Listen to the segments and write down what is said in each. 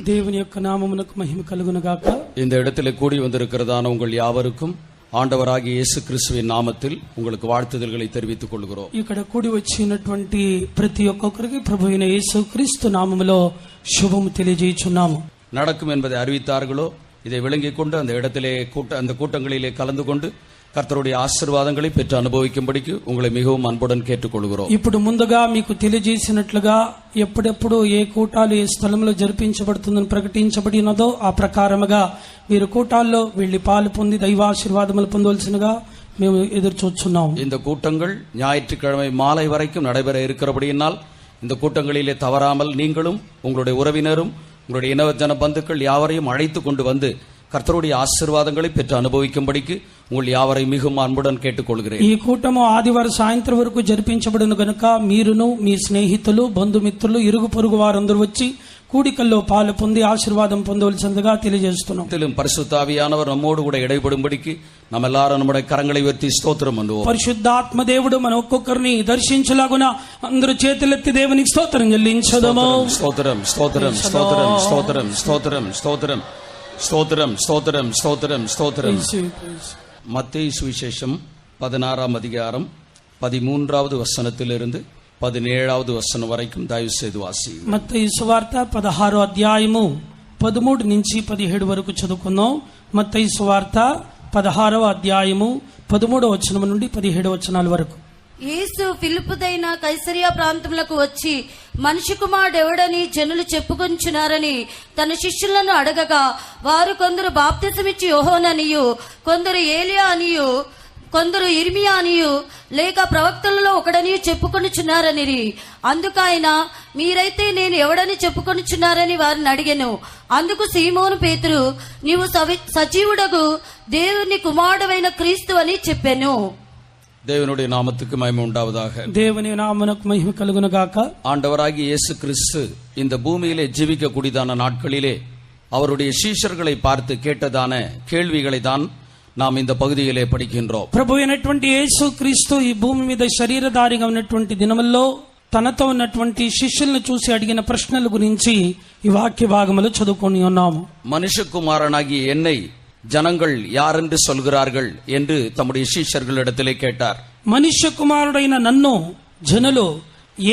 దేవుని యొక్క నామమునకు మహిమ కలుగును గాక. இந்த இடத்திலே கூடி வந்திருக்கிறதான உங்கள் யாவருக்கும் ஆண்டவராகிய இயேசு கிறிஸ்துவின் நாமத்தில் உங்களுக்கு வாழ்த்துதல்களை தெரிவித்துக் கொள்கிறோம். ఇక్కడ కూడి వచ్చినటువంటి ప్రతి ఒక్కొక్కరికి ప్రభువైన యేసు క్రీస్తు నామములో శుభము తెలియజేయుచున్నాము. நடக்கும் என்பதை அறிவித்தார்களோ இதை விளங்கிக் கொண்டு அந்த இடத்திலே அந்த கூட்டங்களிலே கலந்து கொண்டு கர்த்தருடைய ஆசீர்வாதங்களை பெற்று அனுபவிக்கும்படிக்கு உங்களை மிகவும் அன்புடன் கேட்டுக்கொள்கிறோம். ఇప్పుడు ముందుగా మీకు తెలియజేసినట్లుగా ఎప్పుడెప్పుడు ఏ కూటాలు ఏ స్థలంలో జరిపించబడుతుందని ప్రకటించబడినదో ఆ ప్రకారముగా మీరు కూటాల్లో వెళ్లి పాలు పొంది దైవాశీర్వాదములు పొందవలసినగా మేము ఎదురు చూస్తున్నాం. இந்த கூட்டங்கள் ஞாயிற்றுக்கிழமை மாலை வரைக்கும் நடைபெற இருக்கிறபடியினால் இந்த கூட்டங்களிலே தவறாமல் நீங்களும் உங்களுடைய உறவினரும் உங்களுடைய இனவஜன பந்துக்கள் யாவரையும் அழைத்து கொண்டு வந்து கர்த்தருடைய ஆசீர்வாதங்களை பெற்று அனுபவிக்கும்படிக்கு உங்கள் யாவரை மிகவும் அன்புடன் கேட்டுக்கொள்கிறேன். ఈ కూటము ఆదివారం సాయంత్రం వరకు జరిపించబడును గనుక మీరును మీ స్నేహితులు బంధుమిత్రులు ఇరుగు పొరుగు వారందరూ వచ్చి కూడికల్లో పాలు పొంది ఆశీర్వాదం పొందవలసిందిగా తెలియజేస్తున్నాం. பரிசுத்த ஆவியானவர் நம்மோடு கூட இடைபடும்படிக்கு நம்ம எல்லாரும் நம்முடைய கரங்களை உயர்த்தி ஸ்தோத்திரம் பண்ணுவோம். పరిశుద్ధాత్మ దేవుడు మన ఒక్కొక్కరిని దర్శించలాగున అందరూ చేతులెత్తి దేవునికి స్తోత్రం చెల్లించదము. స్తోత్రం స్తోత్రం స్తోత్రం స్తోత్రం స్తోత్రం స్తోత్రం ஸ்தோத்திரம் ஸ்தோத்திரம் ஸ்தோத்திரம் ஸ்தோத்திரம். மத்தேயு சுவிசேஷம் 16ஆம் அதிகாரம் 13வது வசனத்திலிருந்து 17வது வசனம் வரைக்கும் தயவு செய்து வாசி. మత్తయి సువార్త 16వ అధ్యాయము 13 నుంచి 17 వరకు చదువుకుందాం. మత్తయి సువార్త 16వ అధ్యాయము 13వ వచనం నుండి 17వ వచనాల వరకు. యేసు ఫిలిప్పుదైన కైసరియా ప్రాంతములకు వచ్చి మనిషి కుమారుడెవడని జనులు చెప్పుకొంచున్నారని తన శిష్యులను అడగగా వారు కొందరు బాప్తిసమిచ్చి యోహోననియు కొందరు ఏలియా అనియు కొందరు ఇర్మియా అనియు లేక ప్రవక్తలలో ఒకడని చెప్పుకొనుచున్నారని. అందుకైన మీరైతే నేను ఎవడని చెప్పుకొనుచున్నారని వారిని అడిగెను. అందుకు సీమోను పేతురు నీవు సజీవుడగు దేవుని కుమారుడైన క్రీస్తు అని చెప్పెను. தேவனுடைய நாமத்துக்கு மகிமை உண்டாவதாக. தேவனுடைய நாமத்துக்கு மகிமை கலுகுனகாக. ஆண்டவராகிய இயேசு கிறிஸ்து இந்த பூமியிலே ஜீவிக்கக்கூடியதான நாட்களிலே அவருடைய சீஷர்களை பார்த்து கேட்டதான கேள்விகளை தான் நாம் இந்த பகுதியிலே படிக்கின்றோம். ప్రభు అయినటువంటి యేసు క్రీస్తు ఈ భూమి మీద శరీరధారిగా ఉన్నటువంటి దినముల్లో తనతో ఉన్నటువంటి శిష్యులను చూసి అడిగిన ప్రశ్నల గురించి ఈ వాక్య భాగములో చదువుకొని ఉన్నాము. மனுஷகுமாரனாகிய என்னை ஜனங்கள் யார் என்று சொல்கிறார்கள் என்று தம்முடைய சீஷர்களிடத்திலே கேட்டார். మనుష్య కుమారుడైన నన్ను జనులు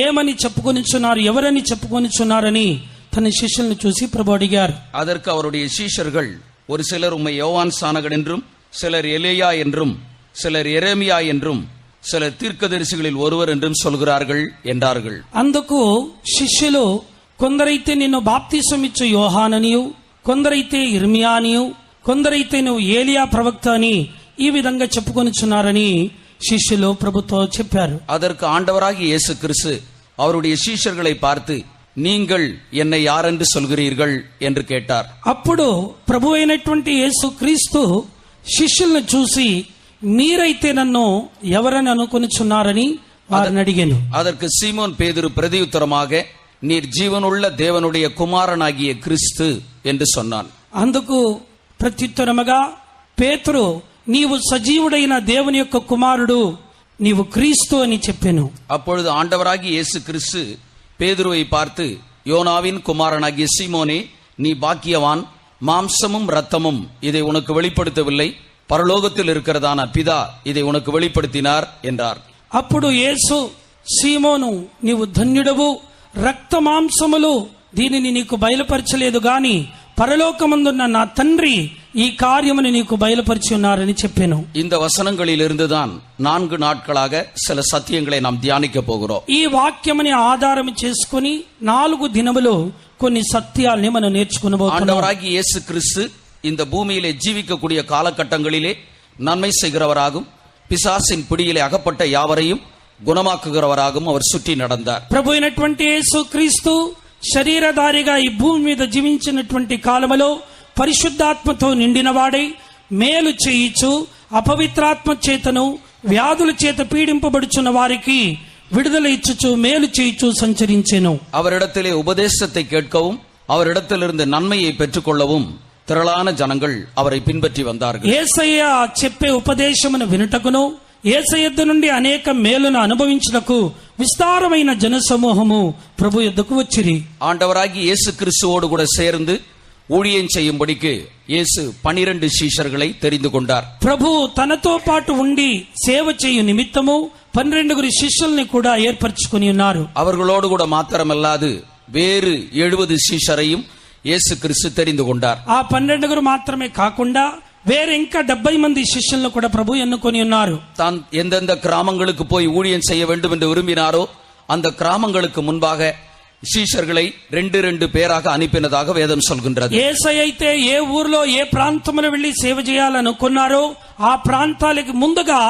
ఏమని చెప్పుకొనిచున్నారు, ఎవరని చెప్పుకొనిచున్నారని తన శిష్యులను చూసి ప్రభు అడిగారు. அதற்கு அவருடைய சீஷர்கள் ஒரு சிலர் உம்மை யோவான் சானகன் என்றும் சிலர் எலியா என்றும் சிலர் எரேமியா என்றும் சிலர் தீர்க்கதரிசிகளில் ஒருவர் என்றும் சொல்கிறார்கள் என்றார்கள். అందుకు శిష్యులు కొందరైతే నిన్ను బాప్తిసం ఇచ్చు యోహాననియు కొందరైతే ఇర్మియా అనియు కొందరైతే నువ్వు ఏలియా ప్రవక్త అని ఈ విధంగా చెప్పుకొనిచున్నారని శిష్యులు ప్రభుతో చెప్పారు. அதற்கு ஆண்டவராகிய இயேசு கிறிஸ்து அவருடைய சீஷர்களை பார்த்து நீங்கள் என்னை யார் என்று சொல்கிறீர்கள் என்று கேட்டார். అప్పుడు ప్రభు అయినటువంటి యేసు క్రీస్తు శిష్యులను చూసి మీరైతే నన్ను ఎవరని అనుకొనిచున్నారని వారిని అడిగాను. அதற்கு சீமோன் பேதுரு பிரதியுத்தரமாக நீர் ஜீவனுள்ள தேவனுடைய குமாரனாகிய கிறிஸ்து என்று சொன்னான். అందుకు ప్రత్యుత్తరముగా పేతురు నీవు సజీవుడైన దేవుని యొక్క కుమారుడు, నీవు క్రీస్తు అని చెప్పాను. அப்பொழுது ஆண்டவராகிய இயேசு கிறிஸ்து பேதுருவை பார்த்து யோனாவின் குமாரனாகிய சீமோனே நீ பாக்கியவான், மாம்சமும் இரத்தமும் இதை உனக்கு வெளிப்படுத்தவில்லை, பரலோகத்தில் இருக்கிறதான பிதா இதை உனக்கு வெளிப்படுத்தினார் என்றார். అప్పుడు యేసు సీమోను నీవు ధన్యుడవు, రక్త మాంసములు దీనిని నీకు బయలుపరచలేదు గాని పరలోకమందున్న నా తండ్రి ఈ కార్యమును నీకు బయలుపరిచి ఉన్నారని చెప్పాను. இந்த వచనంகளிலிருந்துதான் 4 நாட்களாக சில சத்தியங்களை நாம் தியானிக்க போகிறோம். ఈ వాక్యముని ఆధారం చేసుకుని 4 దినములు కొన్ని సత్యాల్ని మనం నేర్చుకునబోతున్నాం. ஆண்டவராகிய இயேசு கிறிஸ்து இந்த பூமியிலே ஜீவிக்கக்கூடிய காலகட்டங்களிலே நன்மை செய்கிறவராகும், பிசாசின் பிடியிலே அகப்பட்ட யாவரையும் குணமாக்குகிறவராகவும் அவர் சுற்றி நடந்தார். ప్రభు అయినటువంటి యేసు క్రీస్తు శరీరధారిగా ఈ భూమి మీద జీవించినటువంటి కాలములో పరిశుద్ధాత్మతో నిండినవాడై మేలు చేయిచు అపవిత్రాత్మ చేతను వ్యాధుల చేత పీడింపబడుచున్న వారికి విడుదల ఇచ్చుచు మేలు చేయిచు సంచరించెను. அவரிடத்திலே உபதேசத்தை கேட்கவும் அவரிடத்திலிருந்து நன்மையை பெற்றுக்கொள்ளவும் திரளான ஜனங்கள் அவரை பின்பற்றி வந்தார்கள். యేసయ్య చెప్పే ఉపదేశమును వినుటకును యేసయ్య నుండి అనేక మేలును అనుభవించుటకు విస్తారమైన జనసమూహము ప్రభు యొద్దకు వచ్చిరి. ஆண்டவராகி இயேசு கிறிஸ்துவோடு கூட சேர்ந்து ஊழியம் செய்யும்படிக்கு இயேசு 12 சீஷர்களை தெரிந்து கொண்டார். ప్రభు తనతో పాటు ఉండి సేవ చేయు నిమిత్తము 12 శిష్యుల్ని కూడా ఏర్పరచుకుని ఉన్నారు. அவர்களோடு கூட மாத்திரமல்லாது வேறு 70 சீஷரையும் இயேசு கிறிஸ்து தெரிந்து கொண்டார். ఆ 12 మాత్రమే కాకుండా వేరే ఇంకా 70 మంది శిష్యులను కూడా ప్రభు ఎన్నుకొని ఉన్నారు. தான் எந்தெந்த கிராமங்களுக்கு போய் ஊழியம் செய்ய வேண்டும் என்று விரும்பினாரோ அந்த கிராமங்களுக்கு முன்பாக சீஷர்களை 2 பேராக அனுப்பினதாக வேதம் சொல்கின்றது. యేసయ్య అయితే ఏ ఊర్లో ఏ ప్రాంతంలో వెళ్లి సేవ చేయాలనుకున్నారో ఆ ప్రాంతాలకు ముందుగా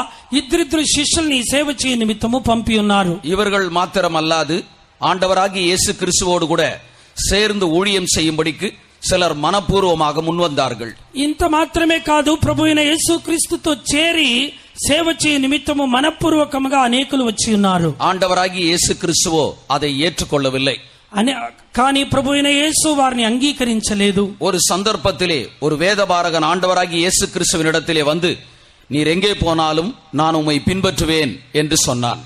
2 శిష్యుల్ని సేవ చేయ నిమిత్తము పంపి ఉన్నారు. இவர்கள் மாத்திரமல்லாது ஆண்டவராகிய இயேசு கிறிஸ்துவோடு கூட சேர்ந்து ஊழியம் செய்யும்படிக்கு சிலர் மனப்பூர்வமாக முன்வந்தார்கள். ఇంత మాత్రమే కాదు, ప్రభు అయిన యేసు క్రీస్తుతో చేరి సేవ చేయ నిమిత్తము మనపూర్వకముగా అనేకులు వచ్చి ఉన్నారు. ஆண்டவராகிய இயேசு கிறிஸ்துவோ அதை ஏற்றுக்கொள்ளவில்லை. కానీ ప్రభు అయిన యేసు వారిని అంగీకరించలేదు. ஒரு சந்தர்ப்பத்திலே ஒரு வேதபாரகன் ஆண்டவராகிய இயேசு கிறிஸ்துவினிடத்திலே வந்து நீர் எங்கே போனாலும் நான் உம்மை பின்பற்றுவேன் என்று சொன்னான்.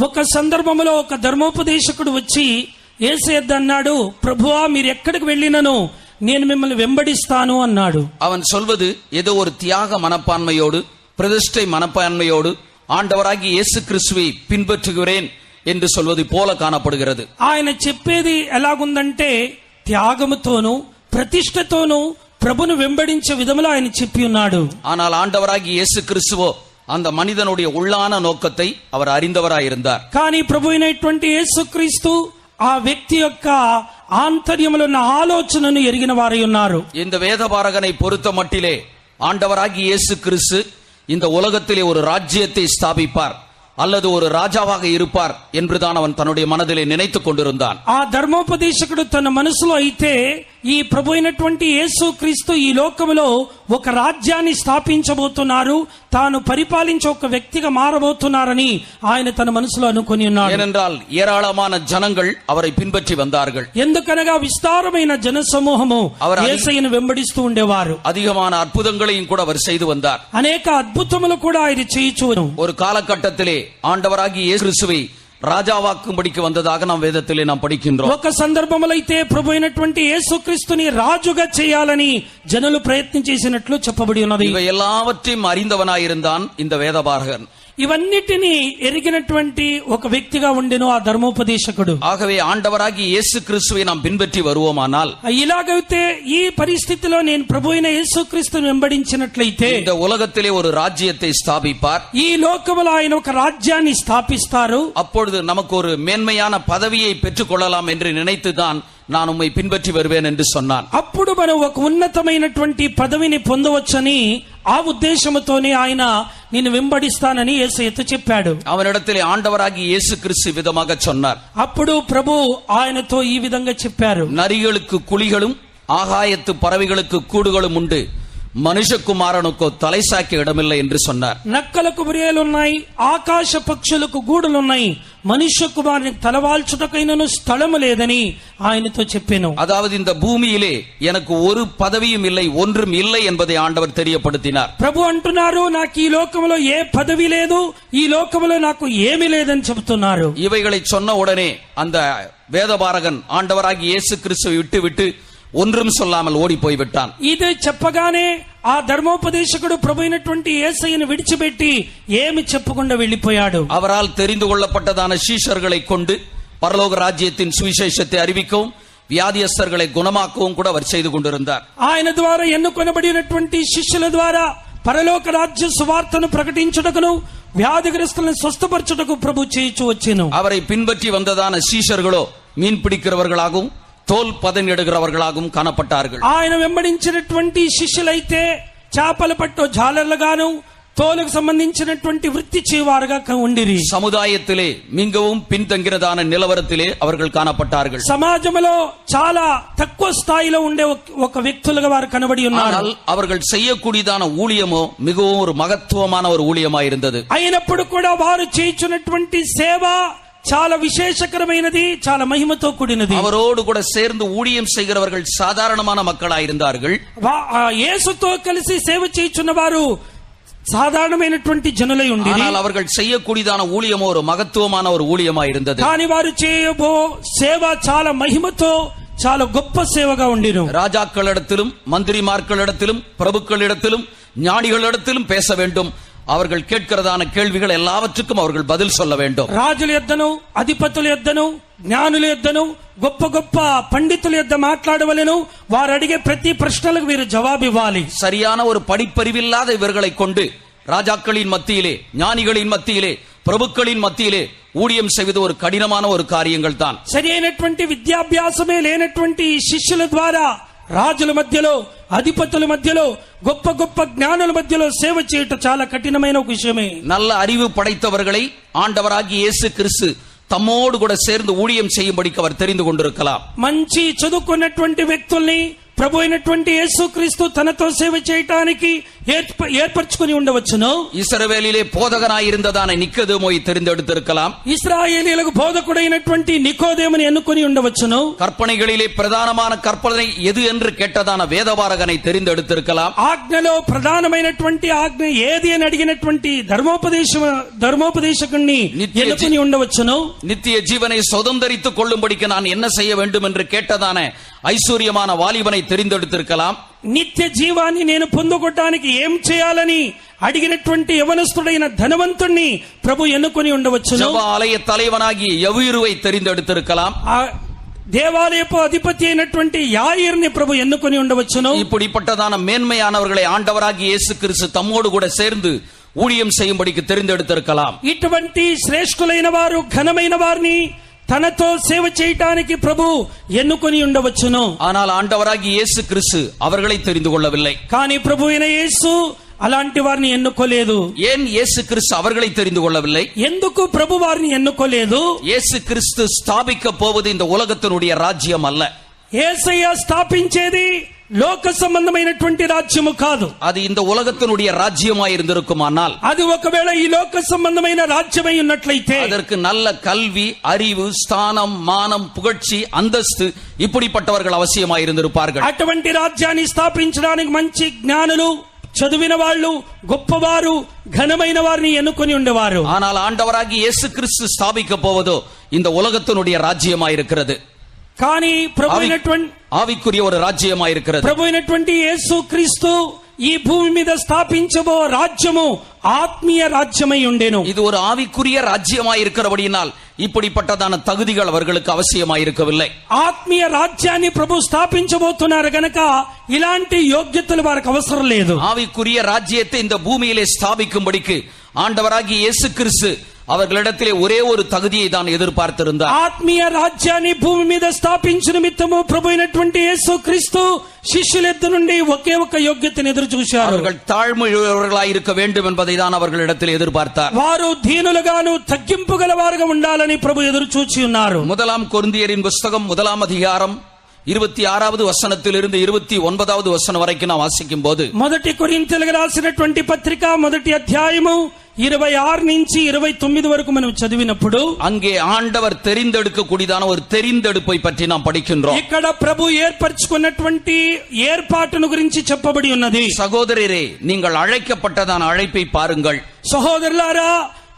ఒక సందర్భంలో ఒక ధర్మోపదేశకుడు వచ్చి యేసయ్య అన్నాడు, ప్రభువా మీరు ఎక్కడికి వెళ్ళినను నేను మిమ్మల్ని వెంబడిస్తాను అన్నాడు. அவன் சொல்வது ஏதோ ஒரு தியாக மனப்பான்மையோடு பிரதிஷ்டை மனப்பான்மையோடு ஆண்டவராகிய இயேசு கிறிஸ்துவை பின்பற்றுகிறேன் என்று சொல்வது போல காணப்படுகிறது. ఆయన చెప్పేది ఎలాగుందంటే త్యాగముతోను ప్రతిష్టతోను ప్రభును వెంబడించే విధములో ఆయన చెప్పి ఉన్నాడు. ஆனால் ఆండవరాగియ இயேசு கிறிஸ்துவோ அந்த மனிதனுடைய உள்ளான நோக்கத்தை அவர் அறிந்தவராயிருந்தார். కానీ ప్రభు అయినటువంటి యేసుక్రీస్తు ఆ వ్యక్తి యొక్క ఆంతర్యములో ఉన్న ఆలోచనను ఎరిగిన వారై ఉన్నారు. இந்த வேதபாரகனை பொறுத்த மட்டிலே ஆண்டவராகிய இயேசு கிறிஸ்து இந்த உலகத்திலே ஒரு ராஜ்யத்தை ஸ்தாபிப்பார் அல்லது ஒரு ராஜாவாக இருப்பார் என்றுதான் அவன் தன்னுடைய மனதிலே நினைத்துக் கொண்டிருந்தான். ఆ ధర్మోపదేశకుడు తన మనసులో అయితే ఈ ప్రభు అయినటువంటి యేసు క్రీస్తు ఈ లోకములో ఒక రాజ్యాన్ని స్థాపించబోతున్నారు, తాను పరిపాలించే ఒక వ్యక్తిగా మారబోతున్నారని ఆయన తన మనసులో అనుకొని ఉన్నాడు. ஏனென்றால் ஏராளமான ஜனங்கள் அவரை பின்பற்றி வந்தார்கள். ఎందుకనగా విస్తారమైన జన సమూహము యేసయ్యను వెంబడిస్తూ ఉండేవారు. அதிகமான அற்புதங்களையும் கூட அவர் செய்து வந்தார். అనేక అద్భుతములు కూడా ఆయన చేయుచును. ஒரு காலகட்டத்திலே ஆண்டவராகிய இயேசு கிறிஸ்துவை రాజావాక్కుம்பడికి வந்ததாக நாம் வேதத்திலே நாம் படிக்கின்றோம். ఒక సందర్భంలో అయితే ప్రభు అయినటువంటి యేసుక్రీస్తుని రాజుగా చేయాలని జనులు ప్రయత్నం చేసినట్లు చెప్పబడి ఉన్నది. இவை எல்லாவற்றையும் அறிந்தவனாயிருந்தான் இந்த வேதபாரகன். ఇవన్నిటిని ఎరిగినటువంటి ఒక వ్యక్తిగా ఉండెను ఆ ధర్మోపదేశకుడు. ஆகவே ஆண்டவராகிய இயேசு கிறிஸ்துவை நாம் பின்பற்றி வருவோமானால் ఇలాగైతే ఈ పరిస్థితిలో నేను ప్రభు అయిన యేసుక్రీస్తుని వెంబడించినట్లయితే இந்த உலகத்திலே ஒரு ராஜ்யத்தை ஸ்தாபிப்பார். ఈ లోకములో ఆయన ఒక రాజ్యాన్ని స్థాపిస్తారు. அப்பொழுது நமக்கு ஒரு மேன்மையான பதவியை பெற்றுக் கொள்ளலாம் என்று நினைத்துதான் நான் உம்மை பின்பற்றி வருவேன் என்று சொன்னான். అప్పుడు మనం ఒక ఉన్నతమైనటువంటి పదవిని పొందవచ్చని ఆ ఉద్దేశంతోనే ఆయన నిన్ను వెంబడిస్తానని యేసయ్యతో చెప్పాడు. அவனிடத்திலே ஆண்டவராகிய இயேசு கிறிஸ்து விதமாக சொன்னார். అప్పుడు ప్రభు ఆయనతో ఈ విధంగా చెప్పారు, நரிகளுக்கு குழிகளும் ஆகாயத்து பறவைகளுக்கு கூடுகளும் உண்டு, మనుషకుమారునికో తలైసాకి இடமில்லை என்று சொன்னார். నక్కలకు బురియలున్నాయి, ఆకాశ పక్షులకు గూడులున్నాయి, మనుష్య కుమారునికి తలవాల్చుటకైనను స్థలము లేదని ఆయనతో చెప్పాను. அதாவது இந்த பூமியிலே எனக்கு ஒரு பதவியும் இல்லை, ஒன்றும் இல்லை என்பதை ஆண்டவர் தெரியப்படுத்தினார். ప్రభు అంటున్నారు, నాకు ఈ లోకములో ఏ పదవి లేదు, ఈ లోకములో నాకు ఏమీ లేదని చెబుతున్నారు. இவைகளை சொன்ன உடனே அந்த வேதபாரகன் ஆண்டவராகிய இயேசு கிறிஸ்துவை விட்டு ஒன்றும் சொல்லாமல் ஓடி போய்விட்டான். ఇది చెప్పగానే ఆ ధర్మోపదేశకుడు ప్రభు అయినటువంటి యేసయ్యను విడిచిపెట్టి ఏమి చెప్పకుండా వెళ్లిపోయాడు. அவரால் தெரிந்து கொள்ளப்பட்டதான சீஷர்களை கொண்டு பரலோக ராஜ்யத்தின் சுவிசேஷத்தை அறிவிக்கவும் வியாதியஸ்தர்களை குணமாக்கவும் கூட அவர் செய்து கொண்டிருந்தார். ఆయన ద్వారా ఎన్నుకొనబడినటువంటి శిష్యుల ద్వారా పరలోక రాజ్య సువార్తను ప్రకటించుటకును వ్యాధిగ్రస్తులను స్వస్థపరచుటకు ప్రభు చేయుచు వచ్చెను. அவரை பின்பற்றி வந்ததான சீஷர்களோ மீன் பிடிக்கிறவர்களாகவும் தோல் பதனிடுகிறவர்களாகவும் காணப்பட்டார்கள். ఆయన వెంబడించినటువంటి శిష్యులైతే చేపల పట్టు జాలర్లుగాను తోలుకు సంబంధించినటువంటి వృత్తి చేయవారుగా ఉండిరి. సముదాయத்திலே மிகவும் பின்தங்கினதான நிலவரத்திலே அவர்கள் காணப்பட்டார்கள். సమాజంలో చాలా తక్కువ స్థాయిలో ఉండే ఒక వ్యక్తులుగా వారు కనబడి ఉన్నారు. அவர்கள் செய்யக்கூடியதான ஊழியமோ மிகவும் ஒரு மகத்துவமான ஒரு ஊழியமாய் இருந்தது. అయినప్పుడు కూడా వారు చేయుచున్నటువంటి సేవ చాలా విశేషకరమైనది, చాలా మహిమతో కూడినది. அவரோடு கூட சேர்ந்து ஊழியம் செய்கிறவர்கள் சாதாரணமான மக்களாயிருந்தார்கள். యేసుతో కలిసి సేవ చేయుచున్న వారు సాధారణమైనటువంటి జనులై ఉండి ஆனால் அவர்கள் செய்யக்கூடியதான ஊழியமோ ஒரு மகத்துவமான ஒரு ஊழியமா இருந்தது. కానీ వారు చేయబో సేవ చాలా మహిమతో చాలా గొప్ప సేవగా ఉండిను. ராஜாக்களிடத்திலும் மந்திரிமார்களிடத்திலும் பிரபுக்களிடத்திலும் ஞானிகளிடத்திலும் பேச வேண்டும். அவர்கள் கேட்கிறதான கேள்விகள் எல்லாவற்றுக்கும் அவர்கள் பதில் சொல்ல வேண்டும். రాజుల యొద్దను అధిపతుల యొద్దను జ్ఞానుల యొద్దను గొప్ప గొప్ప పండితుల యొద్ద మాట్లాడవలెను. వారు అడిగే ప్రతి ప్రశ్నలకు వీరు జవాబివ్వాలి. சரியான ஒரு படிப்பறிவில்லாத இவர்களை கொண்டு ராஜாக்களின் மத்தியிலே, ஞானிகளின் மத்தியிலே, பிரபுக்களின் மத்தியிலே ஊழியம் செய்வது ஒரு கடினமான ஒரு காரியங்கள் தான். సరి అయినటువంటి విద్యాభ్యాసమే లేనటువంటి ఈ శిష్యుల ద్వారా రాజుల మధ్యలో, అధిపతుల మధ్యలో, గొప్ప గొప్ప జ్ఞానుల మధ్యలో సేవ చేయటం చాలా కఠినమైన ఒక విషయమే. நல்ல அறிவு படைத்தவர்களை ஆண்டவராகிய இயேசு கிறிஸ்து தம்மோடு கூட சேர்ந்து ஊழியம் செய்யும்படிக்கு அவர் தெரிந்து கொண்டிருக்கலாம். మంచి చదువుకున్నటువంటి వ్యక్తుల్ని ప్రభు అయినటువంటి యేసుక్రీస్తు తనతో సేవ చేయటానికి ఏర్పరచుకుని ఉండవచ్చును. இஸ்ரவேலிலே போதகனாய் இருந்ததான நிக்கதேமோவை தெரிந்தெடுத்திருக்கலாம். ఇశ్రాయేలీయులకు బోధకుడైనటువంటి నికోదేముని ఎన్నుకొని ఉండవచ్చును. கற்பனைகளிலே பிரதானமான கற்பனை எது என்று கேட்டதான வேதபாரகனை தெரிந்தெடுத்திருக்கலாம். ఆజ్ఞలో ప్రధానమైనటువంటి ఆజ్ఞ ఏది అని అడిగినటువంటి ధర్మోపదేశకుణ్ణి ఎన్నుకొని ఉండవచ్చును. நித்திய ஜீவனை சுதந்தரித்துக் கொள்ளும்படிக்கு நான் என்ன செய்ய வேண்டும் என்று கேட்டதான ஐஸ்வர்யமான வாலிபனை தெரிந்தெடுத்திருக்கலாம். నిత్య జీవాన్ని నేను పొందుకోవటానికి ఏం చేయాలని అడిగినటువంటి యవనస్తుడైన ధనవంతుణ్ణి ప్రభు ఎన్నుకొని ఉండవచ్చును. ஜெப ஆலய தலைவனாகிய யவீருவை தெரிந்தெடுத்திருக்கலாம். దేవాలయపు అధిపతి అయినటువంటి యాయిర్ని ప్రభు ఎన్నుకొని ఉండవచ్చును. இப்படிப்பட்டதான மேன்மையானவர்களை ஆண்டவராகிய இயேசு கிறிஸ்து தம்மோடு கூட சேர்ந்து ஊழியம் செய்யும்படிக்கு தெரிந்தெடுத்திருக்கலாம். ఇటువంటి శ్రేష్ఠులైన వారు, ఘనమైన వారిని తనతో సేవ చేయటానికి ప్రభు ఎన్నుకొని ఉండవచ్చును. ஆனால் ஆண்டவராகிய இயேசு கிறிஸ்து அவர்களை தெரிந்து கொள்ளவில்லை. కానీ ప్రభు అయిన యేసు అలాంటి వారిని ఎన్నుకోలేదు. ஏன் இயேசு கிறிஸ்து அவர்களை தெரிந்து கொள்ளவில்லை? ఎందుకు ప్రభు వారిని ఎన్నుకోలేదు? இயேசு கிறிஸ்து ஸ்தாபிக்க போவது இந்த உலகத்தினுடைய ராஜ்யம் அல்ல. యేసయ్య స్థాపించేది లోక సంబంధమైనటువంటి రాజ్యము కాదు. அது இந்த உலகத்தினுடைய ராஜ்யமாய் இருந்திருக்குமானால், అది ఒకవేళ ఈ లోక సంబంధమైన రాజ్యమై ఉన్నట్లయితే அதற்கு நல்ல கல்வி, அறிவு, ஸ்தானம், மானம், புகழ்ச்சி, அந்தஸ்து இப்படிப்பட்டவர்கள் அவசியமாய் இருந்திருப்பார்கள். అటువంటి రాజ్యాన్ని స్థాపించడానికి మంచి జ్ఞానులు, చదివిన వాళ్ళు, గొప్పవారు, ఘనమైన వారిని ఎన్నుకొని ఉండేవారు. ஆனால் ஆண்டவராகிய இயேசு கிறிஸ்து ஸ்தாபிக்க போவதோ இந்த உலகத்தினுடைய ராஜ்யமாய் இருக்கிறது. కానీ ప్రభు అయినటువంటి ஆவிக்குரிய ஒரு ராஜ்யமாய் இருக்கிறது. ప్రభు అయినటువంటి యేసుక్రీస్తు ఈ భూమి మీద స్థాపించబో రాజ్యము ఆత్మీయ రాజ్యమై ఉండెను. இது ஒரு ஆவிக்குரிய ராஜ்யமாய் இருக்கிறபடியினால் இப்படிப்பட்டதான தகுதிகள் அவர்களுக்கு அவசியமாய் இருக்கவில்லை. ఆత్మీయ రాజ్యాన్ని ప్రభు స్థాపించబోతున్నారు గనక ఇలాంటి యోగ్యతలు వారికి అవసరం లేదు. ஆவிக்குரிய ராஜ்யத்தை இந்த பூமியிலே ஸ்தாபிக்கும்படிக்கு ஆண்டவராகிய இயேசு கிறிஸ்து அவர்களிடத்திலே ஒரே ஒரு தகுதியை தான் எதிர்பார்த்திருந்தார். ఆత్మీయ రాజ్యాన్ని భూమి మీద స్థాపించిన నిమిత్తము ప్రభు అయినటువంటి యేసుక్రీస్తు శిష్యులెద్దు నుండి ఒకే ఒక యోగ్యతను ఎదురు చూశారు. அவர்கள் தாழ்மையுள்ளவர்களாய் இருக்க வேண்டும் என்பதை தான் அவர்களிடத்தில் எதிர்பார்த்தார். వారు దీనులుగాను తగ్గింపు గలవారుగా ఉండాలని ప్రభు ఎదురు చూచి ఉన్నారు. முதலாம் கொரிந்தியரின் புஸ்தகம் 1ஆம் அதிகாரம் 26வது వచనத்திலிருந்து 29வது వచనం వరకు நாம் వాసిக்கும் போது, మొదటి కొరింథీయులకు రాసినటువంటి పత్రిక 1వ అధ్యాయము 26 నుంచి 29 వరకు మనం చదివినప్పుడు அங்கே ஆண்டவர் தெரிந்தெடுக்க கூடியதான ஒரு தெரிந்தெடுப்பை பற்றி நாம் படிக்கின்றோம். ఇక్కడ ప్రభు ఏర్పరచుకున్నటువంటి ఏర్పాటును గురించి చెప్పబడి ఉన్నది. சகோதரரே, நீங்கள் அழைக்கப்பட்டதான அழைப்பை பாருங்கள். సహోదరులారా,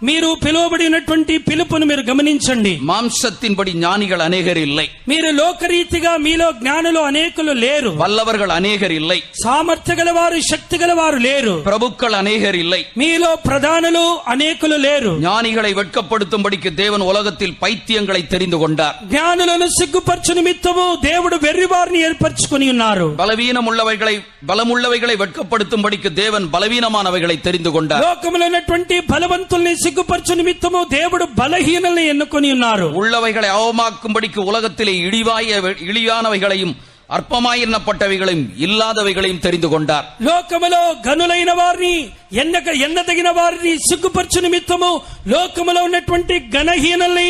మీరు పిలువబడినటువంటి పిలుపును మీరు గమనించండి. மாம்சத்தின்படி ஞானிகள் அநேகர் இல்லை. మీరు లోకరీతిగా మీలో జ్ఞానులు అనేకులు లేరు. வல்லவர்கள் அநேகர் இல்லை. సామర్థ్య గలవారు, శక్తి గలవారు లేరు. பிரபுக்கள் அநேகர் இல்லை. మీలో ప్రధానులు అనేకులు లేరు. ஞானிகளை வெட்கப்படுத்தும்படிக்கு தேவன் உலகத்தில் பைத்தியங்களை தெரிந்து கொண்டார். జ్ఞానులను సిగ్గుపరచు నిమిత్తము దేవుడు వెర్రివారిని ఏర్పరచుకొని ఉన్నారు. பலமுள்ளவைகளை வெட்கப்படுத்தும்படிக்கு தேவன் பலவீனமானவைகளை தெரிந்து கொண்டார். లోకములో ఉన్నటువంటి బలవంతుల్ని సిగ్గుపరచు నిమిత్తము దేవుడు బలహీనల్ని ఎన్నుకొని ఉన్నారు. உள்ளவைகளை அவமாக்கும்படிக்கு உலகத்திலே இழிவானவைகளையும் అర్పమాయన్నపట్టవిగளையும் ఇల్లాదవిగளையும் தெரிந்து கொண்டார். లోకములో గనులైన వారిని, ఎన్నదగిన వారిని సిగ్గుపరచు నిమిత్తము లోకములో ఉన్నటువంటి ఘనహీనల్ని,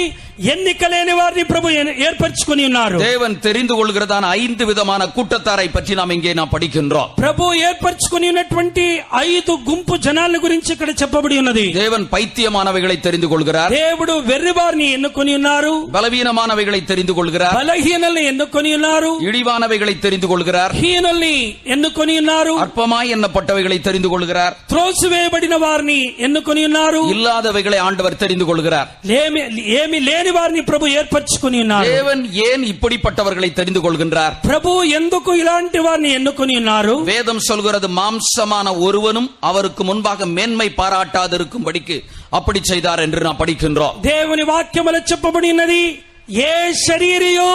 ఎన్నిక లేని వారిని ప్రభు ఏర్పరచుకొని ఉన్నారు. தேவன் தெரிந்து கொள்கிறதான 5 விதமான கூட்டத்தாரை பற்றி நாம் இங்கே படிக்கின்றோம். ప్రభు ఏర్పరచుకొని ఉన్నటువంటి 5 గుంపు జనాల గురించి ఇక్కడ చెప్పబడి ఉన్నది. தேவன் பைத்தியமானவைகளை தெரிந்து கொள்கிறார். దేవుడు వెర్రివారిని ఎన్నుకొని ఉన్నారు. பலவீனமானவைகளை தெரிந்து கொள்கிறார். బలహీనల్ని ఎన్నుకొని ఉన్నారు. இழிவானவைகளை தெரிந்து கொள்கிறார். హీనుల్ని ఎన్నుకొని ఉన్నారు. அற்பமாய் எண்ணப்பட்டவைகளை தெரிந்து கொள்கிறார். త్రోసివేయబడిన వారిని ఎన్నుకొని ఉన్నారు. இல்லாதவைகளை ஆண்டவர் தெரிந்து கொள்கிறார். ఏమి లేని వారిని ప్రభు ఏర్పరచుకొని ఉన్నారు. தேவன் ஏன் இப்படிப்பட்டவர்களை தெரிந்து கொள்கின்றார்? ప్రభు ఎందుకు ఇలాంటి వారిని ఎన్నుకొని ఉన్నారు? வேதம் சொல்கிறது, மாம்சமான ஒருவனும் அவருக்கு முன்பாக மேன்மை பாராட்டாதிருக்கும்படிக்கு அப்படி செய்தார் என்று நாம் படிக்கின்றோம். దేవుని వాక్యములో చెప్పబడి ఉన్నది, ఏ శరీరియో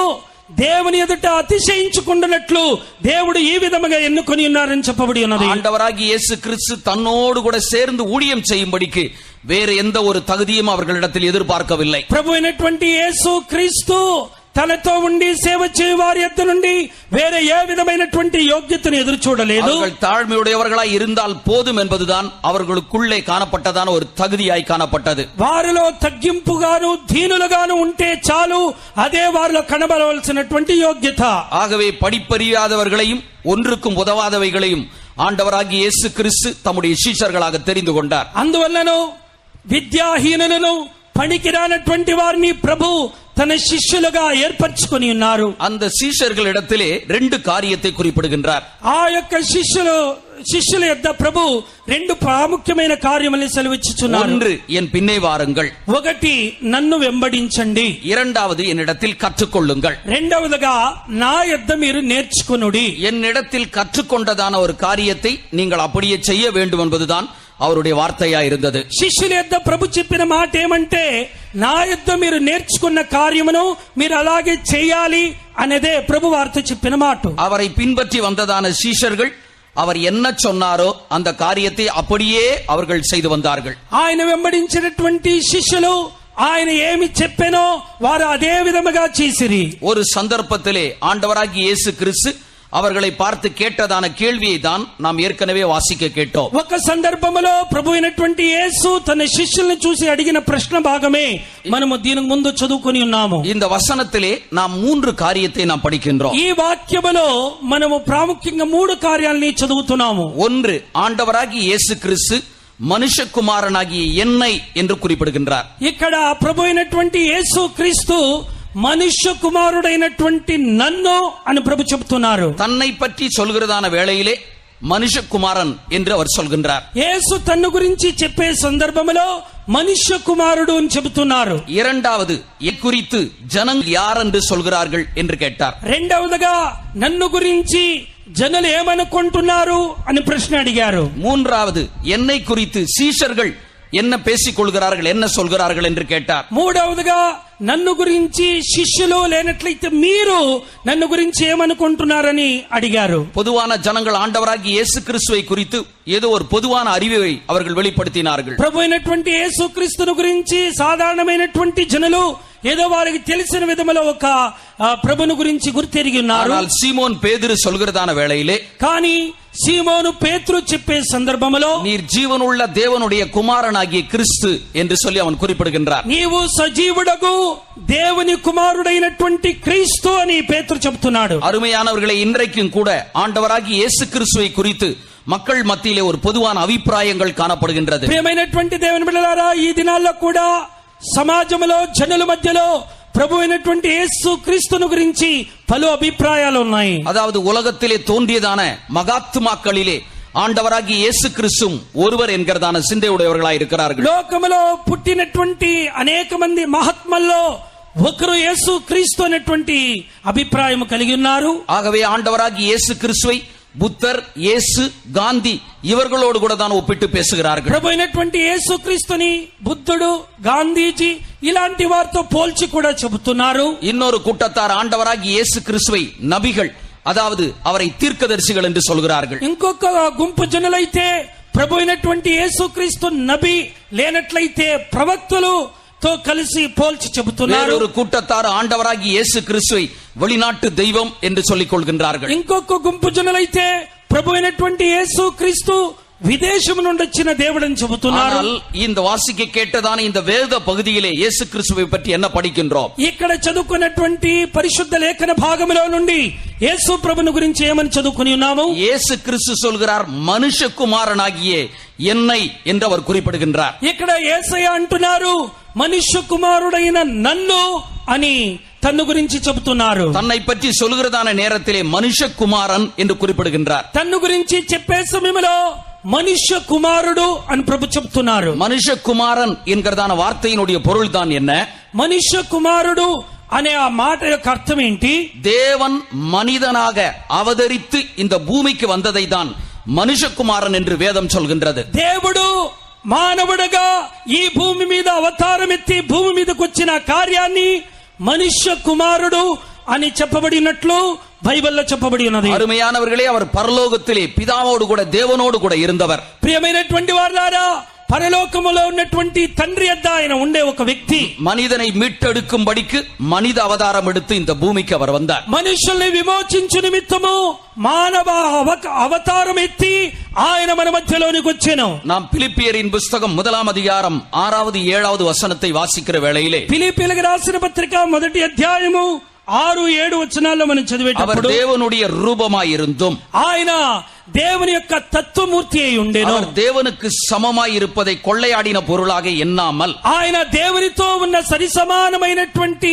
దేవుని ఎదుట అతిశయించుకుంటున్నట్లు దేవుడు ఈ విధముగా ఎన్నుకొని ఉన్నారని చెప్పబడి ఉన్నది. ஆண்டவராகிய இயேசு கிறிஸ்து தன்னோடு கூட சேர்ந்து ஊழியம் செய்யும்படிக்கு வேறு எந்த ஒரு தகுதியும் அவர்களிடத்தில் எதிர்பார்க்கவில்லை. ప్రభు అయినటువంటి యేసు క్రీస్తు తనతో ఉండి సేవ చేయ వారి యొద్ద నుండి వేరే ఏ విధమైనటువంటి యోగ్యతను ఎదురు చూడలేదు. அவர்கள் தாழ்மையுடையவர்களாய் இருந்தால் போதும் என்பதுதான் அவர்களுக்குள்ளே காணப்பட்டதான ஒரு தகுதியாய் காணப்பட்டது. వారిలో తగ్గింపుగాను దీనులుగాను ఉంటే చాలు, అదే వారిలో కనబడవలసినటువంటి యోగ్యత. ஆகவே படிப்பறியாதவர்களையும் ஒன்றுக்கும் உதவாதவைகளையும் ஆண்டவராகிய இயேசு கிறிஸ்து தம்முடைய சீஷர்களாக தெரிந்து கொண்டார். అందువల్లను విద్యాహీనులను పనికిరానటువంటి వారిని ప్రభు తన శిష్యులుగా ఏర్పరచుకొని ఉన్నారు. அந்த சீஷர்களிடத்திலே 2 காரியத்தை குறிப்பிடுகின்றார். ఆ యొక్క శిష్యుల యొద్ద ప్రభు 2 ప్రాముఖ్యమైన కార్యములను సెలవిచ్చుచున్నారు. 1, என் பின்னே வாருங்கள். 1, నన్ను వెంబడించండి. 2, என்னிடத்தில் கற்றுக்கொள்ளுங்கள். 2వదిగా నా యొద్ద మీరు నేర్చుకొనుడి. என்னிடத்தில் கற்றுக்கொண்டதான ஒரு காரியத்தை நீங்கள் அப்படியே செய்ய வேண்டும் என்பதுதான் அவருடைய வார்த்தையா இருந்தது. శిష్యుల యొద్ద ప్రభు చెప్పిన మాట ఏమంటే, నా యొద్ద మీరు నేర్చుకున్న కార్యమును మీరు అలాగే చేయాలి అనేదే ప్రభు వారితో చెప్పిన మాట. அவரை பின்பற்றி வந்ததான சீஷர்கள் அவர் என்ன சொன்னாரோ அந்த காரியத்தை அப்படியே அவர்கள் செய்து வந்தார்கள். ఆయన వెంబడించినటువంటి శిష్యులు ఆయన ఏమి చెప్పెనో వారు అదే విధముగా చేసిరి. ஒரு சந்தர்ப்பத்திலே ஆண்டவராகிய இயேசு கிறிஸ்து அவர்களை பார்த்து கேட்டதான கேள்வியை தான் நாம் ஏற்கனவே வாசிக்க கேட்டோம். ఒక సందర్భములో ప్రభు అయినటువంటి యేసు తన శిష్యులను చూసి అడిగిన ప్రశ్న భాగమే మనము దీనికి ముందు చదువుకొని ఉన్నాము. இந்த వచనத்திலே நாம் 3 காரியத்தை நாம் படிக்கின்றோம். ఈ వాక్యములో మనము ప్రాముఖ్యంగా 3 కార్యాలని చదువుతున్నాము. 1, ஆண்டவராகிய இயேசு கிறிஸ்து மனுஷகுமாரனாகிய என்னை என்று குறிப்பிடுகின்றார். ఇక్కడ ప్రభు అయినటువంటి యేసు క్రీస్తు మనుష్య కుమారుడైనటువంటి నన్ను అని ప్రభు చెబుతున్నారు. தன்னை பற்றி சொல்கிறதான வேளையிலே மனுஷகுமாரன் என்று அவர் சொல்கின்றார். యేసు తన్ను గురించి చెప్పే సందర్భంలో మనుష్య కుమారుడు అని చెబుతున్నారు. 2, குறித்து ஜனங்கள் யார் என்று சொல்கிறார்கள் என்று கேட்டார். 2వదిగా నన్ను గురించి జనులు ఏమనుకుంటున్నారు అని ప్రశ్న అడిగారు. 3, என்னை குறித்து சீஷர்கள் என்ன பேசிக் கொள்கிறார்கள், என்ன சொல்கிறார்கள் என்று கேட்டார். 3వదిగా నన్ను గురించి శిష్యులు లేనట్లయితే మీరు నన్ను గురించి ఏమనుకుంటున్నారని అడిగారు. பொதுவான ஜனங்கள் ஆண்டவராகிய இயேசு கிறிஸ்துவை குறித்து ஏதோ ஒரு பொதுவான அறிவை அவர்கள் வெளிப்படுத்தினார்கள். ప్రభు అయినటువంటి యేసు క్రీస్తును గురించి సాధారణమైనటువంటి జనులు ఏదో వారికి తెలిసిన విధములో ఒక ప్రభును గురించి గుర్తెరిగి ఉన్నారు. ஆனால் சீமோன் பேதுரு சொல்கிறதான வேளையிலே, కానీ సీమోను పేతురు చెప్పే సందర్భములో நீர் ஜீவனுள்ள தேவனுடைய குமாரனாகிய கிறிஸ்து என்று சொல்லி அவன் குறிப்பிடுகின்றார். నీవు సజీవుడగు దేవుని కుమారుడైనటువంటి క్రీస్తు అని పేతురు చెప్తున్నాడు. அருமையானவர்களை, இன்றைக்கும் கூட ஆண்டவராகிய இயேசு கிறிஸ்துவை குறித்து மக்கள் மத்தியிலே ஒரு பொதுவான அபிப்பிராயங்கள் காணப்படுகின்றது. ప్రియమైనటువంటి దేవుని బిడ్డలారా, ఈ దినాల్లో కూడా సమాజంలో జనుల మధ్యలో ప్రభు అయినటువంటి యేసు క్రీస్తును గురించి పలు అభిప్రాయాలు ఉన్నాయి. அதாவது உலகத்திலே தோன்றியதான மகாத்மாக்களிலே ஆண்டவராகிய இயேசு கிறிஸ்துவும் ஒருவர் என்கிறதான சிந்தையுடையவர்களாய் இருக்கிறார்கள். లోకములో పుట్టినటువంటి అనేక మంది మహాత్మల్లో ఒకరు యేసు క్రీస్తు అనేటువంటి అభిప్రాయం కలిగి ఉన్నారు. ஆகவே ஆண்டவராகிய இயேசு கிறிஸ்துவை புத்தர், இயேசு, காந்தி இவர்களோடு கூட தான் ஒப்பிட்டு பேசுகிறார்கள். ప్రభు అయినటువంటి యేసు క్రీస్తుని బుద్ధుడు, గాంధీజీ ఇలాంటి వారితో పోల్చి కూడా చెబుతున్నారు. இன்னொரு கூட்டத்தார் ஆண்டவராகிய இயேசு கிறிஸ்துவை நபிகள், அதாவது அவரை தீர்க்கதரிசிகள் என்று சொல்கிறார்கள். ఇంకొక గుంపు జనులైతే ప్రభు అయినటువంటి యేసు క్రీస్తు నబి లేనట్లయితే ప్రవక్తలు తో కలిసి పోల్చి చెబుతున్నారు. ஒரு கூட்டத்தார் ஆண்டவராகிய இயேசு கிறிஸ்துவை வெளிநாட்டு தெய்வம் என்று சொல்லிக் கொள்கின்றார்கள். ఇంకొక గుంపు జనులైతే ప్రభు అయినటువంటి యేసు క్రీస్తు విదేశం నుండి వచ్చిన దేవుడని చెబుతున్నారు. ஆனால் இந்த வாசிக்க கேட்டதான இந்த வேத பகுதியிலே இயேசு கிறிஸ்துவை பற்றி என்ன படிக்கின்றோம்? ఇక్కడ చదువుకున్నటువంటి పరిశుద్ధ లేఖన భాగములో నుండి యేసు ప్రభుని గురించి ఏమని చదువుకుని ఉన్నాము? இயேசு கிறிஸ்து சொல்கிறார் மனுஷகுமாரனாகிய என்னை என்று அவர் குறிப்பிடுகின்றார். ఇక్కడ యేసయ్య అంటున్నారు మనుష్య కుమారుడైన నన్ను అని తన్ను గురించి చెబుతున్నారు. தன்னை பற்றி சொல்கிறதான நேரத்திலே மனுஷகுமாரன் என்று குறிப்பிடுகின்றார். తన్ను గురించి చెప్పే సమయంలో మనుష్య కుమారుడు అని ప్రభు చెప్తున్నారు. மனுஷகுமாரன் என்கிறதான வார்த்தையினுடைய பொருள் தான் என்ன? మనుష్య కుమారుడు అనే ఆ మాట యొక్క అర్థం ఏంటి? தேவன் மனிதனாக அவதரித்து இந்த பூமிக்கு வந்ததை தான் மனுஷகுமாரன் என்று வேதம் சொல்கின்றது. దేవుడు మానవుడిగా ఈ భూమి మీద అవతారం ఎత్తి భూమి మీదకి వచ్చిన కార్యాన్ని మనుష్య కుమారుడు అని చెప్పబడినట్లు బైబిల్లో చెప్పబడి ఉన్నది. అరుమయానవర్గలే அவர் பரலோகத்திலே பிதாவோடு கூட தேவனோடு கூட இருந்தவர். ప్రియమైనటువంటి వారలారా, పరలోకములో ఉన్నటువంటి తండ్రి యొద్ద ఆయన ఉండే ఒక వ్యక్తి. மனிதனை மீட்டெடுக்கும்படிக்கு மனித அவதாரம் எடுத்து இந்த பூமிக்கு அவர் வந்தார். మనుషుల్ని విమోచించు నిమిత్తము మానవ అవతారం ఎత్తి ఆయన మన మధ్యలోనికి వచ్చెను. நாம் பிலிப்பியரின் புஸ்தகம் 1ஆம் அதிகாரம் 6வது 7வது வசனத்தை வாசிக்கிற வேளையிலே ఫిలిప్పీయులకు రాసిన పత్రిక 1వ అధ్యాయము 6-7 వచనాల్లో మనం அவர் చదివేటప్పుడు தேவனுடைய ரூபமாய் இருந்தும் ఆయన దేవుని యొక్క తత్వమూర్తి అయి ఉండెను. அவர் தேவனுக்கு சமமாய் இருப்பதை கொள்ளையாடின பொருளாக எண்ணாமல் ఆయన దేవునితో ఉన్న సరిసమానమైనటువంటి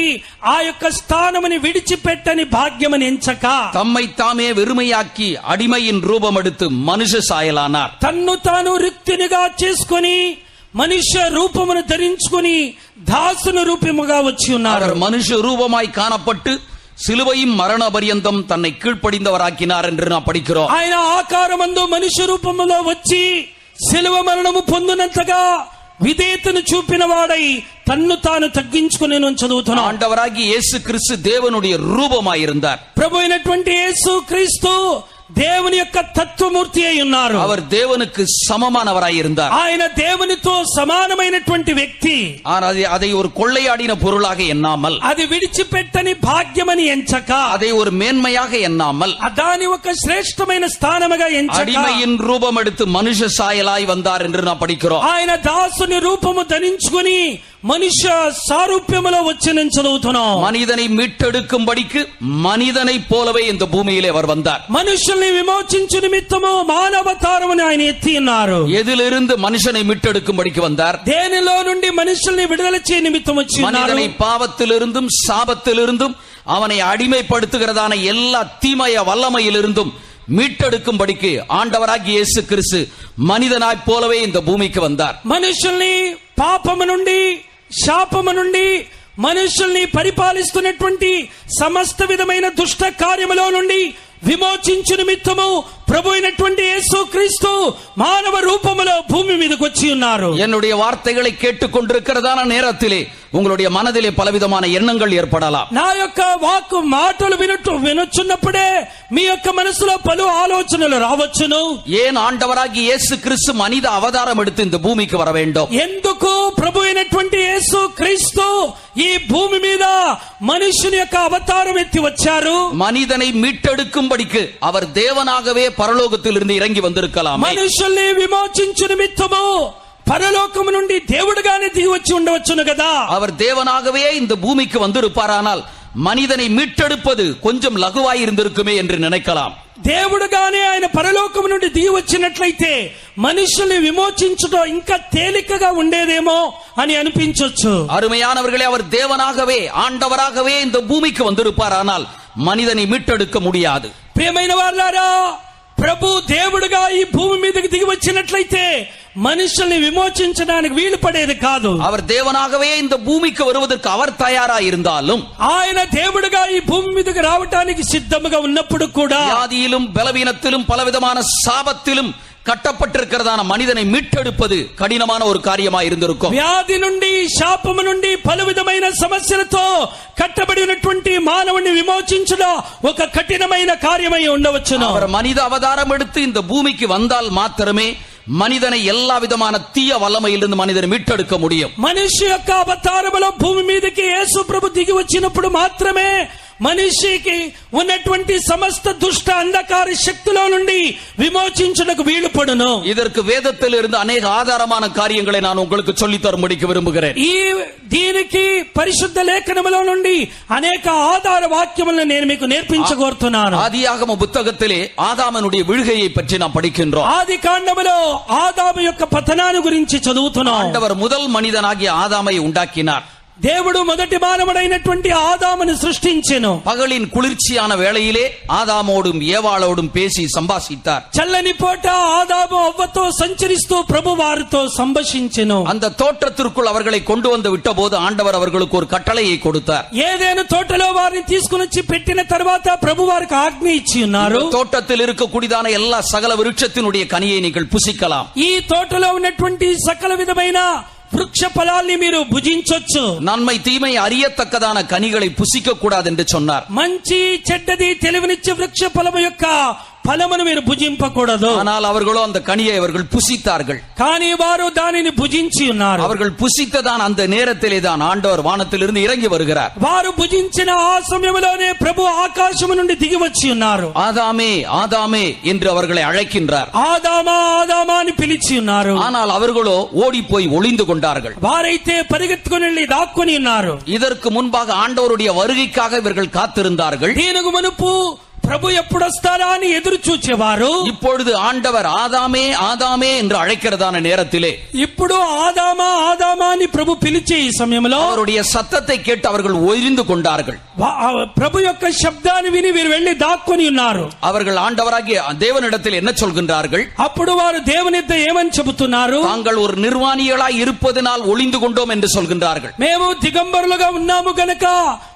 ఆ యొక్క స్థానముని విడిచిపెట్టని భాగ్యమని ఎంచక தம்மை தாமே வெறுமையாக்கி அடிமையின் ரூபம் எடுத்து மனுஷ சாயலானார். తన్ను తాను రిక్తునిగా చేసుకొని మనుష్య రూపమును ధరించుకొని దాసుని రూపముగా వచ్చి ఉన్నారు. அவர் மனுஷ ரூபமாய் காணப்பட்டு சிலுவையும் மரண பரியந்தம் தன்னை கீழ்ப்படிந்தவராக்கினார் என்று நாம் படிக்கிறோம். ఆయన ఆకారమందు మనుష్య రూపములో వచ్చి సిలువ మరణము పొందినంతగా విధేయతను చూపిన వాడై తన్ను తాను తగ్గించుకుని చదువుతున్నాం. ஆண்டவராகி இயேசு கிறிஸ்து தேவனுடைய ரூபமாய் இருந்தார். ప్రభు అయినటువంటి యేసు క్రీస్తు దేవుని యొక్క తత్వమూర్తి అయి ఉన్నారు. அவர் தேவனுக்கு சமமானவராய் இருந்தார். ఆయన దేవునితో సమానమైనటువంటి వ్యక్తి. ஆனால் அதை ஒரு கொள்ளையாடின பொருளாக எண்ணாமல், అది విడిచిపెట్టని భాగ్యమని ఎంచక, அதை ஒரு మేన్மையாக எண்ணாமல், దాని ఒక శ్రేష్టమైన స్థానముగా ఎంచక அடிமையின் ரூபம் எடுத்து மனுஷ சாயலாய் வந்தார் என்று நாம் படிக்கிறோம். ఆయన దాసుని రూపము ధరించుకుని మనుష్య సారూప్యములో వచ్చినని చదువుతున్నాం. மனிதனை மீட்டெடுக்கும்படிக்கு மனிதனைப் போலவே இந்த பூமியிலே அவர் வந்தார். మనుషుల్ని విమోచించు నిమిత్తము మానవతారముని ఆయన ఎత్తి ఉన్నారు. எதிலிருந்து மனுஷனை மீட்டெடுக்கும்படிக்கு வந்தார்? దేనిలో నుండి మనుషుల్ని విడుదల చేయ నిమిత్తం వచ్చి ఉన్నారు. மனிதனை பாவத்திலிருந்தும் சாபத்திலிருந்தும் அவனை அடிமைப்படுத்துகிறதான எல்லா தீமைய வல்லமையிலிருந்தும் மீட்டெடுக்கும்படிக்கு ஆண்டவராகிய இயேசு கிறிஸ்து மனிதனாய் போலவே இந்த பூமிக்கு வந்தார். మనుషుల్ని పాపము నుండి శాపము నుండి మనుషుల్ని పరిపాలిస్తున్నటువంటి సమస్త విధమైన దుష్ట కార్యములో నుండి విమోచించు నిమిత్తము ప్రభు అయినటువంటి యేసు క్రీస్తు మానవ రూపములో భూమి మీదకి వచ్చి ఉన్నారు. என்னுடைய வார்த்தைகளை கேட்டுக்கொண்டிருக்கிறதான நேரத்திலே உங்களுடைய மனதிலே பலவிதமான எண்ணங்கள் ஏற்படலாம். నా యొక్క వాక్కు మాటలు వినొచ్చున్నప్పుడే మీ యొక్క మనసులో పలు ఆలోచనలు రావచ్చును. ஏன் ஆண்டவராகிய இயேசு கிறிஸ்து மனித அவதாரம் எடுத்து இந்த பூமிக்கு வர வேண்டும்? ఎందుకు ప్రభు అయినటువంటి యేసు క్రీస్తు ఈ భూమి మీద మనుషుని యొక్క అవతారం ఎత్తి వచ్చారు? மனிதனை மீட்டெடுக்கும்படிக்கு அவர் தேவனாகவே பரலோகத்திலிருந்து இறங்கி வந்திருக்கலாம். మనుషుల్ని విమోచించు నిమిత్తము పరలోకము నుండి దేవుడుగానే దిగి వచ్చి ఉండవచ్చును కదా. அவர் தேவனாகவே இந்த பூமிக்கு வந்திருப்பாரானால் மனிதனை மீட்டெடுப்பது கொஞ்சம் லகுவாய் இருந்திருக்குமே என்று நினைக்கலாம். దేవుడుగానే ఆయన పరలోకము నుండి దిగి వచ్చినట్లయితే మనుషుల్ని విమోచించడం ఇంకా తేలికగా ఉండేదేమో అని అనిపించొచ్చు. அருமையானவர்களே, அவர் தேவனாகவே ஆண்டவராகவே இந்த பூமிக்கு வந்திருப்பாரானால் மனிதனை மீட்டெடுக்க முடியாது. ప్రియమైన వారలారా, ప్రభు దేవుడుగా ఈ భూమి మీదకి దిగి వచ్చినట్లయితే మనుషుల్ని విమోచించడానికి వీలు పడేది కాదు. அவர் தேவனாகவே இந்த பூமிக்கு வருவதற்கு அவர் தயாரா இருந்தாலும், ఆయన దేవుడుగా ఈ భూమి మీదకి రావటానికి సిద్ధముగా ఉన్నప్పుడు కూడా வியாதியிலும் பலவீனத்திலும் பலவிதமான சாபத்திலும் கட்டப்பட்டிருக்கிறதான மனிதனை மீட்டெடுப்பது கடினமான ஒரு காரியமா இருந்திருக்கும். వ్యాధి నుండి శాపము నుండి పలు విధమైన సమస్యలతో కట్టబడినటువంటి మానవుని విమోచించడం ఒక కఠినమైన కార్యమై ఉండవచ్చును. அவர் மனித அவதாரம் எடுத்து இந்த பூமிக்கு வந்தால் மாத்திரமே மனிதனை எல்லா விதமான தீய வல்லமையிலிருந்து மனிதனை மீட்டெடுக்க முடியும். మనిషి యొక్క అవతారములో భూమి మీదకి యేసు ప్రభు దిగి వచ్చినప్పుడు మాత్రమే మనిషికి ఉన్నటువంటి సమస్త దుష్ట అంధకార శక్తిలో నుండి విమోచించుటకు వీలు పడును. இதற்கு வேதத்தில் இருந்து அநேக ஆதாரமான காரியங்களை நான் உங்களுக்கு சொல்லி தரும்படிக்கு விரும்புகிறேன். దీనికి పరిశుద్ధ లేఖనములో నుండి అనేక ఆధార వాక్యములను నేను మీకు నేర్పించగోరుతున్నాను. ஆதியாகம புத்தகத்திலே ஆதாமனுடைய விழுகையை பற்றி நாம் படிக்கின்றோம். ఆది కాండములో ఆదాము యొక్క పతనాన్ని గురించి చదువుతున్నాం. ஆண்டவர் முதல் மனிதனாகிய ஆதாமை உண்டாக்கினார். దేవుడు మొదటి మానవుడైనటువంటి ఆదామును సృష్టించెను. பகலின் குளிர்ச்சியான வேளையிலே ஆதாமோடும் ஏவாளோடும் பேசி சம்பாஷித்தார். చల్లని పూట ఆదాము అవ్వతో సంచరిస్తూ ప్రభు వారితో సంభాషించెను. அந்த தோட்டத்திற்குள் அவர்களை கொண்டு வந்து விட்டபோது ஆண்டவர் அவர்களுக்கு ஒரு கட்டளையை கொடுத்தார். ఏదైనా తోటలో వారిని తీసుకుని వచ్చి పెట్టిన తర్వాత ప్రభు వారికి ఆజ్ఞ ఇచ్చి ఉన్నారు. தோட்டத்தில் இருக்கக்கூடியதான எல்லா சகல விருட்சத்தினுடைய கனியை நீங்கள் புசிக்கலாம். ఈ తోటలో ఉన్నటువంటి సకల విధమైన వృక్ష ఫలాల్ని మీరు భుజించొచ్చు. நன்மை தீமை அறியத்தக்கதான கனிகளை புசிக்க கூடாது என்று சொன்னார். మంచి చెడ్డది తెలివినిచ్చే వృక్ష ఫలము యొక్క ఫలమును మీరు భుజింపకూడదు. ஆனால் அவர்களோ அந்த கனியை அவர்கள் புசித்தார்கள். కానీ వారు దానిని భుజించి ఉన్నారు. அவர்கள் புசித்ததான் அந்த நேரத்திலே தான் ஆண்டவர் வானத்திலிருந்து இறங்கி வருகிறார். వారు భుజించిన ఆ సమయంలోనే ప్రభు ఆకాశము నుండి దిగి వచ్చి ఉన్నారు. ஆதாமே ஆதாமே என்று அவர்களை அழைக்கின்றார். ఆదామా ఆదామా అని పిలిచి ఉన్నారు. ஆனால் அவர்களோ ஓடி போய் ஒளிந்து கொண்டார்கள். వారైతే పరిగెత్తుకుని వెళ్లి దాక్కుని ఉన్నారు. இதற்கு முன்பாக ஆண்டவருடைய வருகைக்காக இவர்கள் காத்திருந்தார்கள். దీనికి మునుపు ప్రభు ఎప్పుడొస్తారా అని ఎదురు చూచేవారు. இப்பொழுது ஆண்டவர் ஆதாமே ஆதாமே என்று அழைக்கிறதான நேரத்திலே ఇప్పుడు ఆదామా ఆదామా అని ప్రభు పిలిచే ఈ సమయంలో அவருடைய சத்தத்தை கேட்டு அவர்கள் ஒளிந்து கொண்டார்கள். ప్రభు యొక్క శబ్దాన్ని విని వీరు వెళ్లి దాక్కుని ఉన్నారు. அவர்கள் ஆண்டவராகிய தேவனிடத்தில் என்ன சொல்கின்றார்கள்? అప్పుడు వారు దేవునితో ఏమని చెబుతున్నారు? தாங்கள் ஒரு நிர்வாணிகளாய் இருப்பதனால் ஒளிந்து கொண்டோம் என்று சொல்கின்றார்கள். మేము దిగంబరులుగా ఉన్నాము గనక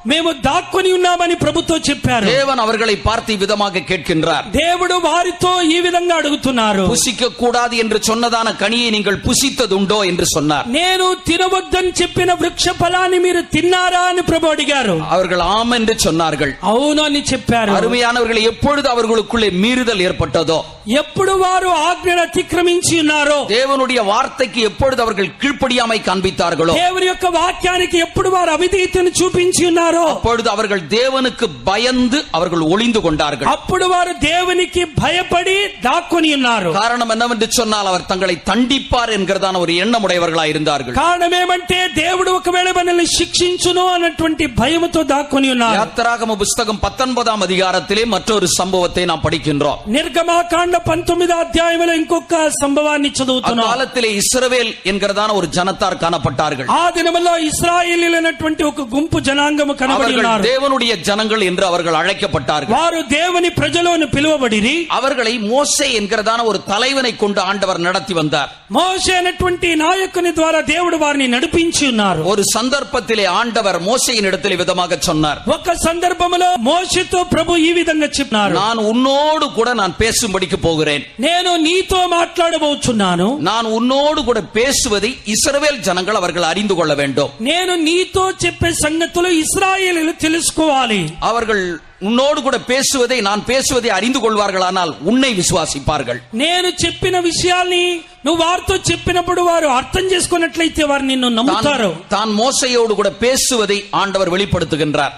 మేము దాక్కుని ఉన్నామని ప్రభుతో చెప్పారు. தேவன் அவர்களை பார்த்து விதமாக கேட்கின்றார். దేవుడు వారితో ఈ విధంగా అడుగుతున్నారు. புசிக்க கூடாது என்று சொன்னதான கனியை நீங்கள் புசித்ததுண்டோ என்று சொன்னார். నేను తినవద్దని చెప్పిన వృక్ష ఫలాన్ని మీరు తిన్నారా అని ప్రభు అడిగారు. அவர்கள் ஆம் என்று சொன்னார்கள். అవును అని చెప్పారు. அருமையானவர்கள், எப்பொழுது அவர்களுக்குள்ளே மீறுதல் ஏற்பட்டதோ, ఎప్పుడు వారు ఆజ్ఞను అతిక్రమించి ఉన్నారో, தேவனுடைய வார்த்தைக்கு எப்பொழுது அவர்கள் கீழ்ப்படியாமை காண்பித்தார்களோ, దేవుని యొక్క వాక్యానికి ఎప్పుడు వారు అవిధేయతను చూపించి ఉన్నారో, அப்பொழுது அவர்கள் தேவனுக்கு பயந்து அவர்கள் ஒளிந்து கொண்டார்கள். అప్పుడు వారు దేవునికి భయపడి దాక్కుని ఉన్నారు. காரணம் என்னவென்று சொன்னால் அவர் தங்களை தண்டிப்பார் என்கிறதான ஒரு எண்ணம் உடையவர்களாய் இருந்தார்கள். కారణం ఏమంటే దేవుడు ఒకవేళ మనల్ని శిక్షించును అన్నటువంటి భయముతో దాక్కుని ఉన్నారు. யாத்திராகம புஸ்தகம் 19ஆம் அதிகாரத்திலே மற்றொரு சம்பவத்தை நாம் படிக்கின்றோம். నిర్గమాకాండ 19వ అధ్యాయంలో ఇంకొక సంభవాన్ని చదువుతున్నాం. காலத்திலே இஸ்ரவேல் என்கிறதான ஒரு ஜனத்தார் காணப்பட்டார்கள். ఆ దినములో ఇశ్రాయేలీయులైనటువంటి ఒక గుంపు జనాంగము కనబడి ఉన్నారు. தேவனுடைய ஜனங்கள் என்று அவர்கள் அழைக்கப்பட்டார்கள். వారు దేవుని ప్రజలను పిలువబడిరి. அவர்களை மோசே என்கிறதான ஒரு தலைவனை கொண்டு ஆண்டவர் நடத்தி வந்தார். మోషే అనేటువంటి నాయకుని ద్వారా దేవుడు వారిని నడిపించి ఉన్నారు. ஒரு சந்தர்ப்பத்திலே ஆண்டவர் மோசேயின் இடத்திலே விதமாக சொன்னார். ఒక సందర్భములో మోషేతో ప్రభు ఈ విధంగా చెప్పినారు, நான் உன்னோடு கூட நான் பேசும்படிக்கு போகிறேன். నేను నీతో మాట్లాడబోచున్నాను. நான் உன்னோடு கூட பேசுவதை இஸ்ரவேல் ஜனங்கள் அவர்கள் அறிந்து கொள்ள வேண்டும். నేను నీతో చెప్పే సంగతులు ఇశ్రాయేలీయులు తెలుసుకోవాలి. அவர்கள் உன்னோடு கூட பேசுவதை நான் பேசுவதை அறிந்து கொள்வார்களானால் உன்னை விசுவாசிப்பார்கள். నేను చెప్పిన విషయాల్ని నువ్వు వారితో చెప్పినప్పుడు వారు అర్థం చేసుకున్నట్లయితే వారు నిన్ను నమ్ముతారు. தான் மோசேயோடு கூட பேசுவதை ஆண்டவர் வெளிப்படுத்துகின்றார்.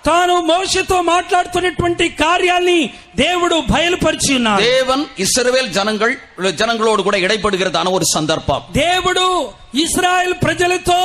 తాను మోషేతో మాట్లాడుతున్నటువంటి కార్యాల్ని దేవుడు బయలుపరిచి ఉన్నారు. தேவன் இஸ்ரவேல் ஜனங்களோடு கூட இடைப்படுகிறதான ஒரு சந்தர்ப்பம். దేవుడు ఇశ్రాయేల్ ప్రజలతో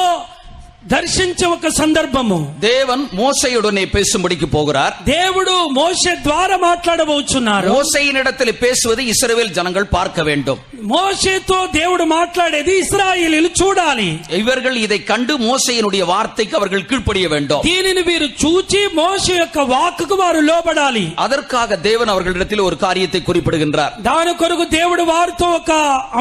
దర్శించే ఒక సందర్భము. தேவன் மோசேயுடனே பேசும்படிக்கு போகிறார். దేవుడు మోషే ద్వారా మాట్లాడబోచున్నారు. மோசேயினிடத்தில் பேசுவதை இஸ்ரவேல் ஜனங்கள் பார்க்க வேண்டும். మోషేతో దేవుడు మాట్లాడేది ఇశ్రాయేలీయులు చూడాలి. இவர்கள் இதை கண்டு மோசேயினுடைய வார்த்தைக்கு அவர்கள் கீழ்ப்படிய வேண்டும். దీనిని వీరు చూచి మోషే యొక్క వాక్కుకు వారు లోబడాలి. அதற்காக தேவன் அவர்களிடத்தில் ஒரு காரியத்தை குறிப்பிடுகின்றார். దాని కొరకు దేవుడు వారితో ఒక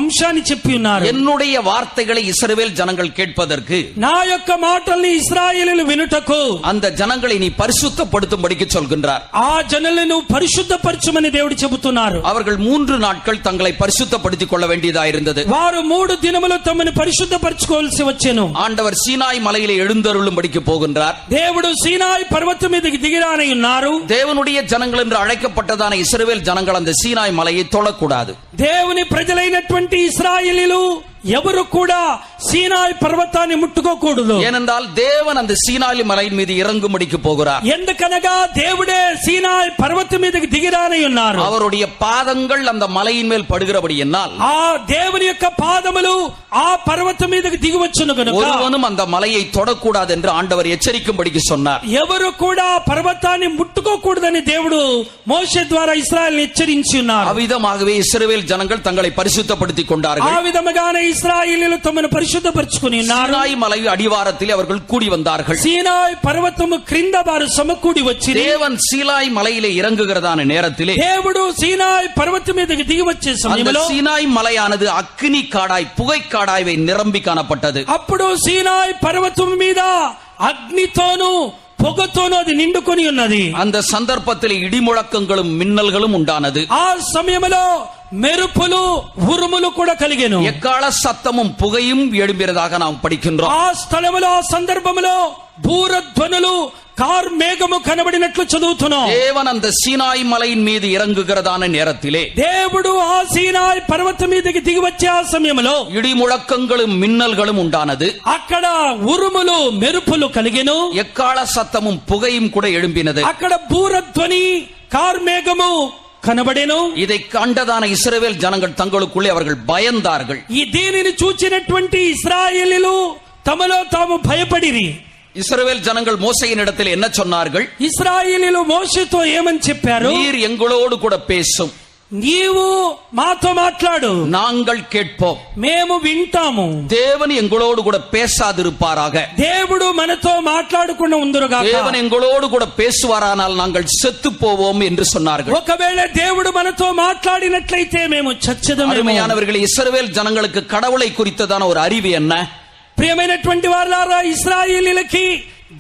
అంశాన్ని చెప్పి ఉన్నారు. என்னுடைய வார்த்தைகளை இஸ்ரவேல் ஜனங்கள் கேட்பதற்கு, నా యొక్క మాటల్ని ఇశ్రాయేలీయులు వినుటకు அந்த ஜனங்களை நீ பரிசுத்தப்படுத்தும்படிக்கு சொல்கின்றார். ఆ జనులను పరిశుద్ధపరచమని దేవుడు చెబుతున్నారు. அவர்கள் 3 நாட்கள் தங்களை பரிசுத்தப்படுத்திக் கொள்ள வேண்டியதா இருந்தது. వారు 3 దినములు తమను పరిశుద్ధపరచుకోవాల్సి వచ్చెను. ஆண்டவர் சீனாய் மலையிலே எழுந்தருளும்படிக்கு போகின்றார். దేవుడు సీనాయి పర్వతం మీదకి దిగిరానై ఉన్నారు. தேவனுடைய ஜனங்கள் என்று அழைக்கப்பட்டதான இஸ்ரவேல் ஜனங்கள் அந்த சீனாய் மலையை தொழக்கூடாது. దేవుని ప్రజలైనటువంటి ఇశ్రాయేలీయులు ఎవరు కూడా సీనాయి పర్వతాన్ని ముట్టుకోకూడదు. ஏனென்றால் தேவன் அந்த சீனாய் மலையின் மீது இறங்கும்படிக்கு போகிறார். ఎందుకనగా దేవుడే సీనాయి పర్వతం మీదకి దిగిరాని ఉన్నారు. அவருடைய பாதங்கள் அந்த மலையின் மேல் படுகிறபடியினால் ఆ దేవుని యొక్క పాదములు ఆ పర్వతం మీదకి దిగి వచ్చును కనుక ஒருவனும் அந்த மலையை தொடக்கூடாது என்று ஆண்டவர் எச்சரிக்கும்படிக்கு சொன்னார். ఎవరు కూడా పర్వతాన్ని ముట్టుకోకూడదని దేవుడు మోషే ద్వారా ఇశ్రాయేలును హెచ్చరించి ఉన్నారు. அவ்விதமாகவே இஸ்ரவேல் ஜனங்கள் தங்களை பரிசுத்தப்படுத்திக் கொண்டார்கள். ఆ విధముగానే ఇశ్రాయేలీయులు తమను పరిశుద్ధపరచుకొని ఉన్నారు. சீனாய் மலை அடிவாரத்தில் அவர்கள் கூடி வந்தார்கள். సీనాయి పర్వతము క్రింద వారు సమకూడి వచ్చి தேவன் சீனாய் மலையிலே இறங்குகிறதான நேரத்திலே దేవుడు సీనాయి పర్వతం మీదకి దిగి వచ్చే அந்த సమయంలో சீனாய் மலையானது அக்கினி காடாய் புகை காடாய் நிரம்பி காணப்பட்டது. అప్పుడు సీనాయి పర్వతం మీద అగ్నితోను పొగతోను అది నిండుకొని ఉన్నది. அந்த சந்தர்ப்பத்தில் இடிமுழக்கங்களும் மின்னல்களும் உண்டானது. ఆ సమయంలో మెరుపులు ఉరుములు కూడా కలిగెను. எக்கால சத்தமும் புகையும் எழும்பியதாக நாம் படிக்கின்றோம். ఆ స్థలములో ఆ సందర్భములో బూరధ్వనులు కార్ మేఘము కనబడినట్లు చదువుతున్నాం. தேவன் அந்த சீனாய் மலையின் மீது இறங்குகிறதான நேரத்திலே దేవుడు ఆ సీనాయి పర్వతం మీదకి దిగి వచ్చే ఆ సమయంలో இடிமுழக்கங்களும் மின்னல்களும் உண்டானது. అక్కడ ఉరుములు మెరుపులు కలిగెను. எக்கால சத்தமும் புகையும் கூட எழும்பினது. అక్కడ బూరధ్వని కార్ మేఘము కనబడెను. இதை கண்டதான இஸ்ரவேல் ஜனங்கள் தங்களுக்குள்ளே அவர்கள் பயந்தார்கள். ఈ దీనిని చూచినటువంటి ఇశ్రాయేలీయులు తమలో తాము భయపడిరి. இஸ்ரவேல் ஜனங்கள் மோசேயின் இடத்தில் என்ன சொன்னார்கள்? ఇశ్రాయేలీయులు మోషేతో ఏమని చెప్పారు? நீர் எங்களோடு கூட பேசும், నీవు మాతో మాట్లాడు, நாங்கள் கேட்போம். మేము వింటాము. தேவன் எங்களோடு கூட பேசாதிருப்பாராக. దేవుడు మనతో మాట్లాడకుండా ఉందురుగాక. தேவன் எங்களோடு கூட பேசுவாரானால் நாங்கள் செத்து போவோம் என்று சொன்னார்கள். ఒకవేళ దేవుడు మనతో మాట్లాడినట్లయితే మేము చచ్చెదమేమో. அருமையானவர்களே, இஸ்ரவேல் ஜனங்களுக்கு கடவுளை குறித்ததான ஒரு அறிவு என்ன? ప్రియమైనటువంటి వారలారా, ఇశ్రాయేలీయులకి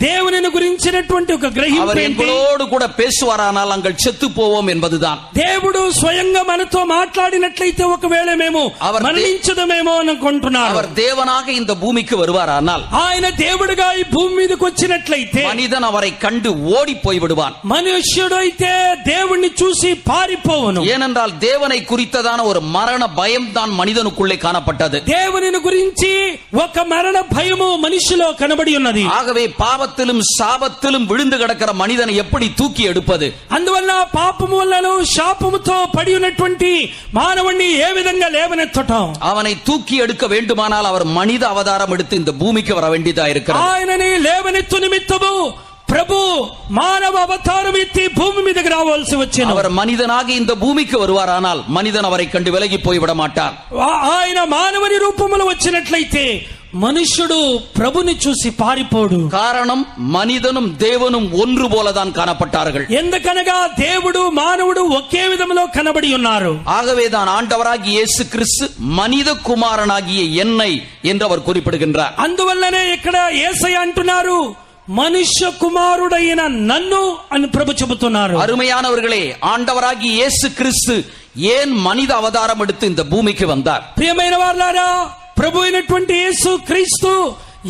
దేవునిని గురించినటువంటి ఒక గ్రహింపు அவர் எங்களோடு கூட பேசுவாரானால் நாங்கள் செத்து போவோம் என்பதுதான். దేవుడు స్వయంగా మనతో మాట్లాడినట్లయితే ఒకవేళ మేము మరణించదమేమో అనుకుంటున్నారు. அவர் தேவனாக இந்த பூமிக்கு வருவாரானால், ఆయన దేవుడిగా ఈ భూమి మీదకి వచ్చినట్లయితే மனிதன் அவரை கண்டு ஓடி போய் விடுவான். మనుష్యుడు అయితే దేవుణ్ణి చూసి పారిపోవును. ஏனென்றால் தேவனை குறித்ததான ஒரு மரண பயம் தான் மனிதனுக்குள்ளே காணப்பட்டது. దేవునిని గురించి ఒక మరణ భయము మనిషిలో కనబడి ఉన్నది. ஆகவே பாவத்திலும் சாபத்திலும் விழுந்து கிடக்கிற மனிதனை எப்படி தூக்கி எடுப்பது? అందువల్ల పాపము వలన శాపముతో పడి ఉన్నటువంటి మానవుణ్ణి ఏ విధంగా లేవనెత్తటం? அவனை தூக்கி எடுக்க வேண்டுமானால் அவர் மனித அவதாரம் எடுத்து இந்த பூமிக்கு வர வேண்டியதா இருக்கிறது. ఆయనని లేవనెత్తు నిమిత్తము ప్రభు మానవ అవతారం ఎత్తి భూమి మీదకి రావాల్సి వచ్చెను. அவர் மனிதனாக இந்த பூமிக்கு வருவாரானால் மனிதன் அவரை கண்டு விலகி போய் விட மாட்டார். ఆయన మానవుని రూపములో వచ్చినట్లయితే మనుష్యుడు ప్రభుని చూసి పారిపోడు. காரணம், மனிதனும் தேவனும் ஒன்று போலதான் காணப்பட்டார்கள். ఎందుకనగా దేవుడు మానవుడు ఒకే విధములో కనబడి ఉన్నారు. ஆகவேதான் ஆண்டவராகிய இயேசு கிறிஸ்து மனித குமாரனாகிய என்னை என்று அவர் குறிப்பிடுகின்றார். అందువల్లనే ఇక్కడ యేసయ్య అంటున్నారు, మనుష్య కుమారుడైన నన్ను అని ప్రభు చెబుతున్నారు. அருமையானவர்களே, ஆண்டவராகிய இயேசு கிறிஸ்து ஏன் மனித அவதாரம் எடுத்து இந்த பூமிக்கு வந்தார்? ప్రియమైన వారలారా, ప్రభు అయినటువంటి యేసు క్రీస్తు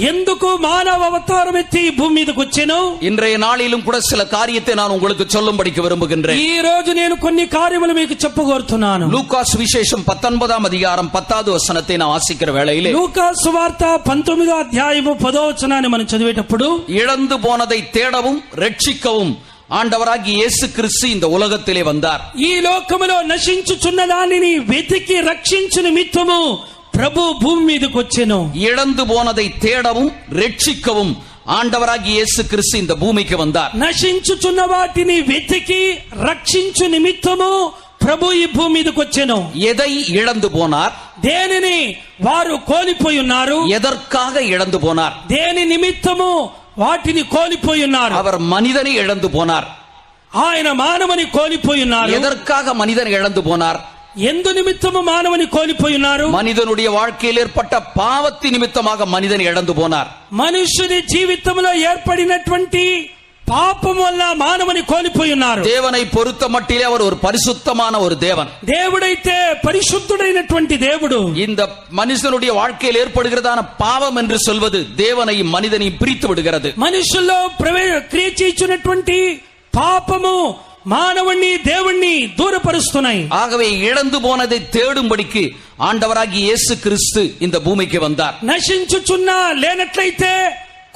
ఎందుకు మానవ అవతారం ఎత్తి భూమి మీదకి వచ్చెను? இன்றைய நாளிலும் கூட சில காரியத்தை நான் உங்களுக்கு சொல்லும்படிக்கு விரும்புகின்றேன். ఈ రోజు నేను కొన్ని కార్యములు మీకు చెప్పగోరుతున్నాను. லூக்கா சுவிசேஷம் 19ஆம் அதிகாரம் 10வது வசனத்தை நான் வாசிக்கிற வேளையிலே, లూకా సువార్త 19వ అధ్యాయము 10వ వచనాన్ని మనం చదివేటప్పుడు, இழந்து போனதை தேடவும் ரட்சிக்கவும் ஆண்டவராகிய இயேசு கிறிஸ்து இந்த உலகத்திலே வந்தார். ఈ లోకములో నశించుచున్న దానిని వెతికి రక్షించు నిమిత్తము ప్రభు భూమి మీదకి వచ్చెను. இழந்து போனதை தேடவும் ரட்சிக்கவும் ஆண்டவராகிய இயேசு கிறிஸ்து இந்த பூமிக்கு வந்தார். నశించుచున్న వాటిని వెతికి రక్షించు నిమిత్తము ప్రభు ఈ భూమి మీదకి వచ్చెను. எதை இழந்து போனார்? దేనిని వారు కోల్పోయి ఉన్నారు? எதற்காக இழந்து போனார்? దేని నిమిత్తము వాటిని కోల్పోయి ఉన్నారు? அவர் மனிதனை இழந்து போனார். ఆయన మానవుని కోల్పోయి ఉన్నారు. எதற்காக மனிதன் இழந்து போனார்? ఎందు నిమిత్తము మానవుని కోల్పోయి ఉన్నారు? மனிதனுடைய வாழ்க்கையில் ஏற்பட்ட பாவத்தின் நிமித்தமாக மனிதன் இழந்து போனார். మనుష్యుని జీవితంలో ఏర్పడినటువంటి పాపం వల్ల మానవుని కోల్పోయి ఉన్నారు. தேவனை பொறுத்த மட்டிலே அவர் ஒரு பரிசுத்தமான ஒரு தேவன். దేవుడైతే పరిశుద్ధుడైనటువంటి దేవుడు. இந்த மனுஷனுடைய வாழ்க்கையில் ஏற்படுகிறதான பாவம் என்று சொல்வது தேவனையும் மனிதனையும் பிரித்து விடுகிறது. మనుషుల్లో క్రియ చేయుచున్నటువంటి పాపము మానవుణ్ణి దేవుణ్ణి దూరపరుస్తున్నాయి. ஆகவே இழந்து போனதை தேடும்படிக்கு ஆண்டவராகிய இயேசு கிறிஸ்து இந்த பூமிக்கு வந்தார். నశించుచున్న లేనట్లయితే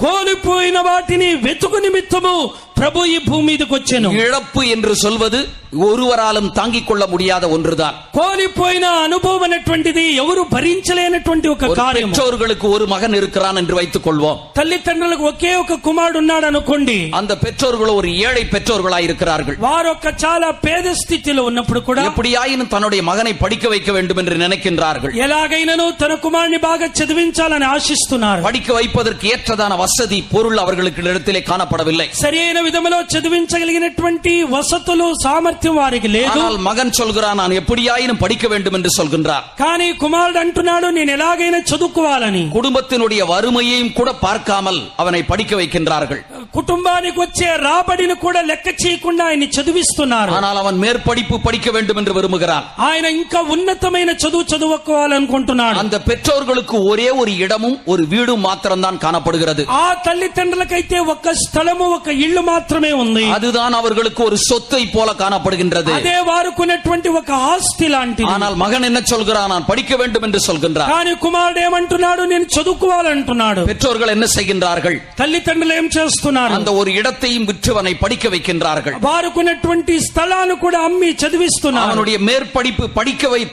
కోల్పోయిన వాటిని వెతుకు నిమిత్తము ప్రభు ఈ భూమి మీదకి వచ్చెను. இழப்பு என்று சொல்வது ஒருவராலும் தாங்கிக் கொள்ள முடியாத ஒன்றுதான். కోల్పోయిన అనుభవం అనేటువంటిది ఎవరు భరించలేనటువంటి ఒక కార్యం. பெற்றோர்களுக்கு ஒரு மகன் இருக்கிறான் என்று வைத்துக் கொள்வோம். తల్లిదండ్రులకు ఒకే ఒక కుమారుడు ఉన్నాడు అనుకోండి. அந்த பெற்றோர்கள் ஒரு ஏழை பெற்றோர்களாய் இருக்கிறார்கள். వారు ఒక చాలా పేద స్థితిలో ఉన్నప్పుడు కూడా எப்படியாயினும் தன்னுடைய மகனை படிக்க வைக்க வேண்டும் என்று நினைக்கின்றார்கள். ఎలాగైనాను తన కుమారుని బాగా చదివించాలని ఆశిస్తున్నారు. படிக்க வைப்பதற்கு ஏற்றதான வசதி பொருள் அவர்களுக்கு இடத்திலே காணப்படவில்லை. సరైన విధములో చదివించగలిగినటువంటి వసతులు సామర్థ్యం వారికి లేదు. ஆனால் மகன் சொல்கிறான், நான் எப்படியாயினும் படிக்க வேண்டும் என்று சொல்கின்றார். కానీ కుమారుడు అంటున్నాడు, నేను ఎలాగైనా చదువుకోవాలని. குடும்பத்தினுடைய வறுமையையும் கூட பார்க்காமல் அவனை படிக்க வைக்கின்றார்கள். కుటుంబానికి వచ్చే రాబడిని కూడా లెక్క చేయకుండా ఆయన్ని చదివిస్తున్నారు. ஆனால் அவன் மேற்படிப்பு படிக்க வேண்டும் என்று விரும்புகிறான். ఆయన ఇంకా ఉన్నతమైన చదువు చదువుకోవాలనుకుంటున్నాడు. அந்த பெற்றோர்களுக்கு ஒரே ஒரு இடமும் ஒரு வீடும் மாத்திரம்தான் காணப்படுகிறது. ఆ తల్లిదండ్రులకైతే ఒక స్థలము ఒక ఇల్లు మాత్రమే ఉంది. அதுதான் அவர்களுக்கு ஒரு சொத்தை போல காணப்படுகின்றது. అదే వారుకున్నటువంటి ఒక ఆస్తి లాంటిది. ஆனால் மகன் என்ன சொல்கிறான், நான் படிக்க வேண்டும் என்று சொல்கின்றான். కానీ కుమారుడు ఏమంటున్నాడు, నేను చదువుకోవాలంటున్నాడు. பெற்றோர்கள் என்ன செய்கின்றார்கள்? తల్లిదండ్రులు ఏం చేస్తున్నారు? அந்த ஒரு இடத்தையும் விற்று அவனை படிக்க வைக்கின்றார்கள். వారుకున్నటువంటి స్థలాన్ని కూడా అమ్మి చదివిస్తున్నారు. அவனுடைய மேற்படிப்பு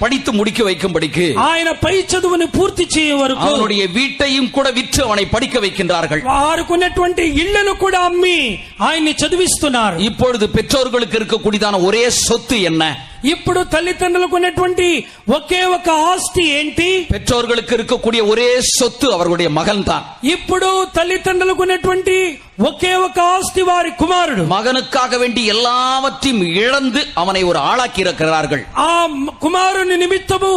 படித்து முடிக்க வைக்கும்படிக்கு ఆయన పై చదువుని పూర్తి చేయే వరకు அவனுடைய வீட்டையும் கூட விற்று அவனை படிக்க வைக்கின்றார்கள். వారుకున్నటువంటి ఇళ్లను కూడా అమ్మి ఆయన్ని చదివిస్తున్నారు. இப்பொழுது பெற்றோர்களுக்கு இருக்கக்கூடியதான ஒரே சொத்து என்ன? ఇప్పుడు తల్లిదండ్రులకు ఉన్నటువంటి ఒకే ఒక ఆస్తి ఏంటి? பெற்றோர்களுக்கு இருக்கக்கூடிய ஒரே சொத்து அவர்களுடைய மகன் தான். ఇప్పుడు తల్లిదండ్రులకు ఉన్నటువంటి ఒకే ఒక ఆస్తి వారి కుమారుడు. மகனுக்காக வேண்டி எல்லாவற்றையும் இழந்து அவனை ஒரு ஆளாக்கி இருக்கிறார்கள். ఆ కుమారుని నిమిత్తము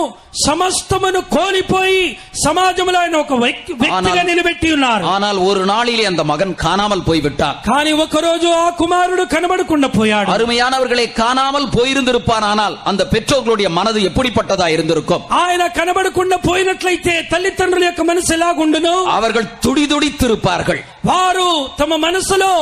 సమస్తమును కోల్పోయి సమాజంలో ఆయన ఒక వ్యక్తిగా నిలబెట్టి ఉన్నారు. ஆனால் ஒரு நாளிலே அந்த மகன் காணாமல் போய்விட்டான். కానీ ఒక రోజు ఆ కుమారుడు కనబడకుండా పోయాడు. அருமையானவர்களை, காணாமல் போயிருந்திருப்பான். ஆனால் அந்த பெற்றோர்களுடைய மனது எப்படிப்பட்டதா இருந்திருக்கும்? ఆయన కనబడకుండా పోయినట్లయితే తల్లిదండ్రుల యొక్క మనసు ఎలాగుండును? அவர்கள் துடிதுடித்திருப்பார்கள். వారు తమ మనసులో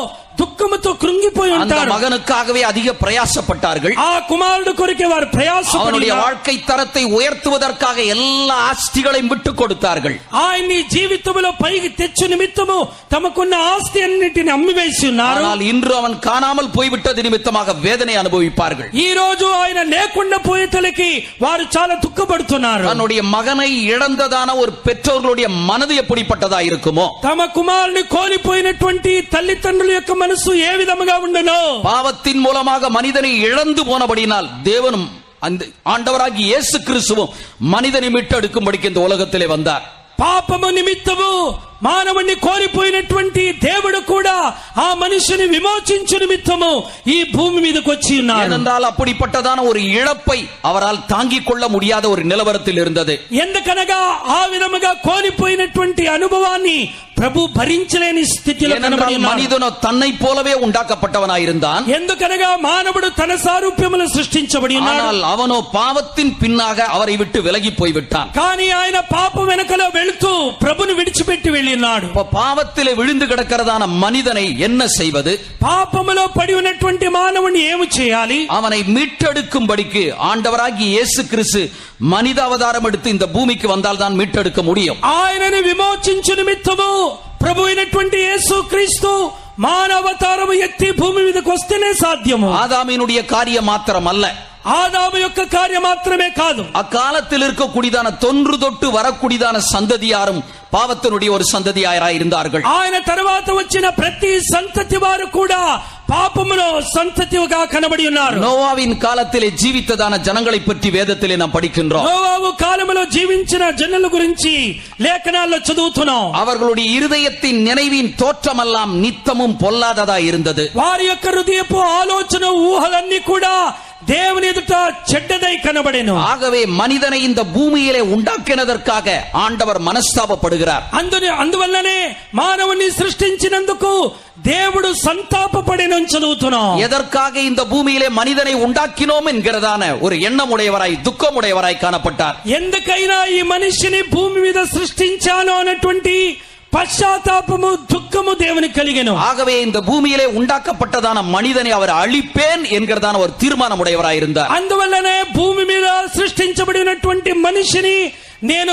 దుఃఖముతో కృంగిపోయి ఉంటారు. மகனுக்காகவே அதிக பிரயாசப்பட்டார்கள். ఆ కుమారుడు కొరకే వారు ప్రయాసపడి அவனுடைய வாழ்க்கை தரத்தை உயர்த்துவதற்காக எல்லா ஆஸ்திகளையும் விட்டு கொடுத்தார்கள். ఆయన్ని జీవితంలో పైకి తెచ్చు నిమిత్తము తమకున్న ఆస్తి అన్నిటిని అమ్మివేసి ఉన్నారు. ஆனால் இன்று அவன் காணாமல் போய்விட்டது நிமித்தமாக வேதனை அனுபவிப்பார்கள். ఈ రోజు ఆయన లేకుండా పోయేతలకి వారు చాలా దుఃఖపడుతున్నారు. தன்னுடைய மகனை இழந்ததான ஒரு பெற்றோர்களுடைய மனது எப்படிப்பட்டதா இருக்குமோ? తమ కుమారుని కోల్పోయినటువంటి తల్లిదండ్రుల యొక్క మనసు ఏ విధముగా ఉండునో? பாவத்தின் மூலமாக மனிதனை இழந்து போனபடினால் தேவனும் அந்த ஆண்டவராகிய இயேசு கிறிஸ்துவும் மனிதனை மீட்டெடுக்கும்படிக்கு இந்த உலகத்திலே வந்தார். పాపము నిమిత్తము మానవుణ్ణి కోల్పోయినటువంటి దేవుడు కూడా ఆ మనిషిని విమోచించు నిమిత్తము ఈ భూమి మీదకి వచ్చి ఉన్నాడు. ஏனென்றால் அப்படிப்பட்டதான ஒரு இழப்பை அவரால் தாங்கிக் கொள்ள முடியாத ஒரு நிலவரத்தில் இருந்தது. ఎందుకనగా ఆ విధముగా కోల్పోయినటువంటి అనుభవాన్ని ప్రభు భరించలేని స్థితిలో కనబడి ఉన్నాడు. మనిదను తన్னை పోలவே உண்டாக்கப்பட்டவனாயிருந்தான். ఎందుకనగా మానవుడు తన సారూప్యములో సృష్టించబడి ఉన్నాడు. ஆனால் அவனோ பாவத்தின் பின்னாக அவரை விட்டு விலகி போய்விட்டான். కానీ ఆయన పాపం వెనకలో వెళుతూ ప్రభుని విడిచిపెట్టి వెళ్ళినాడు. பாவத்திலே விழுந்து கிடக்கிறதான மனிதனை என்ன செய்வது? పాపములో పడి ఉన్నటువంటి మానవుని ఏమి చేయాలి? அவனை மீட்டெடுக்கும்படிக்கு ஆண்டவராகிய இயேசு கிறிஸ்து மனித அவதாரம் எடுத்து இந்த பூமிக்கு வந்தால் தான் மீட்டெடுக்க முடியும். ఆయనని విమోచించు నిమిత్తము ప్రభు అయినటువంటి యేసు క్రీస్తు మానవతారము ఎత్తి భూమి మీదకి వస్తేనే సాధ్యము. ஆதாமினுடைய காரியம் மாத்திரம் அல்ல, ఆదాము యొక్క కార్యం మాత్రమే కాదు, அக்காலத்தில் இருக்கக்கூடியதான தொன்று தொட்டு வரக்கூடியதான சந்ததியாரும் பாவத்தினுடைய ஒரு சந்ததியாராய் இருந்தார்கள். ఆయన తర్వాత వచ్చిన ప్రతి సంతతి వారు కూడా పాపములో సంతతిగా కనబడి ఉన్నారు. நோவாவின் காலத்திலே ஜீவித்ததான ஜனங்களை பற்றி வேதத்திலே நாம் படிக்கின்றோம். నోవాహు కాలములో జీవించిన జనుల గురించి లేఖనాల్లో చదువుతున్నాం. அவர்களுடைய இருதயத்தின் நினைவின் தோற்றமெல்லாம் நித்தமும் பொல்லாததா இருந்தது. వారి యొక్క హృదయపు ఆలోచన ఊహలన్నీ కూడా దేవుని ఎదుట చెడ్డదై కనబడెను. ஆகவே மனிதனை இந்த பூமியிலே உண்டாக்கினதற்காக ஆண்டவர் மனஸ்தாபப்படுகிறார். అందువల్లనే మానవుని సృష్టించినందుకు దేవుడు సంతాపపడెనని చదువుతున్నాం. எதற்காக இந்த பூமியிலே மனிதனை உண்டாக்கினோம் என்கிறதான ஒரு எண்ணமுடையவராய் துக்கமுடையவராய் காணப்பட்டார். ఎందుకైనా ఈ మనిషిని భూమి మీద సృష్టించాను అన్నటువంటి పశ్చాత్తాపము దుఃఖము దేవునికి కలిగెను. ஆகவே இந்த பூமியிலே உண்டாக்கப்பட்டதான மனிதனை அவர் அழிப்பேன் என்கிறதான ஒரு தீர்மானம் உடையவராயிருந்தார். అందువల్లనే భూమి మీద సృష్టించబడినటువంటి మనిషిని నేను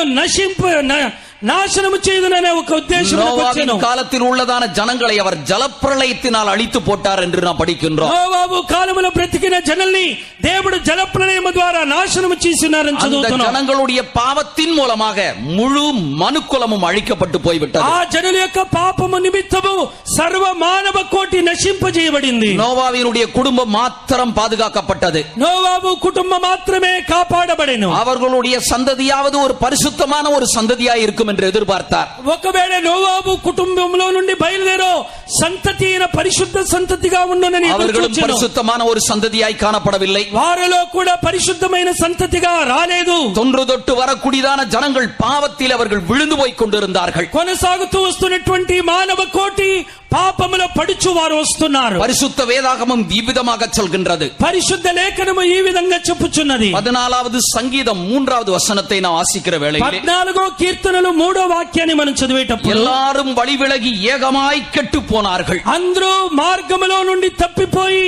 నాశనము చేయదుననే ఒక ఉద్దేశంతో వచ్చాను. కాలத்தில் உள்ளதான ஜனங்களை அவர் ஜலப்பிரளயத்தினால் அழித்து போட்டார் என்று நாம் படிக்கின்றோம். నోవాహు కాలములో బ్రతికిన జనల్ని దేవుడు జలప్రళయము ద్వారా నాశనము చేసినారని చదువుతున్నాం. ஜனங்களுடைய பாவத்தின் மூலமாக முழு மனுக்குலமும் அழிக்கப்பட்டு போய்விட்டது. ఆ జనుల యొక్క పాపము నిమిత్తము సర్వ మానవ కోటి నశింపజేయబడింది. நோவாவினுடைய குடும்பம் மாத்திரம் பாதுகாக்கப்பட்டது. నోవాహు కుటుంబం మాత్రమే కాపాడబడెను. அவர்களுடைய சந்ததியாவது ஒரு பரிசுத்தமான ஒரு சந்ததியாய் இருக்கும் என்று எதிர்பார்த்தார். ఒకవేళ నోవాహు కుటుంబంలో నుండి బయలుదేరో సంతతి అయిన పరిశుద్ధ సంతతిగా ఉండునని அவர்களும் பரிசுத்தமான ஒரு சந்ததியாய் காணப்படவில்லை. వారిలో కూడా పరిశుద్ధమైన సంతతిగా రాలేదు. தொன்று தொட்டு வரக்கூடியதான ஜனங்கள் பாவத்தில் அவர்கள் விழுந்து போய் கொண்டிருந்தார்கள். కొనసాగుతూ వస్తున్నటువంటి మానవ కోటి పాపములో పడుచు వారు వస్తున్నారు. పరిశుద్ధ వేదాగమం ఈ విధமாக சொல்கின்றது. పరిశుద్ధ లేఖనము ఈ విధంగా చెప్పుచున్నది. 14வது சங்கீதம் 3வது வசனத்தை நாம் வாசிக்கிற வேளையிலே 14వ కీర్తనలు 3వ వాక్యాన్ని మనం చదివేటప్పుడు எல்லாரும் வழி விலகி ஏகமாய் கெட்டு போனார்கள். అందరూ మార్గములో నుండి తప్పిపోయి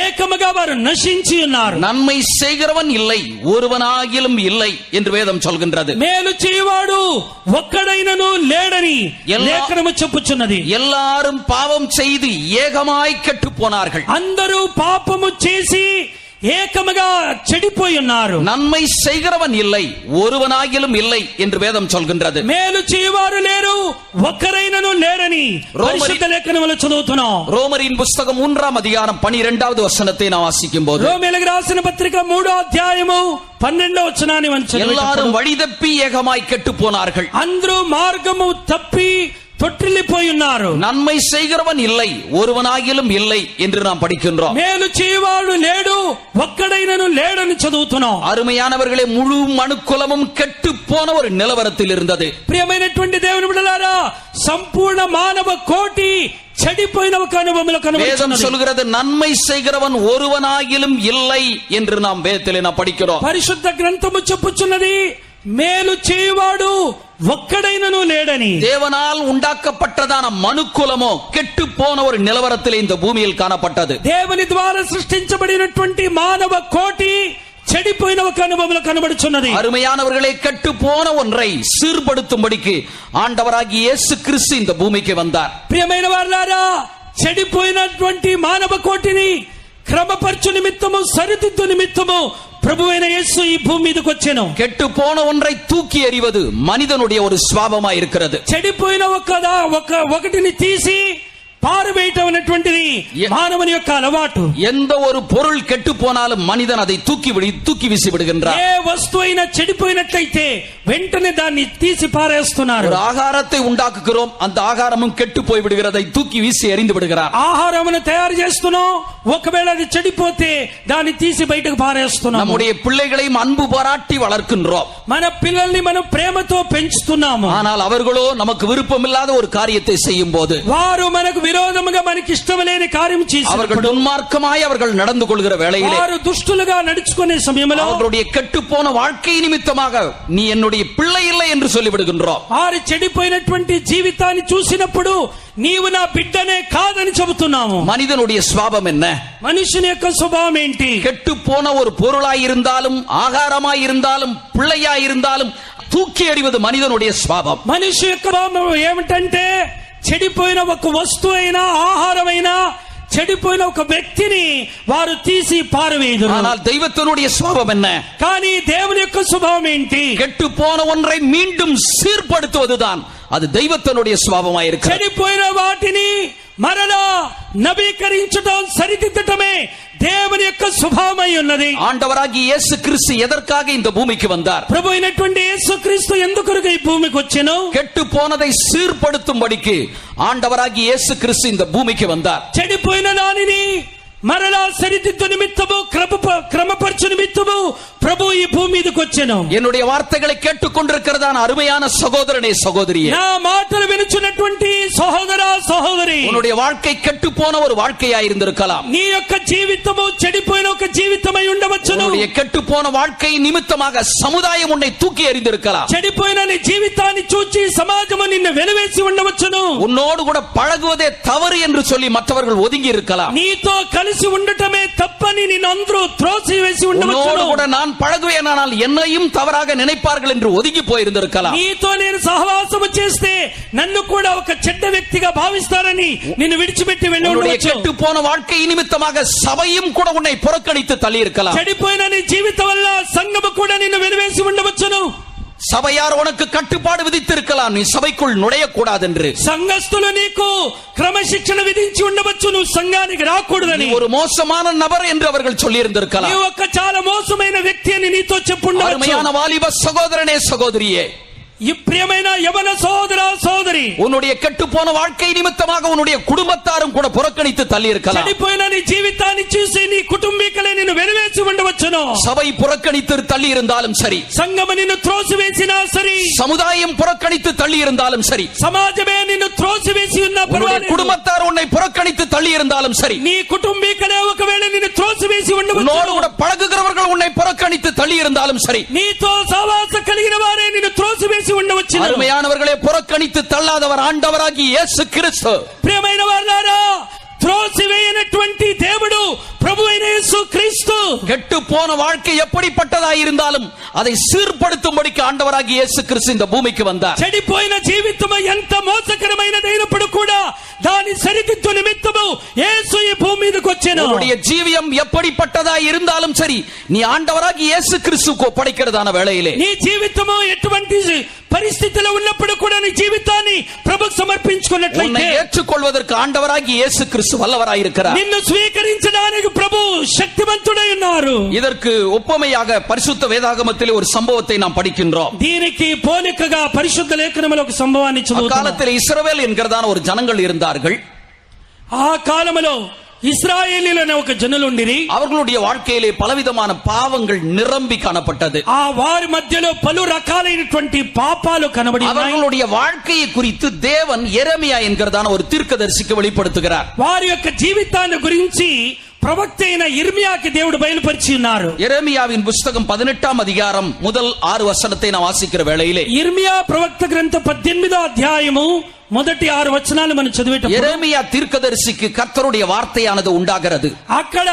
ఏకముగా వారు నశించి ఉన్నారు. நன்மை செய்கிறவன் இல்லை, ஒருவனாகிலும் இல்லை என்று வேதம் சொல்கின்றது. మేలు చేయవాడు ఒక్కడైనను లేడని లేఖనము చెప్పుచున్నది. எல்லாரும் பாவம் செய்து ஏகமாய் கெட்டு போனார்கள். అందరూ పాపము చేసి ఏకముగా చెడిపోయి ఉన్నారు. நன்மை செய்கிறவன் இல்லை, ஒருவனாகிலும் இல்லை என்று வேதம் சொல்கின்றது. మేలు చేయవారు లేరు, ఒక్కరైనను లేరని పరిశుద్ధ లేఖనములో చదువుతున్నాం. ரோமரின் புஸ்தகம் 3ஆம் அதிகாரம் 12வது வசனத்தை நாம் வாசிக்கும் போது రోమీయులకు రాసిన పత్రిక 3వ అధ్యాయము 12వ వచనాన్ని మనం చదివేటప్పుడు எல்லாரும் வழி தப்பி ஏகமாய் கெட்டு போனார்கள். అందరూ మార్గము తప్పి தொற்றில்லிపోయి ఉన్నారు. நன்மை செய்கிறவன் இல்லை, ஒருவனாகிலும் இல்லை என்று நாம் படிக்கின்றோம். మేలు చేయవాడు లేడు, ఒక్కడైనను లేడని చదువుతున్నాం. அருமையானவர்களே, முழு மனுக்குலமும் கெட்டு போன ஒரு நிலவரத்தில் இருந்தது. ప్రియమైనటువంటి దేవుని బిడ్డలారా, సంపూర్ణ మానవ కోటి చెడిపోయిన ఒక అనుభవంలో வேதம் కనబడుతున్నది. சொல்கிறது நன்மை செய்கிறவன் ஒருவனாகிலும் இல்லை என்று நாம் வேதத்திலே நாம் படிக்கிறோம். పరిశుద్ధ గ్రంథము చెప్పుచున్నది మేలు చేయవాడు ఒక్కడైనను లేడని. தேவனால் உண்டாக்கப்பட்டதான மனுக்குலமோ கெட்டு போன ஒரு நிலவரத்தில் இந்த பூமியில் காணப்பட்டது. దేవుని ద్వారా సృష్టించబడినటువంటి మానవ కోటి చెడిపోయిన ఒక అనుభవంలో కనబడుచున్నది. அருமையானவர்களே, கெட்டு போன ஒன்றை சீர்படுத்தும்படிக்கு ஆண்டவராகிய இயேசு கிறிஸ்து இந்த பூமிக்கு வந்தார். ప్రియమైన వారలారా, చెడిపోయినటువంటి మానవ కోటిని క్రమపరచు నిమిత్తము, సరిదిద్దు నిమిత్తము ప్రభువైన యేసు ఈ భూమి మీదకి వచ్చెను. கெட்டு போன ஒன்றை தூக்கி எறிவது மனிதனுடைய ஒரு சுபாவமாய் இருக்கிறது. చెడిపోయిన ఒకటిని తీసి పారవేయటం అనేటువంటిది మానవుని యొక్క అలవాటు. எந்த ஒரு பொருள் கெட்டு போனாலும் மனிதன் அதை தூக்கி வீசி விடுகின்றார். ఏ వస్తువు అయినా చెడిపోయినట్లయితే వెంటనే దాన్ని తీసి పారేస్తున్నారు. ஒரு ஆகாரத்தை உண்டாக்குகிறோம், அந்த ஆகாரமும் கெட்டு போய் விடுகிறதை தூக்கி வீசி எறிந்து விடுகிறார். ఆహారమును తయారు చేస్తున్నాం, ఒకవేళ అది చెడిపోతే దాన్ని తీసి బయటకు పారేస్తున్నాం. நம்முடைய பிள்ளைகளையும் அன்பு பாராட்டி வளர்க்கின்றோம். మన పిల్లల్ని మనం ప్రేమతో పెంచుతున్నాము. ஆனால் அவர்களோ நமக்கு விருப்பமில்லாத ஒரு காரியத்தை செய்யும் போது వారు మనకు విరోధముగా మనకి ఇష్టం లేని కార్యం చేసి அவர்கள் துன்மார்க்கமாய் அவர்கள் நடந்து கொள்கிற வேளையிலே వారు దుష్టులుగా నడుచుకునే సమయంలో அவர்களுடைய கெட்டுப்போன வாழ்க்கை நிமித்தமாக நீ என்னுடைய பிள்ளை இல்லை என்று சொல்லிவிடுகின்றோம். వారు చెడిపోయినటువంటి జీవితాన్ని చూసినప్పుడు నీవు నా బిడ్డనే కాదని చెబుతున్నాము. மனிதனுடைய சுபாவம் என்ன? మనుషుని యొక్క స్వభావం ఏంటి? கெட்டு போன ஒரு பொருளாய் இருந்தாலும், ஆகாரமாய் இருந்தாலும், பிள்ளையாய் இருந்தாலும் தூக்கி எறிவது மனிதனுடைய சுபாவம். మనిషి యొక్క స్వభావం ఏమిటంటే, చెడిపోయిన ఒక వస్తువు అయినా, ఆహారమైనా, చెడిపోయిన ఒక వ్యక్తిని వారు తీసి పారవేయుదురు. ஆனால் தெய்வத்தினுடைய சுபாவம் என்ன? కానీ దేవుని యొక్క స్వభావం ఏంటి? கெட்டு போன ஒன்றை மீண்டும் சீர்படுத்துவதுதான் அது தெய்வத்தினுடைய சுபாவமாய் இருக்கிறது. చెడిపోయిన వాటిని మరలా నవీకరించడం, సరిదిద్దటమే దేవుని యొక్క స్వభావమై ఉన్నది. ஆண்டவராகிய இயேசு கிறிஸ்து எதற்காக இந்த பூமிக்கு வந்தார்? ప్రభు అయినటువంటి యేసుక్రీస్తు ఎందుకొరకు ఈ భూమికి వచ్చెను? கெட்டு போனதை சீர்படுத்தும்படிக்கு ஆண்டவராகிய இயேசு கிறிஸ்து இந்த பூமிக்கு வந்தார். చెడిపోయిన దానిని మరలా సరిదిద్దు నిమిత్తము క్రమపరచు నిమిత్తము ప్రభు ఈ భూమి మీదకి వచ్చెను. என்னுடைய வார்த்தைகளை கேட்டுக்கொண்டிருக்கிறதான அருமையான சகோதரனே சகோதரியே, నా మాటలు వినుచున్నటువంటి సహోదర సహోదరి, உன்னுடைய வாழ்க்கை கெட்டுப்போன ஒரு வாழ்க்கையா இருந்திருக்கலாம். నీ యొక్క జీవితము చెడిపోయిన ఒక జీవితమై ఉండవచ్చును. உன்னுடைய கெட்டுப்போன வாழ்க்கை நிமித்தமாக சமுதாயம் உன்னை தூக்கி எறிந்திருக்கலாம். చెడిపోయిన నీ జీవితాన్ని చూచి సమాజము నిన్ను వెలివేసి ఉండవచ్చును. உன்னோடு கூட பழகுவதே தவறு என்று சொல்லி மற்றவர்கள் ஒதுங்கி இருக்கலாம். నీతో కలిసి ఉండటమే తప్పని నిన్ను అందరూ త్రోసివేసి உன்னோடு ఉండవచ్చును. கூட நான் பழகுவேனானால் என்னையும் தவறாக நினைப்பார்கள் என்று ஒதுங்கி போயிருந்திருக்கலாம். నీతో నేను సహవాసము చేస్తే నన్ను కూడా ఒక చెడ్డ వ్యక్తిగా భావిస్తారని నిన్ను విడిచిపెట్టి వెళ్ళి உன்னுடைய ఉండవచ్చు. கெட்டுப்போன வாழ்க்கை நிமித்தமாக சபையும் கூட உன்னை புறக்கணித்து தள்ளி இருக்கலாம். చెడిపోయిన నీ జీవితం వల్ల సంఘము కూడా నిన్ను వెలివేసి ఉండవచ్చును. சபையார் உனக்கு கட்டுப்பாடு விதித்திருக்கலாம், நீ சபைக்குள் நுழையக்கூடாது என்று. సంఘస్థులు నీకు క్రమశిక్షణ విధించి ఉండవచ్చు, నువ్వు సంఘానికి రాకూడదని. ஒரு மோசமான நபர் என்று அவர்கள் சொல்லி இருந்திருக்கலாம். నీవు ఒక చాలా మోసమైన వ్యక్తి అని నీతో చెప్పుండవచ్చు. அருமையான வாலிப சகோதரனே சகோதரியே, ఈ ప్రియమైన యవన సోదర సోదరి, உன்னுடைய கெட்டுப்போன வாழ்க்கை நிமித்தமாக உன்னுடைய குடும்பத்தாரும் கூட புறக்கணித்து தள்ளி இருக்கலாம். చెడిపోయిన నీ జీవితాన్ని చూసి నీ కుటుంబీకులే నిన్ను వెలివేసి ఉండవచ్చును. சபை புறக்கணித்து தள்ளி இருந்தாலும் சரி, సంఘము నిన్ను త్రోసివేసినా సరి, சமுதாயம் புறக்கணித்து தள்ளி இருந்தாலும் சரி, సమాజమే నిన్ను త్రోసివేసి ఉన్నా உன்னுடைய పర్వాలేదు, குடும்பத்தார் உன்னை புறக்கணித்து தள்ளி இருந்தாலும் சரி, నీ కుటుంబీకులే ఒకవేళ నిన్ను త్రోసివేసి உன்னோடு ఉండవచ్చు, கூட பழகுகிறவர்கள் உன்னை புறக்கணித்து தள்ளி இருந்தாலும் சரி, నీతో సహవాస కలిగిన వారే నిన్ను త్రోసివేసి ఉండవచ్చు. அருமையானவர்களே, புறக்கணித்து தள்ளாதவர் ஆண்டவராகிய இயேசு கிறிஸ்து. ప్రియమైన వారలారా, త్రోసివేయనటువంటి దేవుడు ప్రభువైన యేసు క్రీస్తు. கெட்டு போன வாழ்க்கை எப்படிப்பட்டதா இருந்தாலும் அதை சீர்படுத்தும்படிக்கு ஆண்டவராகிய இயேசு கிறிஸ்து இந்த பூமிக்கு வந்தார். చెడిపోయిన జీవితము ఎంత మోసకరమైనదైనప్పుడు కూడా దాని సరిదిద్దు నిమిత్తము యేసు ఈ భూమి మీదకి వచ్చెను. உன்னுடைய ஜீவியம் எப்படிப்பட்டதா இருந்தாலும் சரி, நீ ஆண்டவராகிய இயேசு கிறிஸ்துவுக்கு ஒப்படைக்கிறதான வேளையிலே, నీ జీవితము ఎటువంటి పరిస్థితిలో ఉన్నప్పుడు కూడా నీ జీవితాన్ని ప్రభుకు உன்னை సమర్పించుకున్నట్లయితే, ஏற்றுக்கொள்வதற்கு ஆண்டவராகிய இயேசு கிறிஸ்து வல்லவராயிருக்கிறார். నిన్ను స్వీకరించడానికి ప్రభు శక్తివంతుడై ఉన్నారు. இதற்கு ஒப்புமையாக பரிசுத்த வேதாகமத்திலே ஒரு சம்பவத்தை நாம் படிக்கின்றோம். దీనికి పోలికగా పరిశుద్ధ లేఖనములో ఒక సంభవాన్ని చదువుతాము. காலத்தில் இஸ்ரவேல் என்கிறதான ஒரு ஜனங்கள் இருந்தார்கள். ఆ కాలములో ఇశ్రాయేలీయులనే ఒక జనులుండిరి. அவர்களுடைய வாழ்க்கையிலே பலவிதமான பாவங்கள் நிரம்பி காணப்பட்டது. ఆ వారి మధ్యలో పలు రకాలైనటువంటి పాపాలు కనబడి ఉన్నాయి. அவர்களுடைய வாழ்க்கையை குறித்து தேவன் எரேமியா என்கிறதான ஒரு தீர்க்கதரிசிக்கு வெளிப்படுத்துகிறார். వారి యొక్క జీవితాన్ని గురించి ప్రవక్త అయిన ఇర్మియాకి దేవుడు బయలుపరిచి ఉన్నారు. எரேமியாவின் புஸ்தகம் 18ஆம் அதிகாரம் முதல் 6 வசனத்தை நாம் வாசிக்கிற வேளையிலே, ఇర్మియా ప్రవక్త గ్రంథ 18వ అధ్యాయము మొదటి 6 వచనాలు మనం చదివేటప్పుడు எரேமியா தீர்க்கதரிசிக்கு கர்த்தருடைய வார்த்தையானது உண்டாகிறது. అక్కడ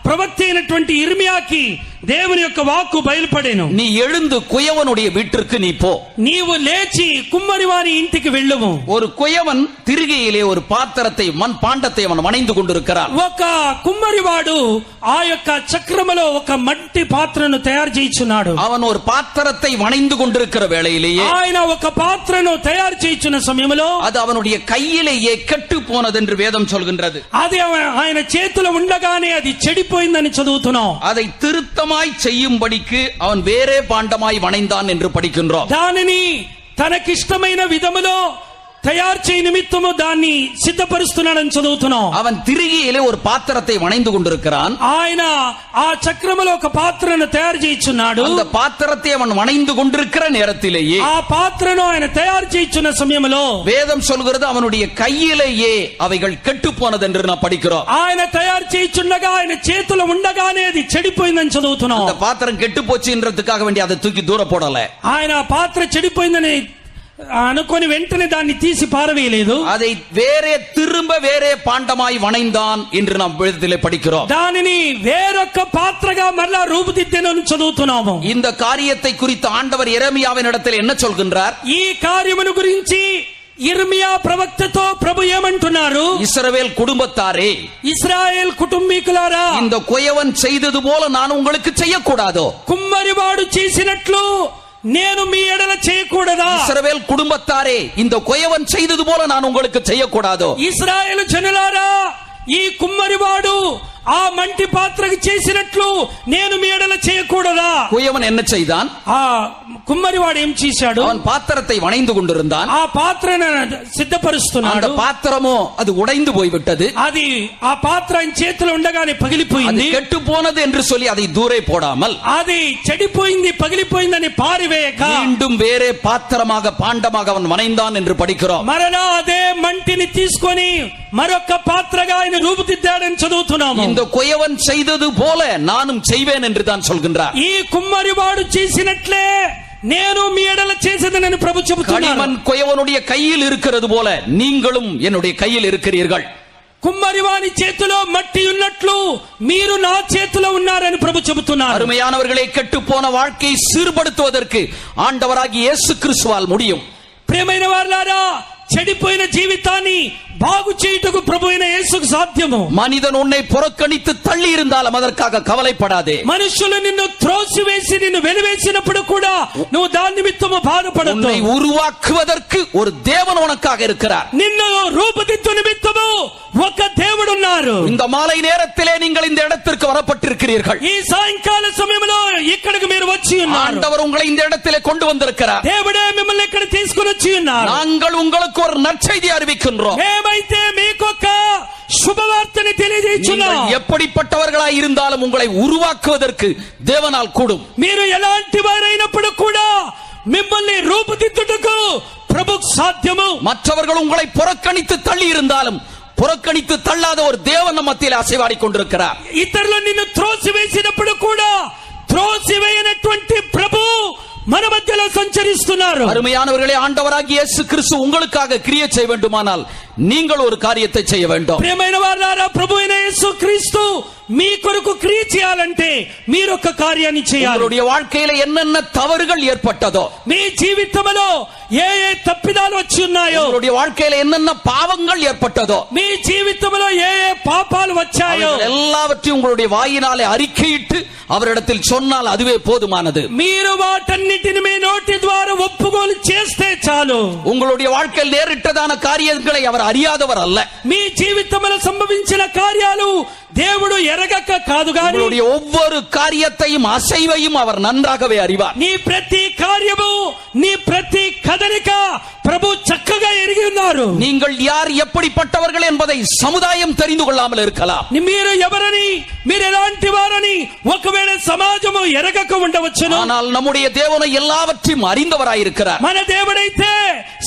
ప్రవక్త అయినటువంటి ఇర్మియాకి దేవుని యొక్క వాక్కు బయలుపడెను. நீ எழுந்து குயவனுடைய வீட்டிற்கு நீ போ. నీవు లేచి కుమ్మరివాని ఇంటికి వెళ్ళుము. ஒரு குயவன் திரிகையிலே ஒரு பாத்திரத்தை மண் பாண்டத்தை அவன் வணைந்து கொண்டிருக்கிறான். ఒక కుమ్మరివాడు ఆ యొక్క చక్రములో ఒక మట్టి పాత్రను తయారు చేయుచున్నాడు. அவன் ஒரு பாத்திரத்தை வணைந்து கொண்டிருக்கிற வேளையிலேயே ఆయన ఒక పాత్రను తయారు చేయుచున్న సమయంలో அது அவனுடைய கையிலேயே கெட்டு போனது என்று வேதம் சொல்கின்றது. అది ఆయన చేతిలో ఉండగానే అది చెడిపోయిందని చదువుతున్నాం. அதை திருத்தமாய் செய்யும்படிக்கு அவன் வேறே பாண்டமாய் வணைந்தான் என்று படிக்கின்றோம். దానిని తనకిష్టమైన విధములో తయారు చేయ నిమిత్తము దాన్ని సిద్ధపరుస్తున్నాడని చదువుతున్నాం. அவன் திரிகையிலே ஒரு பாத்திரத்தை வணைந்து கொண்டிருக்கிறான். ఆయన ఆ చక్రములో ఒక పాత్రను తయారు చేయుచున్నాడు. அந்த பாத்திரத்தை அவன் வணைந்து கொண்டிருக்கிற நேரத்திலேயே ఆ పాత్రను ఆయన తయారు చేయుచున్న సమయంలో வேதம் சொல்கிறது அவனுடைய கையிலேயே அவைகள் கெட்டு போனது என்று நாம் படிக்கிறோம். ఆయన తయారు చేయుచుండగా ఆయన చేతిలో ఉండగానే అది చెడిపోయిందని చదువుతున్నాం. அந்த பாத்திரம் கெட்டு போச்சுன்றதுக்காக வேண்டி அதை தூக்கி தூர போடல. ఆయన ఆ పాత్ర చెడిపోయిందని అనుకొని వెంటనే దాన్ని తీసి పారవేయలేదు. அதை வேறே பாண்டமாய் வணைந்தான் என்று நாம் வேதத்திலே படிக்கிறோம். దానిని వేరొక పాత్రగా మరలా రూపుదిద్దెనని చదువుతున్నాము. இந்த காரியத்தை குறித்து ஆண்டவர் எரேமியாவின் இடத்தில் என்ன சொல்கின்றார்? ఈ కార్యమును గురించి ఇర్మియా ప్రవక్తతో ప్రభు ఏమంటున్నారు? இஸ்ரவேல் குடும்பத்தாரே, ఇశ్రాయేల్ కుటుంబీకులారా, இந்த குயவன் செய்தது போல நான் உங்களுக்கு செய்யக்கூடாதோ? కుమ్మరివాడు చేసినట్లు నేను మీ ఎడల చేయకూడదా? இஸ்ரவேல் குடும்பத்தாரே, இந்த குயவன் செய்தது போல நான் உங்களுக்கு செய்யக்கூடாதோ? ఇశ్రాయేలు జనులారా, ఈ కుమ్మరివాడు ఆ మంటి పాత్రకు చేసినట్లు నేను మీ ఎడల చేయకూడదా? குயவன் என்ன செய்தான்? ఆ కుమ్మరివాడు ఏం చేశాడు? அவன் பாத்திரத்தை வணைந்து கொண்டிருந்தான். ఆ పాత్రను సిద్ధపరుస్తున్నాడు. அந்த பாத்திரமோ அது உடைந்து போய்விட்டது. అది ఆ పాత్ర ఆయన చేతిలో ఉండగానే அது పగిలిపోయింది. கெட்டு போனது என்று சொல்லி அதை தூரே போடாமல் అది చెడిపోయింది పగిలిపోయిందని పారివేయక மீண்டும் வேறே பாத்திரமாக பாண்டமாக அவன் வணைந்தான் என்று படிக்கிறோம். మరలా అదే మంటిని తీసుకొని మరొక పాత్రగా ఆయన రూపుదిద్దాడని చదువుతున్నాము. இந்த குயவன் செய்தது போல நானும் செய்வேன் என்று தான் சொல்கின்றார். ఈ కుమ్మరివాడు చేసినట్లే నేను మీ ఎడల చేసేదనని ప్రభు చెబుతున్నాడు. களிமண் குயவனுடைய கையில் இருக்கிறது போல நீங்களும் என்னுடைய கையில் இருக்கிறீர்கள். కుమ్మరివాని చేతిలో మట్టి ఉన్నట్లు మీరు నా చేతిలో ఉన్నారని ప్రభు చెబుతున్నారు. அருமையானவர்களே, கெட்டு போன வாழ்க்கையை சீர்படுத்துவதற்கு ஆண்டவராகிய இயேசு கிறிஸ்துவால் முடியும். ప్రియమైన వారలారా, చెడిపోయిన జీవితాన్ని బాగు చేయుటకు ప్రభువైన యేసుకు సాధ్యము. மனிதன் உன்னை புறக்கணித்து தள்ளி இருந்தாலும் அதற்காக கவலைப்படாதே. మనుషులు నిన్ను త్రోసివేసి నిన్ను వెలివేసినప్పుడు కూడా నువ్వు దాని నిమిత్తము బాధపడొద్దు. உன்னை உருவாக்குவதற்கு ஒரு தேவன் உனக்காக இருக்கிறார். నిన్ను రూపుదిద్దు నిమిత్తము ఒక దేవుడు ఉన్నారు. இந்த மாலை நேரத்திலே நீங்கள் இந்த இடத்திற்கு வரப்பட்டிருக்கிறீர்கள். ఈ సాయంకాల సమయంలో ఇక్కడికి మీరు వచ్చి ఉన్నారు. ஆண்டவர் உங்களை இந்த இடத்திலே கொண்டு வந்திருக்கிறார். దేవుడే మిమ్మల్ని ఇక్కడ తీసుకొని వచ్చి ఉన్నారు. நாங்கள் உங்களுக்கு ஒரு நற்செய்தி அறிவிக்கின்றோம். మేమైతే మీకొక శుభవార్తని తెలియజేస్తున్నాం. நீங்கள் எப்படிப்பட்டவர்களாய் இருந்தாலும் உங்களை உருவாக்குவதற்கு தேவனால் கூடும். మీరు ఎలాంటి వారైనప్పుడు కూడా మిమ్మల్ని రూపుదిద్దుటకు ప్రభుకు సాధ్యము. மற்றவர்கள் உங்களை புறக்கணித்து தள்ளி இருந்தாலும் புறக்கணித்து தள்ளாத ஒரு தேவன் நம்ம மத்தியில் அசைவாடி கொண்டிருக்கிறார். ఇతరులు నిన్ను త్రోసివేసినప్పుడు కూడా త్రోసివేయనటువంటి ప్రభు మన మధ్యలో సంచరిస్తున్నారు. அருமையானவர்களே, ஆண்டவராகிய இயேசு கிறிஸ்து உங்களுக்காக கிரியை செய்ய வேண்டுமானால் நீங்கள் ஒரு காரியத்தை செய்ய வேண்டும். ప్రియమైన వారలారా, ప్రభువైన యేసు క్రీస్తు మీ కొరకు క్రియ చేయాలంటే మీరు ఒక కార్యాన్ని చేయాలి. உங்களுடைய வாழ்க்கையில என்னென்ன தவறுகள் ஏற்பட்டதோ, మీ జీవితంలో ఏ ఏ తప్పిదాలు వచ్చి ఉన్నాయో, உங்களுடைய வாழ்க்கையில என்னென்ன பாவங்கள் ஏற்பட்டதோ, మీ జీవితంలో ఏ ఏ పాపాలు వచ్చాయో எல்லாவற்றையும் உங்களுடைய வாயினாலே அறிக்கையிட்டு அவரிடத்தில் சொன்னால் அதுவே போதுமானது. మీరు వాటన్నిటిని మీ నోటి ద్వారా ఒప్పుకోలు చేస్తే చాలు. உங்களுடைய வாழ்க்கையில் நேரிட்டதான காரியங்களை அவர் அறியாதவர் அல்ல. మీ జీవితంలో సంభవించిన కార్యాలు దేవుడు ఎరగక కాదు గాని உங்களுடைய ஒவ்வொரு காரியத்தையும் அசைவையும் அவர் நன்றாகவே அறிவார். నీ ప్రతి కార్యము నీ ప్రతి కదలిక ప్రభు చక్కగా ఎరిగి ఉన్నారు. நீங்கள் யார் எப்படிப்பட்டவர்கள் என்பதை சமுதாயம் தெரிந்து கொள்ளாமல் இருக்கலாம். మీరు ఎవరని మీరు ఎలాంటి వారని ఒకవేళ సమాజము ఎరగక ఉండవచ్చును. ஆனால் நம்முடைய தேவனை எல்லாவற்றையும் அறிந்தவராயிருக்கிறார். మన దేవుడైతే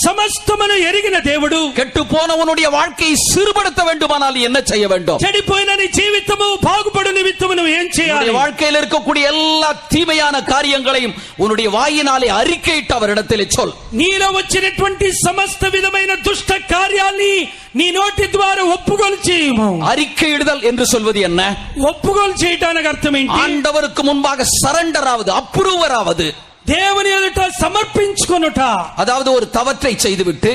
సమస్తమును ఎరిగిన దేవుడు. கெட்டு போனவனுடைய வாழ்க்கையை சீர்படுத்த வேண்டுமானால் என்ன செய்ய வேண்டும்? చెడిపోయిన నీ జీవితము బాగుపడు నిమిత్తము నువ్వు ఏం చేయాలి? வாழ்க்கையில் இருக்கக்கூடிய எல்லா தீமையான காரியங்களையும் உன்னுடைய வாயினாலே அறிக்கையிட்டு அவரிடத்திலே சொல். నీలో వచ్చినటువంటి సమస్త విధమైన దుష్ట కార్యాల్ని నీ నోటి ద్వారా ఒప్పుకోలు చేయము. அறிக்கையிடுதல் என்று சொல்வது என்ன? ఒప్పుకోలు చేయడానికి అర్థం ఏంటి? ஆண்டவருக்கு முன்பாக சரண்டர் ஆவது, அப்ரூவர் ஆவது, దేవుని ఎదుట సమర్పించుకొనుట. அதாவது ஒரு தவற்றை செய்துவிட்டு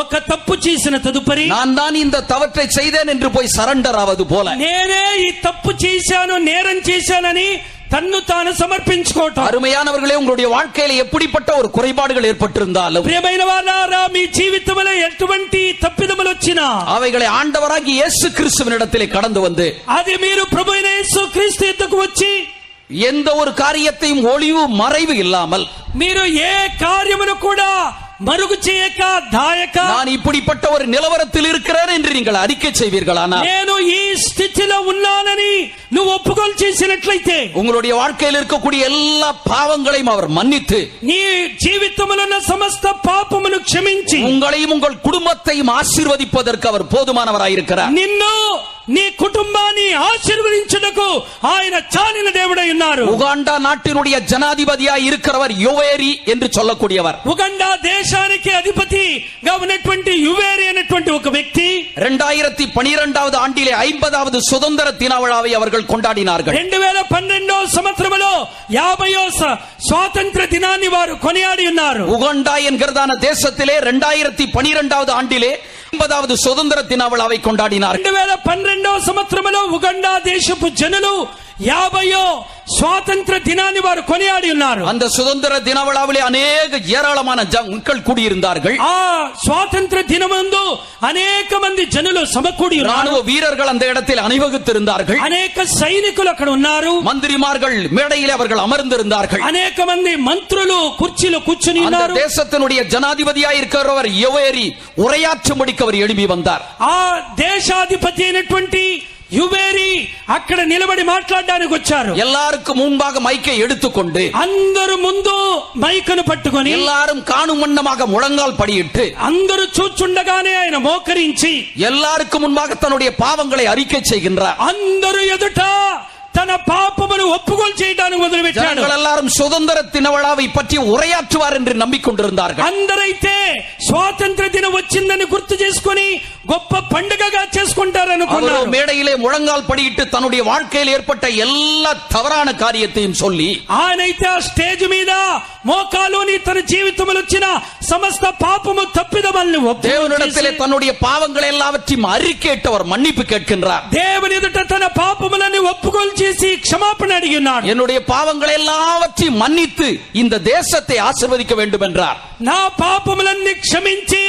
ఒక తప్పు చేసిన తదుపరి நான் தான் இந்த தவற்றை செய்தேன் என்று போய் சரண்டர் ஆவது போல, నేనే ఈ తప్పు చేశాను నేరం చేశానని తన్ను తాను సమర్పించుకోవటం. அருமையானவர்களே, உங்களுடைய வாழ்க்கையில எப்படிப்பட்ட ஒரு குறைபாடுகள் ஏற்பட்டிருந்தாலும், ప్రియమైన వారలారా, మీ జీవితంలో ఎటువంటి తప్పిదములు వచ్చినా அவைகளை ஆண்டவராகிய இயேசு கிறிஸ்துவினிடத்திலே கடந்து வந்து అది మీరు ప్రభువైన యేసు క్రీస్తు యొద్దకు వచ్చి எந்த ஒரு காரியத்தையும் ஒளிவு மறைவு இல்லாமல் మీరు ఏ కార్యమును కూడా మరుగు చేయక దాయక நான் இப்படிப்பட்ட ஒரு நிலவரத்தில் இருக்கிறேன் என்று நீங்கள் அறிக்கை செய்வீர்களானால், నేను ఈ స్థితిలో ఉన్నానని నువ్వు ఒప్పుకోలు చేసినట్లయితే உங்களுடைய வாழ்க்கையில் இருக்கக்கூடிய எல்லா பாவங்களையும் அவர் மன்னித்து నీ జీవితంలో ఉన్న సమస్త పాపమును క్షమించి உங்களையும் உங்கள் குடும்பத்தையும் ஆசீர்வதிப்பதற்கு அவர் போதுமானவராயிருக்கிறார். నిన్ను నీ కుటుంబాన్ని ఆశీర్వదించుటకు ఆయన చాలిన దేవుడై ఉన్నారు. உகாண்டா நாட்டினுடைய ஜனாதிபதியாய் இருக்கிறவர் யோவேரி என்று சொல்லக்கூடியவர். ఉగండా దేశానికి అధిపతిగా ఉన్నటువంటి యువేరి అనేటువంటి ఒక వ్యక్తి 2012வது ஆண்டிலே 50வது சுதந்திர தின விழாவை அவர்கள் கொண்டாடினார்கள். 2012వ సంవత్సరంలో 50వ స్వాతంత్ర దినాన్ని వారు కొనియాడి ఉన్నారు. உகாண்டா என்கிறதான தேசத்திலே 2012வது ஆண்டிலே 50வது சுதந்திர தின விழாவை கொண்டாடினார். 2012వ సంవత్సరంలో ఉగండా దేశపు జనులు 50వ స్వాతంత్ర దినాన్ని వారు కొనియాడి ఉన్నారు. அந்த சுதந்திர தின விழாவிலே அநேக ஏராளமான மக்கள் கூடியிருந்தார்கள். ఆ స్వాతంత్ర దినమందు అనేక మంది జనులు సమకూడి ఉన్నారు. ராணுவ வீரர்கள் அந்த இடத்தில் அணிவகுத்திருந்தார்கள். అనేక సైనికులు అక్కడ ఉన్నారు. மந்திரிமார்கள் மேடையில் அவர்கள் அமர்ந்திருந்தார்கள். అనేక మంది మంత్రులు కుర్చీలో కూర్చుని ఉన్నారు. தேசத்தினுடைய ஜனாதிபதியாய் இருக்கிறவர் யுவேரி உரையாற்றும்படிக்கு அவர் எழும்பி வந்தார். ఆ దేశాధిపతి అయినటువంటి యువేరి అక్కడ నిలబడి మాట్లాడడానికి వచ్చారు. எல்லாருக்கும் முன்பாக மைக்கை எடுத்துக்கொண்டு అందరూ ముందు మైకును పట్టుకొని எல்லாரும் காணும் வண்ணமாக முழங்கால் படியிட்டு అందరూ చూచుండగానే ఆయన మోకరించి எல்லாருக்கும் முன்பாக தன்னுடைய பாவங்களை அறிக்கை செய்கின்றார். అందరూ ఎదుట తన పాపమును ఒప్పుకోలు చేయడానికి మొదలుపెట్టాడు. ஜனங்கள் எல்லாரும் சுதந்திர தின விழாவை பற்றி உரையாற்றுவார் என்று நம்பிக்கொண்டிருந்தார்கள். అందరైతే స్వాతంత్ర దినం వచ్చిందని గుర్తు చేసుకొని గొప్ప పండుగగా చేసుకుంటారనుకున్నారు. மேடையிலே முழங்கால் படியிட்டு தன்னுடைய வாழ்க்கையில் ஏற்பட்ட எல்லா தவறான காரியத்தையும் சொல்லி ఆయనైతే ఆ స్టేజ్ మీద మోకాలుని తన జీవితంలో వచ్చిన సమస్త పాపము తప్పిదమల్ని தேவனிடத்திலே தன்னுடைய பாவங்களை எல்லாவற்றையும் அறிக்கையிட்டவர் மன்னிப்பு கேட்கின்றார். దేవుని ఎదుట తన పాపములని ఒప్పుకోలు చేసి క్షమాపణ అడిగి ఉన్నాడు. என்னுடைய பாவங்களை எல்லாவற்றையும் மன்னித்து இந்த தேசத்தை ஆசீர்வதிக்க வேண்டும் என்றார். నా పాపములన్నీ క్షమించి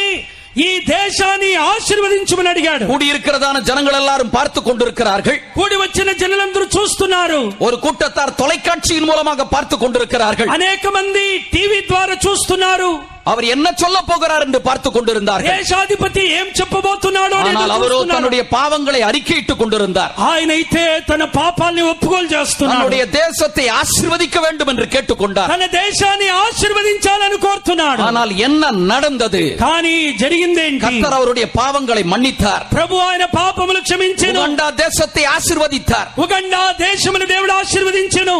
ఈ దేశాన్ని ఆశీర్వదించమని అడిగాడు. கூடியிருக்கிறதான ஜனங்கள் எல்லாரும் பார்த்து கொண்டிருக்கிறார்கள். కూడి వచ్చిన జనులందరూ చూస్తున్నారు. ஒரு கூட்டத்தார் தொலைக்காட்சியின் மூலமாக பார்த்து கொண்டிருக்கிறார்கள். అనేక మంది టీవీ ద్వారా చూస్తున్నారు. அவர் என்ன சொல்ல போகிறார் என்று பார்த்து கொண்டிருந்தார்கள். దేశాధిపతి ఏం చెప్పబోతున్నాడో ஆனால் அவரோ தன்னுடைய பாவங்களை அறிக்கையிட்டுக் கொண்டிருந்தார். ఆయనైతే తన పాపాల్ని ఒప్పుకోలు చేస్తున్నాడు. தன்னுடைய தேசத்தை ஆசீர்வதிக்க வேண்டும் என்று கேட்டுக்கொண்டார். తన దేశాన్ని ఆశీర్వదించాలని కోరుతున్నాడు. ஆனால் என்ன நடந்தது? కానీ జరిగిందేంటి? கர்த்தர் அவருடைய பாவங்களை மன்னித்தார். ప్రభు ఆయన పాపములు క్షమించెను. உகண்டா தேசத்தை ஆசீர்வதித்தார். ఉగండా దేశమును దేవుడు ఆశీర్వదించెను.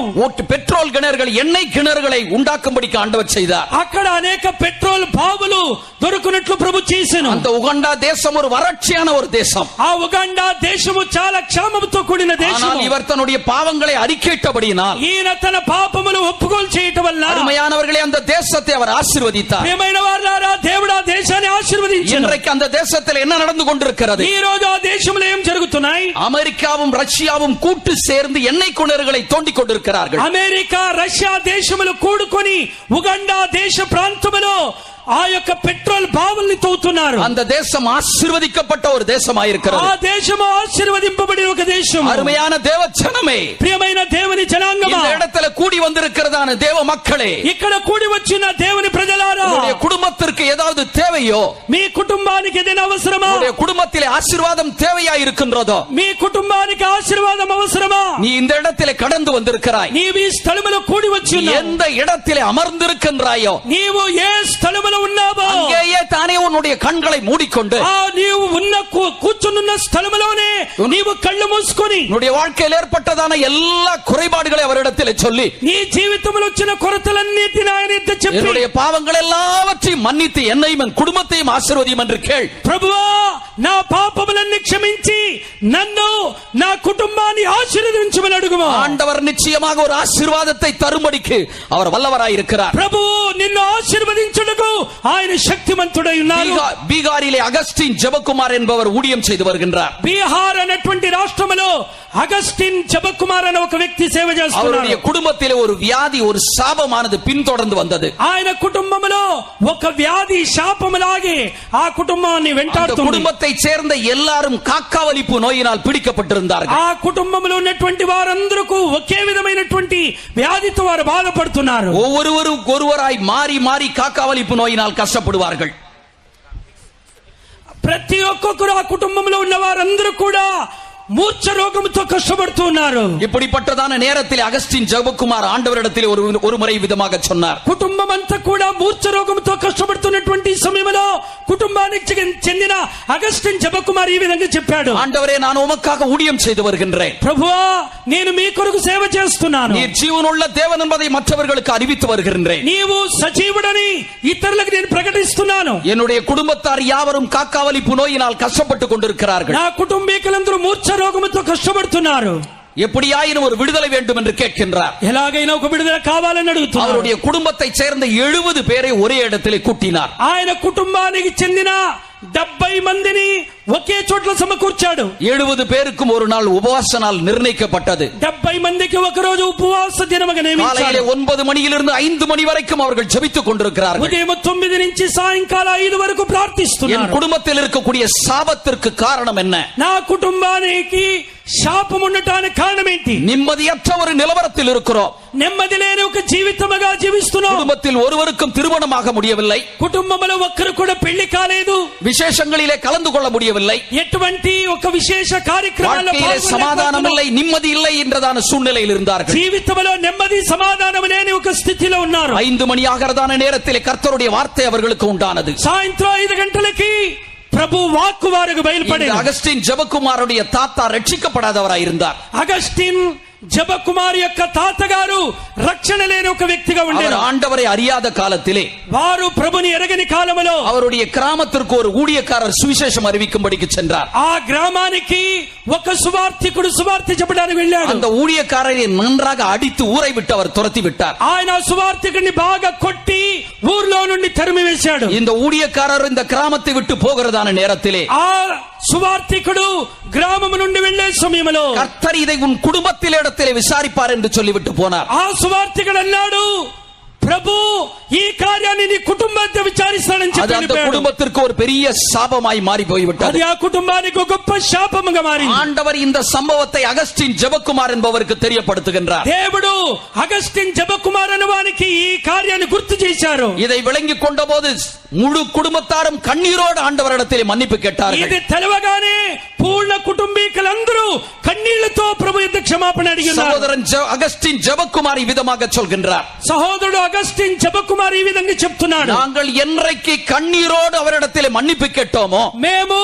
பெட்ரோல் கிணறுகள் எண்ணெய் கிணறுகளை உண்டாக்கும்படிக்கு ஆண்டவர் செய்தார். అక్కడ అనేక పెట్రోల్ బావులు దొరుకునట్లు ప్రభు చేసెను. அந்த உகண்டா தேசம் ஒரு வறட்சியான ஒரு தேசம். ఆ ఉగండా దేశము చాలా క్షామముతో కూడిన దేశం. ஆனால் இவர் தன்னுடைய பாவங்களை அறிக்கையிட்டபடியினால் ఈయన తన పాపములు ఒప్పుకోలు చేయటం వల్ల அருமையானவர்களே அந்த தேசத்தை அவர் ஆசீர்வதித்தார். ప్రియమైన వారలారా దేవుడు ఆ దేశాన్ని ఆశీర్వదించెను. இன்றைக்கு அந்த தேசத்தில் என்ன நடந்து கொண்டிருக்கிறது? ఈ రోజు ఆ దేశంలో ఏం జరుగుతున్నాయి? அமெரிக்காவும் ரஷ்யாவும் கூட்டு சேர்ந்து எண்ணெய் கிணறுகளை தோண்டிக் கொண்டிருக்கிறார்கள். అమెరికా రష్యా దేశములు కూడుకొని ఉగండా దేశ ప్రాంతములో ఆ యొక్క పెట్రోల్ బావుల్ని తవ్వుతున్నారు. அந்த தேசம் ஆசீர்வதிக்கப்பட்ட ஒரு தேசமாயிருக்கிறது. ఆ దేశము ఆశీర్వదింపబడిన ఒక దేశం. அருமையான தேவ ஜனமே, ప్రియమైన దేవుని జనాంగమా, இந்த இடத்துல கூடி வந்திருக்கிறதான தேவ மக்களே, ఇక్కడ కూడి వచ్చిన దేవుని ప్రజలారా, உங்களுடைய குடும்பத்திற்கு ஏதாவது தேவையோ, మీ కుటుంబానికి ఏదైనా అవసరమా, உங்களுடைய குடும்பத்திலே ஆசீர்வாதம் தேவையா இருக்கின்றதோ, మీ కుటుంబానికి ఆశీర్వాదం అవసరమా, நீ இந்த இடத்திலே கடந்து வந்திருக்கிறாய், నీవు ఈ స్థలములో కూడి వచ్చి ఉన్నావు, எந்த இடத்திலே அமர்ந்திருக்கின்றாயோ, నీవు ఏ స్థలములో ఉన్నావో அங்கேயே தானே உன்னுடைய கண்களை மூடிக்கொண்டு, ఆ నీవు ఉన్న కూర్చున్న స్థలములోనే నీవు కళ్ళు మూసుకొని உன்னுடைய வாழ்க்கையில் ஏற்பட்டதான எல்லா குறைபாடுகளை அவரிடத்திலே சொல்லி, నీ జీవితంలో వచ్చిన కొరతలన్నిటిని ఆయన ఎద్ద చెప్పి, என்னுடைய பாவங்கள் எல்லாவற்றையும் மன்னித்து என்னையும் என் குடும்பத்தையும் ஆசீர்வதியும் என்று கேள். ప్రభువా నా పాపములన్నీ క్షమించి నన్ను నా కుటుంబాన్ని ఆశీర్వదించమని అడుగుమా. ஆண்டவர் நிச்சயமாக ஒரு ஆசீர்வாதத்தை தரும்படிக்கு அவர் வல்லவராயிருக்கிறார். ప్రభువు నిన్ను ఆశీర్వదించుటకు ఆయన శక్తిమంతుడై ఉన్నారు. பீகாரிலே அகஸ்டின் ஜெபக்குமார் என்பவர் ஊழியம் செய்து வருகின்றார். బీహార్ అనేటువంటి రాష్ట్రములో అగస్టిన్ జబకుమార్ అనే ఒక వ్యక్తి సేవ చేస్తున్నాడు. அவருடைய குடும்பத்திலே ஒரு வியாதி, ஒரு சாபமானது பின்தொடர்ந்து வந்தது. ఆయన కుటుంబములో ఒక వ్యాధి శాపములాగే ఆ కుటుంబాన్ని వెంటాడుతుంది. குடும்பத்தை சேர்ந்த எல்லாரும் காக்காவலிப்பு நோயினால் பிடிக்கப்பட்டிருந்தார்கள். ఆ కుటుంబంలో ఉన్నటువంటి వారందరూ ఒకే విధమైనటువంటి వ్యాధితో వారు బాధపడుతున్నారు. ஒவ்வொருவரும் ஒருவராய் மாறி மாறி காக்காவலிப்பு நோயினால் கஷ்டப்படுவார்கள். ప్రతి ఒక్కొక్కరు ఆ కుటుంబంలో ఉన్న వారందరూ కూడా మూర్ఛ రోగంతో కష్టపడుతున్నారు. இப்படிப்பட்டதான நேரத்தில் அகஸ்டின் ஜெபக்குமார் ஆண்டவரிடத்தில் ஒரு முறை விதமாக சொன்னார். కుటుంబం అంతా కూడా మూర్ఛ రోగంతో కష్టపడుతున్నటువంటి సమయంలో కుటుంబానికి చెందిన అగస్టిన్ జబకుమార్ ఈ విధంగా చెప్పాడు, ஆண்டவரே, நான் உமக்காக ஊழியம் செய்து வருகின்றேன். ప్రభువా నేను మీ కొరకు సేవ చేస్తున్నాను. நீர் ஜீவனுள்ள தேவன் என்பதை மற்றவர்களுக்கு அறிவித்து வருகின்றேன். నీవు సజీవుడని ఇతరులకు నేను ప్రకటిస్తున్నాను. என்னுடைய குடும்பத்தார் யாவரும் காக்காவலிப்பு நோயினால் கஷ்டப்பட்டு கொண்டிருக்கிறார்கள். నా కుటుంబీకులందరూ మూర్ఛ రోగముతో కష్టపడుతున్నారు. எப்படியாயினும் ஒரு விடுதலை வேண்டும் என்று கேட்கின்றார். ఎలాగైనా ఒక విడుదల కావాలని అడుగుతున్నారు. அவருடைய குடும்பத்தை சேர்ந்த 70 பேரை ஒரே இடத்திலே கூட்டினார். ఆయన కుటుంబానికి చెందిన 70 మందిని ఒకే చోట్ల సమకూర్చాడు. 70 పేருக்கும் ஒரு நாள் உபவாச நாள் நிர்ணயிக்கப்பட்டது. 70 మందికి ఒక రోజు ఉపవాస దినముగా నియమించాడు. 9 மணியிலிருந்து 5 மணி வரைக்கும் அவர்கள் ஜெபித்துக் கொண்டிருக்கிறார்கள். ఉదయం 9 నుంచి సాయంకాలం 5 వరకు ప్రార్థిస్తున్నారు. என் குடும்பத்தில் இருக்கக்கூடிய சாபத்திற்கு காரணம் என்ன? నా కుటుంబానికి శాపం ఉండటానికి కారణం ఏంటి? நிம்மதியற்ற ஒரு நிலவரத்தில் இருக்கிறோம். నెమ్మది లేని ఒక జీవితముగా జీవిస్తున్నాం. குடும்பத்தில் ஒருவருக்கும் திருமணமாக முடியவில்லை. కుటుంబంలో ఒక్కరు కూడా పెళ్లి కాలేదు. விசேஷங்களிலே கலந்து கொள்ள முடியவில்லை. ఎటువంటి ఒక విశేష కార్యక్రమాల్లో సమాధానం இல்லை, నిమ్మది இல்லை என்றதான சூழ்நிலையில் இருந்தார்கள். జీవితంలో నెమ్మది సమాధానం లేని ఒక స్థితిలో ఉన్నారు. 5 மணி ஆகிறதான நேரத்திலே கர்த்தருடைய வார்த்தை அவர்களுக்கு உண்டானது. సాయంత్రం 5 గంటలకి ప్రభు వాక్కు వారికి బయలుపడింది. అగస్టిన్ జబకుమారుடைய தாத்தா ரட்சிக்கப்படாதவராய் இருந்தார். అగస్టిన్ జబకుమార్ యొక్క తాతగారు రక్షణ లేని ఒక వ్యక్తిగా ఉండేవారు. ஆண்டவரை அறியாத காலத்திலே, వారు ప్రభుని ఎరగని కాలములో அவருடைய கிராமத்திற்கு ஒரு ஊழியக்காரர் சுவிசேஷம் அறிவிக்கும்படிக்கு சென்றார். ఆ గ్రామానికి ఒక సువార్థికుడు సువార్త చెప్పడానికి వెళ్ళాడు. அந்த ஊழியக்காரரை நன்றாக அடித்து ஊரை விட்டு அவர் துரத்தி விட்டார். ఆయన సువార్థికుడిని బాగా కొట్టి ఊర్లో నుండి తరిమి వేశాడు. இந்த ஊழியக்காரர் இந்த கிராமத்தை விட்டு போகிறதான நேரத்திலே, ఆ సువార్థికుడు గ్రామము నుండి వెళ్లే సమయంలో கர்த்தர் இதை உன் குடும்பத்திலே விசாரிப்பார் என்று சொல்லிவிட்டு போனார். ఆ సువార్థికుడు అన్నాడు, ప్రభు ఈ కార్యాన్ని నీ కుటుంబాన్ని విచారిస్తాడని చెప్పి அந்த குடும்பத்திற்கு ஒரு பெரிய சாபமாய் மாறி போய்விட்டது. అది ఆ కుటుంబానికి ఒక గొప్ప శాపముగా మారింది. ஆண்டவர் இந்த சம்பவத்தை அகஸ்டின் ஜெபக்குமார் என்பவருக்கு தெரியப்படுத்துகின்றார். దేవుడు అగస్టిన్ జబకుమార్ అనేవానికి ఈ కార్యాన్ని గుర్తు చేశారు. இதை விளங்கிக் கொண்டபோது முழு குடும்பத்தாரும் கண்ணீரோடு ஆண்டவரிடத்தில் மன்னிப்பு கேட்டார்கள். ఇది తెలవగానే పూర్ణ కుటుంబీకులందరూ కన్నీళ్లతో ప్రభు యొద్ద క్షమాపణ అడిగారు. సహోదరన్ అగస్టిన్ జబకుమార్ ఈ విధంగా சொல்கின்றார். సహోదరుడు అగస్టిన్ జబకుమార్ ఈ విధంగా చెప్తున్నాడు, நாங்கள் என்றைக்கு கண்ணீரோடு அவரிடத்தில் மன்னிப்பு கேட்டோமோ, మేము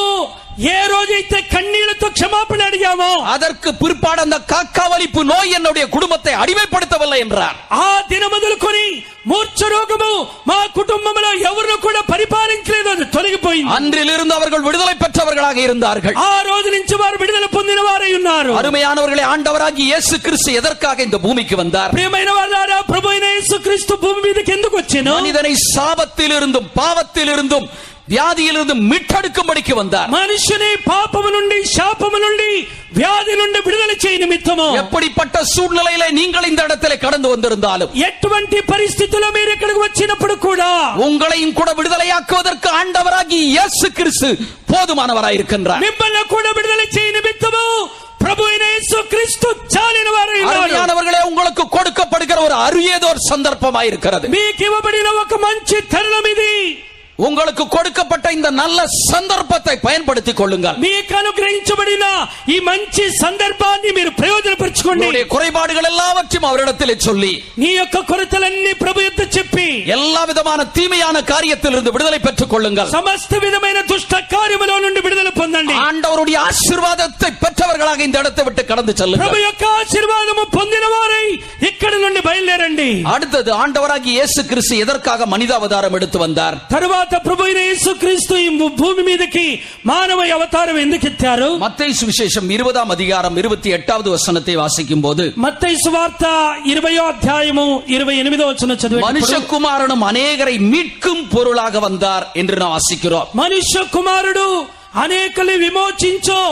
ఏ రోజైతే కన్నీళ్లతో క్షమాపణ అడిగామో அதற்கு பிற்பாடு அந்த காக்காவலிப்பு நோய் என்னுடைய குடும்பத்தை அடிமைப்படுத்தவில்லை என்றார். ఆ దిన మొదలుకొని మూర్ఛ రోగము మా కుటుంబంలో ఎవరిని కూడా పరిపాలించలేదు, అది తొలగిపోయింది. அன்றிலிருந்து அவர்கள் விடுதலை பெற்றவர்களாக இருந்தார்கள். ఆ రోజు నుంచి వారు విడుదల పొందిన వారై ఉన్నారు. அருமையானவர்களே, ஆண்டவராகிய இயேசு கிறிஸ்து எதற்காக இந்த பூமிக்கு வந்தார்? ప్రియమైన వారలారా, ప్రభువైన యేసుక్రీస్తు భూమి మీదకి ఎందుకు వచ్చాను? மனிதனை சாபத்திலிருந்தும் பாவத்திலிருந்தும் வியாதியிலிருந்து மீட்டெடுக்கும்படிக்கு வந்தார். మనుషుని పాపము నుండి శాపము నుండి వ్యాధి నుండి విడుదల చేయ నిమిత్తము. எப்படிப்பட்ட சூழ்நிலையிலே நீங்கள் இந்த இடத்திலே கடந்து வந்திருந்தாலும், ఎటువంటి పరిస్థితుల్లో మీరు ఇక్కడికి వచ్చినప్పుడు కూడా உங்களையும் கூட விடுதலையாக்குவதற்கு ஆண்டவராகிய இயேசு கிறிஸ்து போதுமானவராய் இருக்கின்றார். మిమ్మల్ని కూడా విడుదల చేయ నిమిత్తము ప్రభువైన యేసుక్రీస్తు చాలిన వారై ఉన్నారు. அருமையானவர்களே, உங்களுக்கு கொடுக்கப்படுகிற ஒரு அரியதோர் சந்தர்ப்பமாய் இருக்கிறது. మీకు ఇవ్వబడిన ఒక మంచి తరుణం ఇది. உங்களுக்கு கொடுக்கப்பட்ட இந்த நல்ல சந்தர்ப்பத்தை பயன்படுத்திக் கொள்ளுங்கள். మీకు అనుగ్రహించబడిన ఈ మంచి సందర్భాన్ని మీరు ప్రయోజనపరచుకోండి. உங்களுடைய குறைபாடுகள் எல்லாவற்றையும் அவரிடத்திலே சொல்லி, నీ యొక్క కొరతలన్నీ ప్రభు యొద్ద చెప్పి, எல்லா விதமான தீமையான காரியத்திலிருந்து விடுதலை பெற்றுக் கொள்ளுங்கள். సమస్త విధమైన దుష్ట కార్యముల నుండి విడుదల పొందండి. ஆண்டவருடைய ஆசீர்வாதத்தை பெற்றவர்களாக இந்த இடத்தை விட்டு கடந்து செல்லுங்கள். ప్రభు యొక్క ఆశీర్వాదము పొందిన వారై ఇక్కడ నుండి బయలుదేరండి. அடுத்தது, ஆண்டவராகிய இயேசு கிறிஸ்து எதற்காக மனித அவதாரம் எடுத்து வந்தார்? తరువాత ప్రభు అయిన యేసుక్రీస్తు ఈ భూమి మీదకి మానవ అవతారం ఎందుకు ఎత్తారు? మత్తయి సువిశేషం 20వ అధ్యాయం 28వ వచనத்தை వాసిக்கும் పోదు, మత్తయి సువార్త 20వ అధ్యాయము 28వ వచనం చదివితే, மனுஷகுமாரனும் அநேகரை மீட்கும் பொருளாக வந்தார் என்று நாம் வாசிக்கிறோம். మనుష్య కుమారుడు అనేకల్ని విమోచించో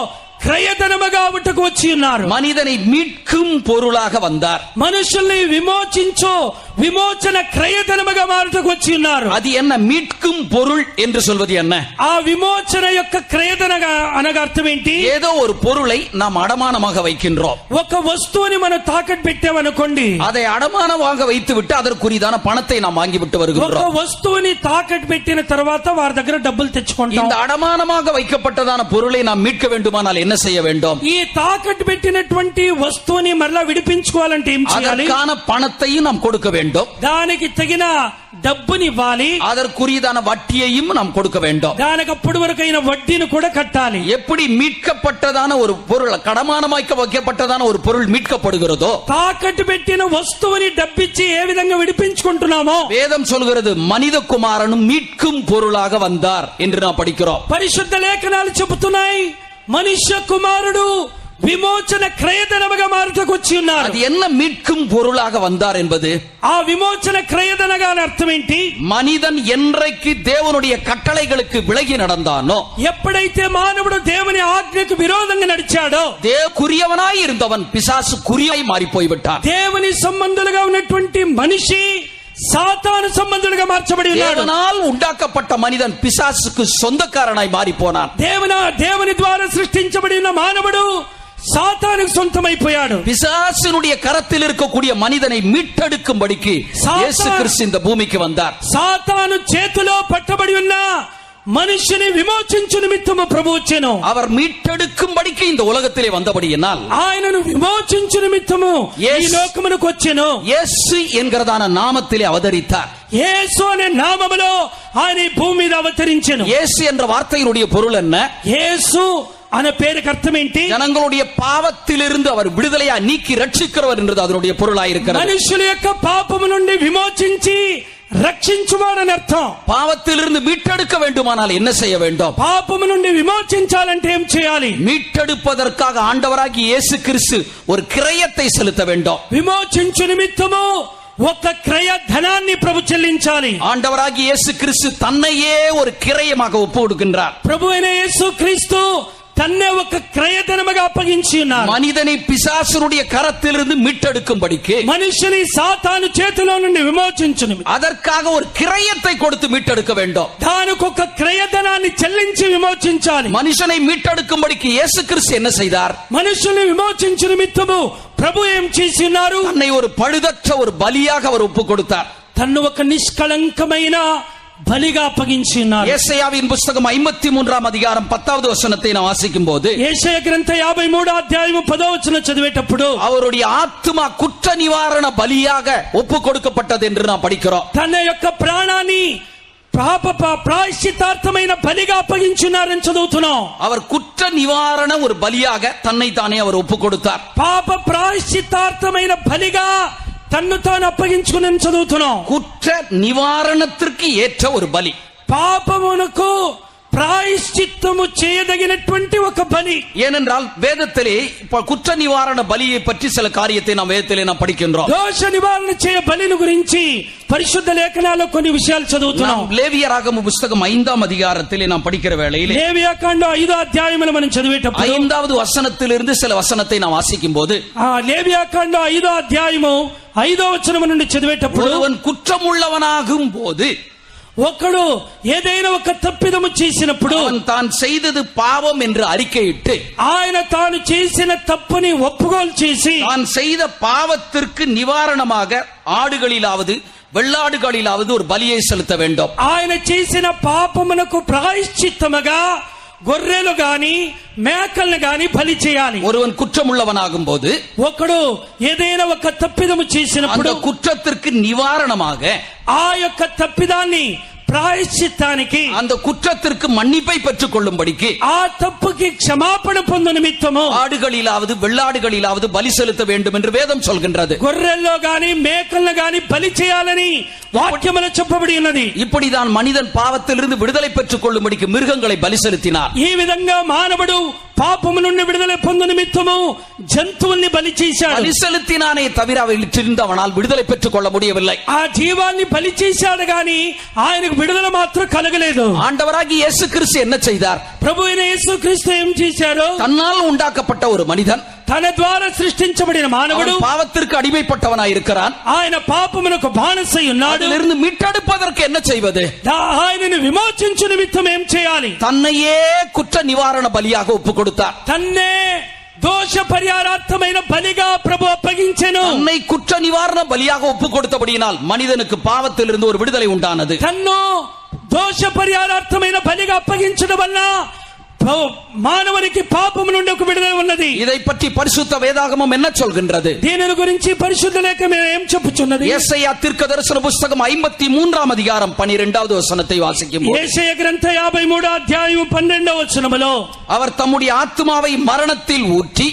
క్రయధనముగా ఉటకు వచ్చి ఉన్నారు. மனிதனை மீட்கும் பொருளாக வந்தார். మనుషుల్ని విమోచించో విమోచన క్రయధనముగా మారుటకు వచ్చి ఉన్నారు. అది என்ன மீட்கும் பொருள் என்று சொல்வது என்ன? ఆ విమోచన యొక్క క్రయధనగా అనగా అర్థం ఏంటి? ஏதோ ஒரு பொருளை நாம் அடமானமாக வைக்கின்றோம். ఒక వస్తువుని మనం తాకట్టు పెట్టామనుకోండి, அதை அடமானமாக வைத்துவிட்டு அதற்குரியதான பணத்தை நாம் வாங்கிவிட்டு ఒక வருகின்றோம். వస్తువుని తాకట్టు పెట్టిన తర్వాత వారి దగ్గర డబ్బులు తెచ్చుకుంటాం. இந்த அடமானமாக வைக்கப்பட்டதான பொருளை நாம் மீட்க வேண்டுமானால் என்ன செய்ய வேண்டும்? ఈ తాకట్టు పెట్టినటువంటి వస్తువుని మరలా విడిపించుకోవాలంటే ఏం చేయాలి? அதற்கான பணத்தையும் நாம் கொடுக்க வேண்டும். దానికి తగిన డబ్బుని ఇవ్వాలి. அதற்குரியதான வட்டியையும் நாம் கொடுக்க வேண்டும். దానికి అప్పుడు వరకైన వడ్డీని కూడా కట్టాలి. எப்படி மீட்கப்பட்டதான ஒரு பொருள், கடமானமாய்க்க வைக்கப்பட்டதான ஒரு பொருள் மீட்கப்படுகிறதோ, తాకట్టు పెట్టిన వస్తువుని డబ్బిచ్చి ఏ విధంగా విడిపించుకుంటున్నామో வேதம் சொல்கிறது மனித குமாரனும் மீட்கும் பொருளாக வந்தார் என்று நாம் படிக்கிறோம். పరిశుద్ధ లేఖనాలు చెబుతున్నాయి, మనుష్య కుమారుడు విమోచన క్రయధనముగా మారుటకు వచ్చి ఉన్నారు. அது என்ன மீட்கும் பொருளாக வந்தார் என்பது, ఆ విమోచన క్రయధనగా అర్థం ఏంటి? மனிதன் என்றைக்கு தேவனுடைய கட்டளைகளுக்கு விலகி நடந்தானோ, ఎప్పుడైతే మానవుడు దేవుని ఆజ్ఞకు విరోధంగా నడిచాడో, தேவக்குரியவனாய் இருந்தவன் பிசாசு குறியாய் மாறி போய்விட்டான். దేవుని సంబంధులుగా ఉన్నటువంటి మనిషి సాతాను సంబంధులుగా మార్చబడి ఉన్నాడు. தேவனால் உண்டாக்கப்பட்ட மனிதன் பிசாசுக்கு சொந்தக்காரனாய் மாறி போனான். దేవుని ద్వారా సృష్టించబడిన మానవుడు సాతానుకు సొంతమైపోయాడు. பிசாசினுடைய கரத்தில் இருக்கக்கூடிய மனிதனை மீட்டெடுக்கும்படிக்கு இயேசு கிறிஸ்து இந்த பூமிக்கு வந்தார். సాతాను చేతిలో పట్టబడి ఉన్న మనిషిని విమోచించు నిమిత్తము ప్రభు వచ్చెను. அவர் மீட்டெடுக்கும்படிக்கு இந்த உலகத்திலே வந்தபடியினால், ఆయనను విమోచించు నిమిత్తము ఈ లోకమునకు వచ్చెను. இயேசு என்கிறதான நாமத்திலே அவதரித்தார். యేసు అనే నామములో ఆయన ఈ భూమి మీద అవతరించెను. இயேசு என்ற வார்த்தையினுடைய பொருள் என்ன? యేసు అనే పేరుకి అర్థం ఏంటి? ஜனங்களுடைய பாவத்திலிருந்து அவர் விடுதலையா நீக்கி ரட்சிக்கிறவர் என்றது அதனுடைய பொருளாயிருக்கிறது. మనుషుల యొక్క పాపము నుండి విమోచించి రక్షించువాడని అర్థం. பாவத்திலிருந்து மீட்டெடுக்க வேண்டுமானால் என்ன செய்ய வேண்டும்? పాపము నుండి విమోచించాలంటే ఏం చేయాలి? மீட்டெடுப்பதற்காக ஆண்டவராகிய இயேசு கிறிஸ்து ஒரு கிரயத்தை செலுத்த வேண்டும். విమోచించు నిమిత్తము ఒక క్రయ ధనాన్ని ప్రభు చెల్లించాలి. ஆண்டவராகிய இயேசு கிறிஸ்து தன்னையே ஒரு கிரயமாக ஒப்பு கொடுக்கின்றார். ప్రభు అయిన యేసు క్రీస్తు తన్నే ఒక క్రయధనముగా అప్పగించి ఉన్నారు. மனிதனை பிசாசுடைய கரத்திலிருந்து மீட்டெடுக்கும்படிக்கு, మనిషిని సాతాను చేతిలో నుండి విమోచించును, அதற்காக ஒரு கிரயத்தை கொடுத்து மீட்டெடுக்க வேண்டும். దానికి ఒక క్రయధనాన్ని చెల్లించి విమోచించాలి. மனுஷனை மீட்டெடுக்கும்படிக்கு இயேசு கிறிஸ்து என்ன செய்தார்? మనుషుల్ని విమోచించు నిమిత్తము ప్రభు ఏం చేసి ఉన్నారు? தன்னை ஒரு பழுதற்ற ஒரு பலியாக அவர் ஒப்பு கொடுத்தார். తన్ను ఒక నిష్కళంకమైన బలిగా అప్పగించి ఉన్నారు. ஏசாயாவின் புத்தகம் 53ஆம் அதிகாரம் 10வது வசனத்தை நாம் வாசிக்கும் போது, యెషయా గ్రంథ 53వ అధ్యాయము 10వ వచనం చదివేటప్పుడు, அவருடைய ஆத்துமா குற்ற நிவாரண பலியாக ஒப்பு கொடுக்கப்பட்டது என்று நாம் படிக்கிறோம். తన యొక్క ప్రాణాన్ని ప్రాయశ్చిత్తార్థమైన బలిగా అప్పగించున్నారని చదువుతున్నాం. அவர் குற்ற நிவாரண ஒரு பலியாக தன்னை தானே அவர் ஒப்பு கொடுத்தார். పాప ప్రాయశ్చిత్తార్థమైన బలిగా తన్ను తాను అప్పగించుకుని చదువుతున్నాం. குற்ற நிவாரணத்திற்கு ஏற்ற ஒரு பலி, పాపమునకు ప్రాయశ్చిత్తము చేయదగినటువంటి ఒక బలి. ஏனென்றால் வேதத்திலே குற்ற நிவாரண பலியை பற்றி சில காரியத்தை நாம் வேதத்திலே நாம் படிக்கின்றோம். దోష నివారణ చేయ బలిని గురించి పరిశుద్ధ లేఖనాల్లో కొన్ని విషయాలు చదువుతున్నాం. லேவியராகம புத்தகம் 5ஆம் அதிகாரத்திலே நாம் படிக்கிற வேளையிலே, లేవియాకాండం 5వ అధ్యాయములో మనం చదివేటప్పుడు 5வது వచనத்திலிருந்து சில వచనத்தை நாம் வாசிக்கும் போது, లేవియాకాండం 5వ అధ్యాయము 5వ వచనం నుండి చదివేటప్పుడు, ஒருவன் குற்றமுள்ளவனாகும் போது, ఒకడు ఏదైనా ఒక తప్పిదము చేసినప్పుడు அவன் தான் செய்தது பாவம் என்று அறிக்கையிட்டு, ఆయన తాను చేసిన తప్పుని ఒప్పుకోలు చేసి, தான் செய்த பாவத்திற்கு நிவாரணமாக ஆடுகளிலாவது வெள்ளாடுகளிலாவது ஒரு பலியை செலுத்த வேண்டும். ఆయన చేసిన పాపమునకు ప్రాయశ్చిత్తముగా గొర్రెలు గాని మేకలను గాని బలి చేయాలి. ஒருவன் குற்றமுள்ளவனாகும் போது, ఒకడు ఏదైనా ఒక తప్పిదము చేసినప్పుడు அந்த குற்றத்திற்கு நிவாரணமாக, ఆ యొక్క తప్పిదాన్ని ప్రాయశ్చిత్తానికి, அந்த குற்றத்திற்கு மன்னிப்பை பெற்றுக் கொள்ளும்படிக்கு ఆ తప్పుకి క్షమాపణ పొందు నిమిత్తము ஆடுகளிலாவது வெள்ளாடுகளிலாவது பலி செலுத்த வேண்டும் என்று வேதம் சொல்கின்றது. గొర్రెల్లో గాని మేకలను గాని బలి చేయాలని వాక్యములో చెప్పబడి ఉన్నది. இப்படிதான் மனிதன் பாவத்திலிருந்து விடுதலை பெற்றுக் கொள்ளும்படிக்கு மிருகங்களை பலி செலுத்தினார். ఈ విధంగా మానవుడు పాపము నుండి విడుదల పొందు నిమిత్తము జంతువుల్ని బలి చేశాడు. பலி செலுத்தினானே தவிர அவற்றிலிருந்து அவனால் விடுதலை பெற்றுக் கொள்ள முடியவில்லை. ఆ జీవాన్ని బలి చేశాడు గాని ఆయనకు విడుదల మాత్రం కలగలేదు. ஆண்டவராகிய இயேசு கிறிஸ்து என்ன செய்தார்? ప్రభు అయిన యేసు క్రీస్తు ఏం చేశాడు? தன்னால் உண்டாக்கப்பட்ட ஒரு மனிதன், తన ద్వారా సృష్టించబడిన మానవుడు பாவத்திற்கு அடிமைப்பட்டவனாய் இருக்கிறான். ఆయన పాపమునకు బానిసై ఉన్నాడు. அதிலிருந்து மீட்டெடுப்பதற்கு என்ன செய்வது? ఆయనను విమోచించు నిమిత్తం ఏం చేయాలి? தன்னையே குற்ற நிவாரண பலியாக ஒப்பு கொடுத்தார். తన్నే దోష పరిహారార్థమైన బలిగా ప్రభు అప్పగించెను. தன்னை குற்ற நிவாரண பலியாக ஒப்பு கொடுத்தபடியினால் மனிதனுக்கு பாவத்திலிருந்து ஒரு விடுதலை உண்டானது. తన్ను దోష పరిహారార్థమైన బలిగా అప్పగించడం వల్ల మానవునికి పాపము నుండి ఒక విడుదల ఉన్నది. இதை பற்றி பரிசுத்த வேதாகமம் என்ன சொல்கின்றது? దీని గురించి పరిశుద్ధ లేఖనం ఏం చెప్పుచున్నది? యేసయ్యా தீர்க்கதரிசன புத்தகம் 53ஆம் அதிகாரம் 12வது வசனத்தை வாசிக்கும்போது, యెషయా గ్రంథ 53వ అధ్యాయం 12వ వచనములో, அவர் தம்முடைய ஆத்துமாவை மரணத்தில் ஊற்றி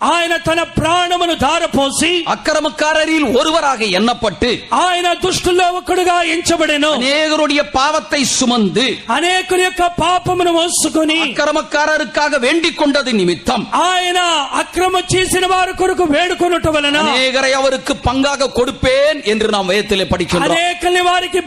ఆయన తన ప్రాణమును ధారపోసి அக்கிரமக்காரரில் ஒருவராக எண்ணப்பட்டு ఆయన దుష్టుల్లో ఒకడుగా ఎంచబడెను. அநேகருடைய பாவத்தை சுமந்து అనేకుల యొక్క పాపమును మోసుకొని அக்கிரமக்காரருக்காக வேண்டிக் கொண்டது நிமித்தம் ఆయన అక్రమం చేసిన వారి కొరకు వేడుకొనుట వలన அநேகரை அவருக்கு பங்காக கொடுப்பேன் என்று நாம் வேதத்திலே படிக்கிறோம். అనేకల్ని వారికి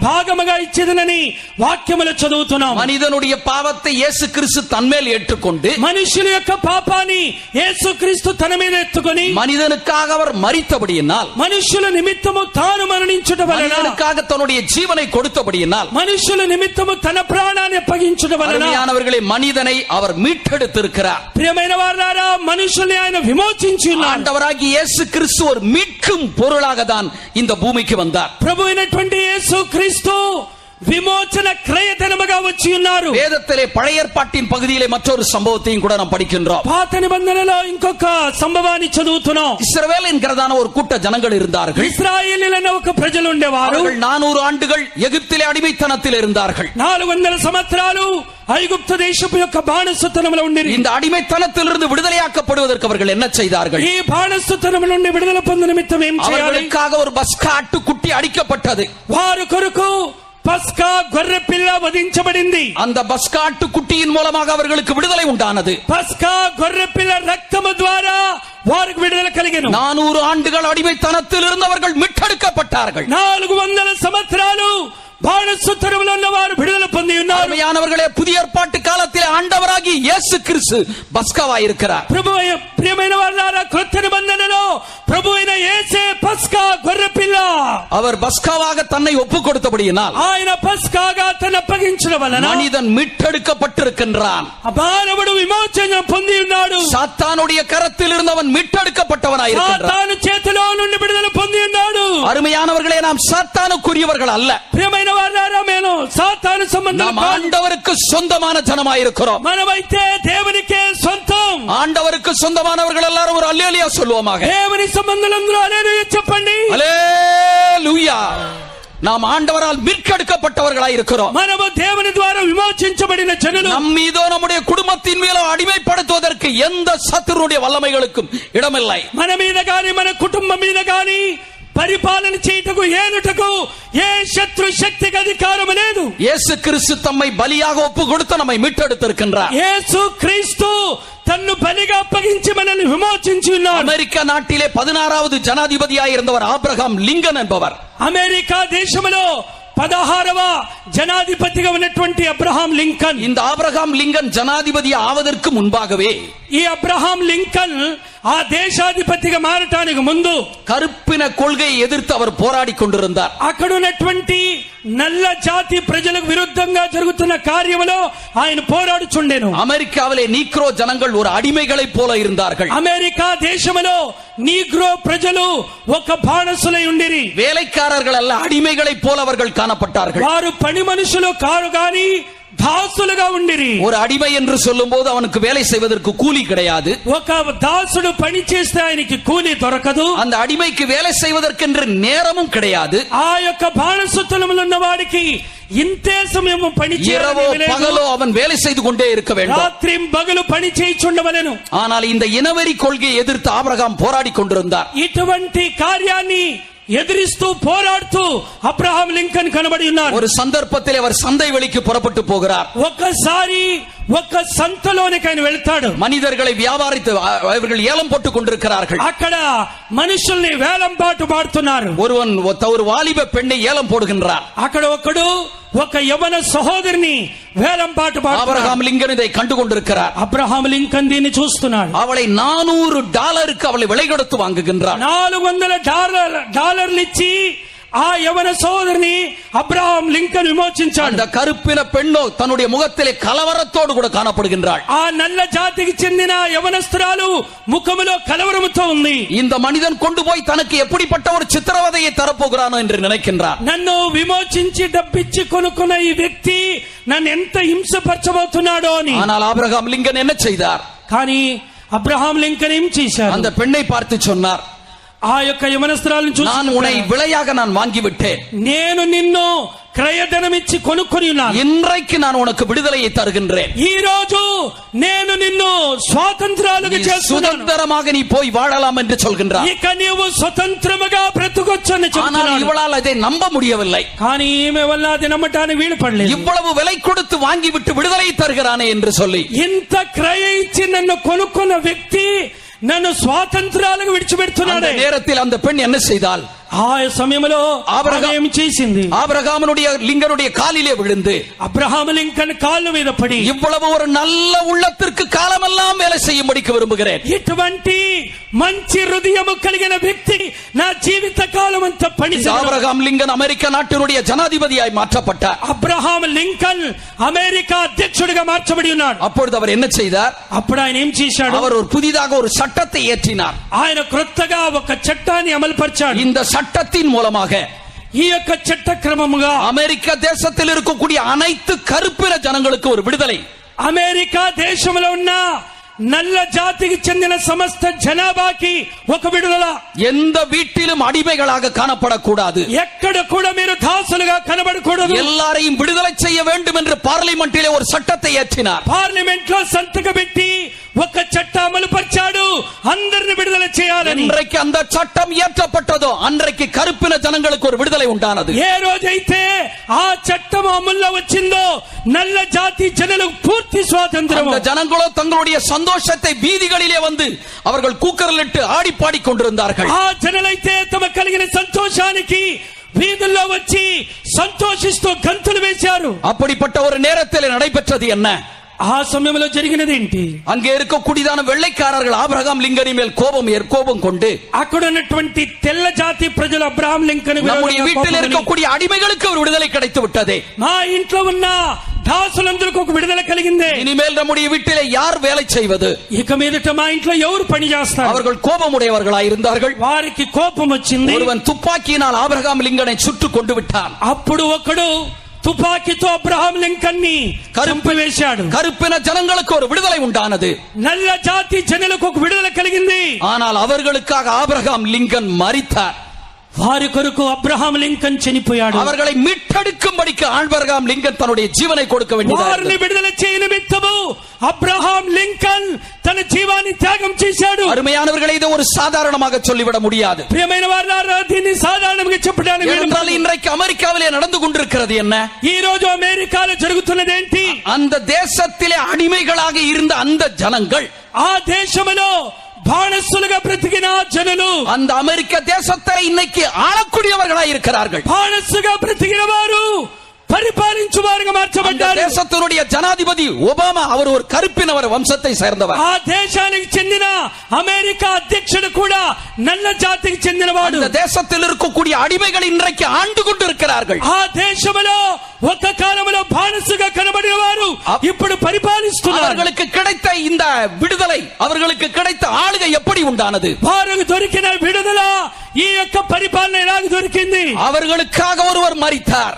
భాగముగా ఇచ్చేదనని వాక్యములు చదువుతున్నాం. மனிதனுடைய பாவத்தை இயேசு கிறிஸ்து தன்மேல் ஏற்றுக்கொண்டு మనుషుల యొక్క పాపాన్ని యేసుక్రీస్తు తన మీద ఎత్తుకొని மனிதனுக்காக அவர் மரித்தபடியினால் మనుషుల నిమిత్తము తాను మరణించుట వలన மனிதனுக்காக தன்னுடைய ஜீவனை கொடுத்தபடியினால் మనుషుల నిమిత్తము తన ప్రాణాన్ని అప్పగించుట వలన அருமையானவர்களே மனிதனை அவர் மீட்டெடுத்திருக்கிறார். ప్రియమైన వారలారా మనుషుల్ని ఆయన విమోచించి ఉన్నాడు. ஆண்டவராகிய இயேசு கிறிஸ்து ஒரு மீட்கும் பொருளாக தான் இந்த பூமிக்கு வந்தார். ప్రభు అయినటువంటి యేసుక్రీస్తు విమోచన క్రయధనముగా వచ్చి ఉన్నారు. வேதத்திலே பழைய ஏற்பாட்டின் பகுதியிலே மற்றொரு சம்பவத்தையும் கூட நாம் படிக்கின்றோம். పాత నిబంధనలో ఇంకొక సంభవాన్ని చదువుతున్నాం. இஸ்ரவேல் என்கிறதான ஒரு கூட்ட ஜனங்கள் இருந்தார்கள். ఇశ్రాయేలీయులైన ఒక ప్రజలు ఉండేవారు. 400 ஆண்டுகள் எகிப்திலே அடிமைத்தனத்தில் இருந்தார்கள். 400 సంవత్సరాలు ఐగుప్తు దేశపు యొక్క బానిసత్వములో ఉండిరి. இந்த அடிமைத்தனத்திலிருந்து விடுதலையாக்கப்படுவதற்கு அவர்கள் என்ன செய்தார்கள்? ఈ బానిసత్వము నుండి విడుదల పొందు నిమిత్తం ఏం చేయాలి? அவர்களுக்காக ஒரு பஸ்கா ஆட்டுக்குட்டி அடிக்கப்பட்டது. వారు కొరకు పస్కా గొర్రె పిల్ల వధించబడింది. அந்த பஸ்கா ஆட்டுக்குட்டியின் மூலமாக அவர்களுக்கு விடுதலை உண்டானது. పస్కా గొర్రె పిల్ల రక్తము ద్వారా వారికి విడుదల కలిగెను. 400 ஆண்டுகள் அடிமைத்தனத்தில் இருந்தவர்கள் மீட்டெடுக்கப்பட்டார்கள். 400 సంవత్సరాలు బానిసత్వములో ఉన్న వారు విడుదల పొంది ఉన్నారు. அருமையானவர்களே, புதிய ஏற்பாட்டு காலத்திலே ஆண்டவராகிய இயேசு கிறிஸ்து பஸ்காவாய் இருக்கிறார். ప్రియమైన వారలారా, క్రొత్త నిబంధనలో ప్రభువైన యేసే పస్కా గొర్రె పిల్ల. அவர் பஸ்காவாக தன்னை ஒப்புக் கொடுத்தபடியினால் ఆయన పస్కాగా తన అప్పగించడం వలన மனிதன் மீட்டெடுக்கப்பட்டிருக்கின்றான். మానవుడు విమోచన పొంది ఉన్నాడు. சாத்தானுடைய கரத்தில் இருந்தவன் மீட்டெடுக்கப்பட்டவனாய் இருக்கிறான். సాతాను చేతిలో నుండి విడుదల పొంది ఉన్నాడు. அருமையானவர்களே, நாம் சாத்தானுக்குரியவர்கள் அல்ல. ప్రియమైన వారలారా, మేము సాతాను సంబంధం நாம் ஆண்டவருக்கு சொந்தமான ஜனமாய் இருக்கிறோம். మనమైతే దేవునికే సొంతం. ஆண்டவருக்கு சொந்தமானவர்கள் எல்லாரும் ஒரு அல்லேலூயா சொல்லுவோமாக. దేవుని సంబంధులందరూ హల్లెలూయా చెప్పండి. அல்லேலூயா. நாம் ஆண்டவரால் மீட்கெடுக்கப்பட்டவர்களாய் இருக்கிறோம். మనము దేవుని ద్వారా విమోచించబడిన జనులు. நம் மீதோ நம்முடைய குடும்பத்தின் மீதோ அடிமைப்படுத்துவதற்கு எந்த சத்துருடைய வல்லமைகளுக்கும் இடமில்லை. మన మీద గాని మన కుటుంబం మీద గాని పరిపాలన చేయుటకు ఏలుటకు ఏ శత్రు శక్తికి అధికారం లేదు. இயேசு கிறிஸ்து தம்மை பலியாக ஒப்பு கொடுத்து நம்மை மீட்டெடுத்திருக்கின்றார். యేసు క్రీస్తు తన్ను బలిగా అప్పగించి మనల్ని విమోచించి ఉన్నాడు. அமெரிக்கா நாட்டிலே 16வது ஜனாதிபதியாய் இருந்தவர் ஆபிரகாம் லிங்கன் என்பவர். అమెరికా దేశంలో 16వ జనాధిపతిగా ఉన్నటువంటి అబ్రహాం లింకన్. இந்த ஆபிரகாம் லிங்கன் ஜனாதிபதி ஆவதற்கு முன்பாகவே ఈ అబ్రహాం లింకన్ ఆ దేశాధిపతిగా మారటానికి ముందు கருப்பின கொள்கையை எதிர்த்து அவர் போராடி கொண்டிருந்தார். అక్కడ ఉన్నటువంటి నల్ల జాతి ప్రజలకు విరుద్ధంగా జరుగుతున్న కార్యములో ఆయన పోరాడుచుండెను. அமெரிக்காவிலே நீக்ரோ ஜனங்கள் ஒரு அடிமைகளைப் போல இருந்தார்கள். అమెరికా దేశంలో నీగ్రో ప్రజలు ఒక బానిసలై ఉండిరి. வேலைக்காரர்கள் அல்ல, அடிமைகளைப் போல அவர்கள் காணப்பட்டார்கள். వారు పని మనుషులు కారు గాని దాసులుగా ఉండిరి. ஒரு அடிமை என்று சொல்லும்போது அவனுக்கு வேலை செய்வதற்கு கூலி கிடையாது. ఒక దాసుడు పని చేస్తే ఆయనకి కూలి దొరకదు. அந்த అడిமைக்கு వేலை செய்வதற்கென்று நேரமும் கிடையாது. ఆ యొక్క బానిసత్వములో ఉన్న వాడికి ఇంతే సమయం పని இரவோ பகலோ அவன் வேலை செய்து கொண்டே இருக்க வேண்டும். రాత్రి పగలు పని చేయుచుండవలెను. ஆனால் இந்த இனவெறி கொள்கையை எதிர்த்து ஆபிரகாம் போராடி கொண்டிருந்தார். ఇటువంటి కార్యాన్ని ఎదిరిస్తూ పోరాడుతూ అబ్రహాం లింకన్ కనబడి ఉన్నారు. ஒரு சந்தர்ப்பத்தில் அவர் சந்தை வெளிக்கு புறப்பட்டு போகிறார். ఒక్కసారి ఒక సంతలోనికి ఆయన వెళ్తాడు. மனிதர்களை வியாபாரித்து அவர்கள் ஏலம் போட்டுக் கொண்டிருக்கிறார்கள். అక్కడ మనుషుల్ని వేలం పాటు పాడుతున్నారు. ஒருவன் ஒரு வாலிப பெண்ணை ஏலம் போடுகின்றார். అక్కడ ఒకడు ఒక యవన సహోదరిని వేలం పాటు పాడుతున్నాడు. ஆபிரகாம் லிங்கன் இதை கண்டு கொண்டிருக்கிறார். అబ్రహాం లింకన్ దీన్ని చూస్తున్నాడు. அவளை $400 அவளை விலை கொடுத்து வாங்குகின்றார். $400 ఇచ్చి ఆ యవన సోదరిని అబ్రహాం లింకన్ విమోచించాడు. அந்த கருப்பின பெண்ணோ தன்னுடைய முகத்திலே கலவரத்தோடு கூட காணப்படுகின்றாள். ఆ నల్ల జాతికి చెందిన యవనస్తురాలు ముఖములో కలవరముతో ఉంది. இந்த மனிதன் கொண்டு போய் தனக்கு எப்படிப்பட்ட ஒரு சித்திரவதையை தரப்போகிறானோ என்று நினைக்கின்றார். నన్ను విమోచించి డబ్బిచ్చి కొనుక్కున్న ఈ వ్యక్తి నన్ను ఎంత హింసపరచబోతున్నాడో అని. ஆனால் ஆபிரகாம் லிங்கன் என்ன செய்தார்? కానీ అబ్రహాం లింకన్ ఏం చేశారు? அந்த பெண்ணை பார்த்து சொன்னார், ఆ యొక్క యవనస్తురాలను చూసి, நான் உன்னை விலையாக நான் வாங்கிவிட்டேன். నేను నిన్ను క్రయధనమిచ్చి కొనుక్కొని ఉన్నాను. இன்றைக்கு நான் உனக்கு விடுதலையை தருகின்றேன். ఈ రోజు నేను నిన్ను స్వాతంత్రాలుగా చేస్తున్నాను. சுதந்திரமாக நீ போய் வாழலாம் என்று சொல்கின்றார். ఇక నీవు స్వతంత్రముగా బ్రతుకొచ్చని చెప్తున్నాడు. ஆனால் இவளால் அதை நம்ப முடியவில்லை. కానీ ఈమె వల్ల అది నమ్మటానికి వీలు పడలేదు. இவ்வளவு விலை கொடுத்து வாங்கி விட்டு விடுதலை தருகிறானே என்று சொல்லி, ఇంత క్రయ ఇచ్చి నన్ను కొనుక్కున్న వ్యక్తి నన్ను స్వాతంత్రాలకు విడిచిపెడుతున్నాడు. அந்த நேரத்தில் அந்த பெண் என்ன செய்தால், ఆ సమయంలో అబ్రహాం చేసింది, ஆபிரகாமுடைய லிங்கனுடைய காலிலே விழுந்து అబ్రహాము లింకన్ కాళ్ళ మీద పడి, இவ்வளவு ஒரு நல்ல உள்ளத்திற்கு காலமெல்லாம் வேலை செய்யும்படிக்கு விரும்புகிறேன். ఇటువంటి మంచి హృదయము కలిగిన వ్యక్తి నా జీవిత కాలం అంతా పని. ஆபிரகாம் லிங்கன் அமெரிக்க நாட்டினுடைய ஜனாதிபதியாய் மாற்றப்பட்டார். అబ్రహాం లింకన్ అమెరికా అధ్యక్షుడిగా మార్చబడి ఉన్నాడు. அப்பொழுது அவர் என்ன செய்தார்? అప్పుడు ఆయన ఏం చేశాడు? அவர் ஒரு புதிதாக ஒரு சட்டத்தை ஏற்றினார். ఆయన క్రొత్తగా ఒక చట్టాన్ని అమలుపరిచాడు. இந்த சட்டத்தின் மூலமாக ఈ యొక్క చట్టక్రమముగా அமெரிக்க தேசத்தில் இருக்கக்கூடிய அனைத்து கருப்பின ஜனங்களுக்கு ஒரு விடுதலை. అమెరికా దేశంలో ఉన్న నల్ల జాతికి చెందిన సమస్త జనాభాకి ఒక విడుదల. எந்த வீட்டிலும் அடிமைகளாக காணப்படக்கூடாது. ఎక్కడ కూడా మీరు దాసులుగా కనబడకూడదు. எல்லாரையும் விடுதலை செய்ய வேண்டும் என்று பார்லிமெண்டிலே ஒரு சட்டத்தை ஏற்றினார். పార్లమెంట్ లో సంతకం పెట్టి ఒక చట్టం అమలుపరిచాడు, అందరిని విడుదల చేయాలని. இன்றைக்கு அந்த சட்டம் இயற்றப்பட்டதோ அன்றைக்கு கருப்பின ஜனங்களுக்கு ஒரு விடுதலை உண்டானது. ఏ రోజైతే ఆ చట్టం అమల్లో వచ్చిందో నల్ల జాతి జనులకు పూర్తి స్వాతంత్రం. அந்த ஜனங்களோ தங்களுடைய சந்தோஷத்தை வீதிகளிலே வந்து அவர்கள் கூக்கரலிட்டு ஆடி பாடி கொண்டிருந்தார்கள். ఆ జనులైతే తమ కలిగిన సంతోషానికి వీధుల్లో వచ్చి సంతోషిస్తూ గంతులు వేశారు. அப்படிப்பட்ட ஒரு நேரத்தில் நடைபெற்றது என்ன? ఆ సమయంలో జరిగినది ఏంటి? அங்கே இருக்கக்கூடியதான வெள்ளைக்காரர்கள் ஆபிரகாம் லிங்கனின் மேல் கோபம் கொண்டு, అక్కడ ఉన్నటువంటి తెల్ల జాతి ప్రజలు అబ్రహాం లింకన్ நம்முடைய வீட்டில் இருக்கக்கூடிய அடிமைகளுக்கு ஒரு விடுதலை கிடைத்து விட்டதே, మా ఇంట్లో ఉన్న దాసులందరికీ ఒక విడుదల కలిగిందే, இனிமேல் நம்முடைய வீட்டிலே யார் வேலை செய்வது? ఇక మీదట మా ఇంట్లో ఎవరు పని చేస్తారు? அவர்கள் கோபமுடையவர்களாய் இருந்தார்கள். వారికి కోపం వచ్చింది. ஒருவன் துப்பாக்கியினால் ஆபிரகாம் லிங்கனை சுட்டு கொண்டு விட்டான். అప్పుడు ఒకడు తుపాకీతో అబ్రహాం లింకన్ ని చంపివేశాడు. கருப்பின ஜனங்களுக்கு ஒரு விடுதலை உண்டானது. నల్ల జాతి జనులకు ఒక విడుదల కలిగింది. ஆனால் அவர்களுக்காக ஆபிரகாம் லிங்கன் மரித்தார். వారి కొరకు అబ్రహాం లింకన్ చనిపోయాడు. அவர்களை மீட்டெடுக்கும்படிக்கு ஆபிரகாம் லிங்கன் தன்னுடைய ஜீவனை கொடுக்க வேண்டியது. వారిని విడుదల చేయని నిమిత్తము అబ్రహాం లింకన్ తన జీవాన్ని త్యాగం చేశాడు. அருமையானவர்களை இதை ஒரு சாதாரணமாக சொல்லிவிட முடியாது. ప్రియమైన వారలారా, దీన్ని సాధారణంగా చెప్పడానికి ஏனென்றால் இன்றைக்கு அமெரிக்காவிலே நடந்து கொண்டிருக்கிறது என்ன? ఈ రోజు అమెరికాలో జరుగుతున్నది ఏంటి? அந்த தேசத்திலே அடிமைகளாக இருந்த அந்த ஜனங்கள், ఆ దేశములో బానిసలుగా బ్రతికిన జనులు, அந்த அமெரிக்க தேசத்தை இன்னைக்கு ஆளக்கூடியவர்களாய் இருக்கிறார்கள். బానిసగా బ్రతికిన వారు పరిపాలించు వారుగా మార్చబడ్డారు. தேசத்தினுடைய ஜனாதிபதி ஒபாமா, அவர் ஒரு கருப்பினவர் வம்சத்தை சேர்ந்தவர். ఆ దేశానికి చెందిన అమెరికా అధ్యక్షుడు కూడా నల్ల జాతికి చెందినవాడు. அந்த தேசத்தில் இருக்கக்கூடிய அடிமைகள் இன்றைக்கு ஆண்டு கொண்டிருக்கிறார்கள். ఆ దేశంలో ఒక కాలంలో బానిసగా కనబడిన వారు ఇప్పుడు పరిపాలిస్తున్నారు. அவர்களுக்கு கிடைத்த இந்த விடுதலை, அவர்களுக்கு கிடைத்த ஆளுகை எப்படி உண்டானது? వారికి దొరికిన విడుదల, ఈ యొక్క పరిపాలన ఎలాగ దొరికింది? அவர்களுக்காக ஒருவர் மரித்தார்.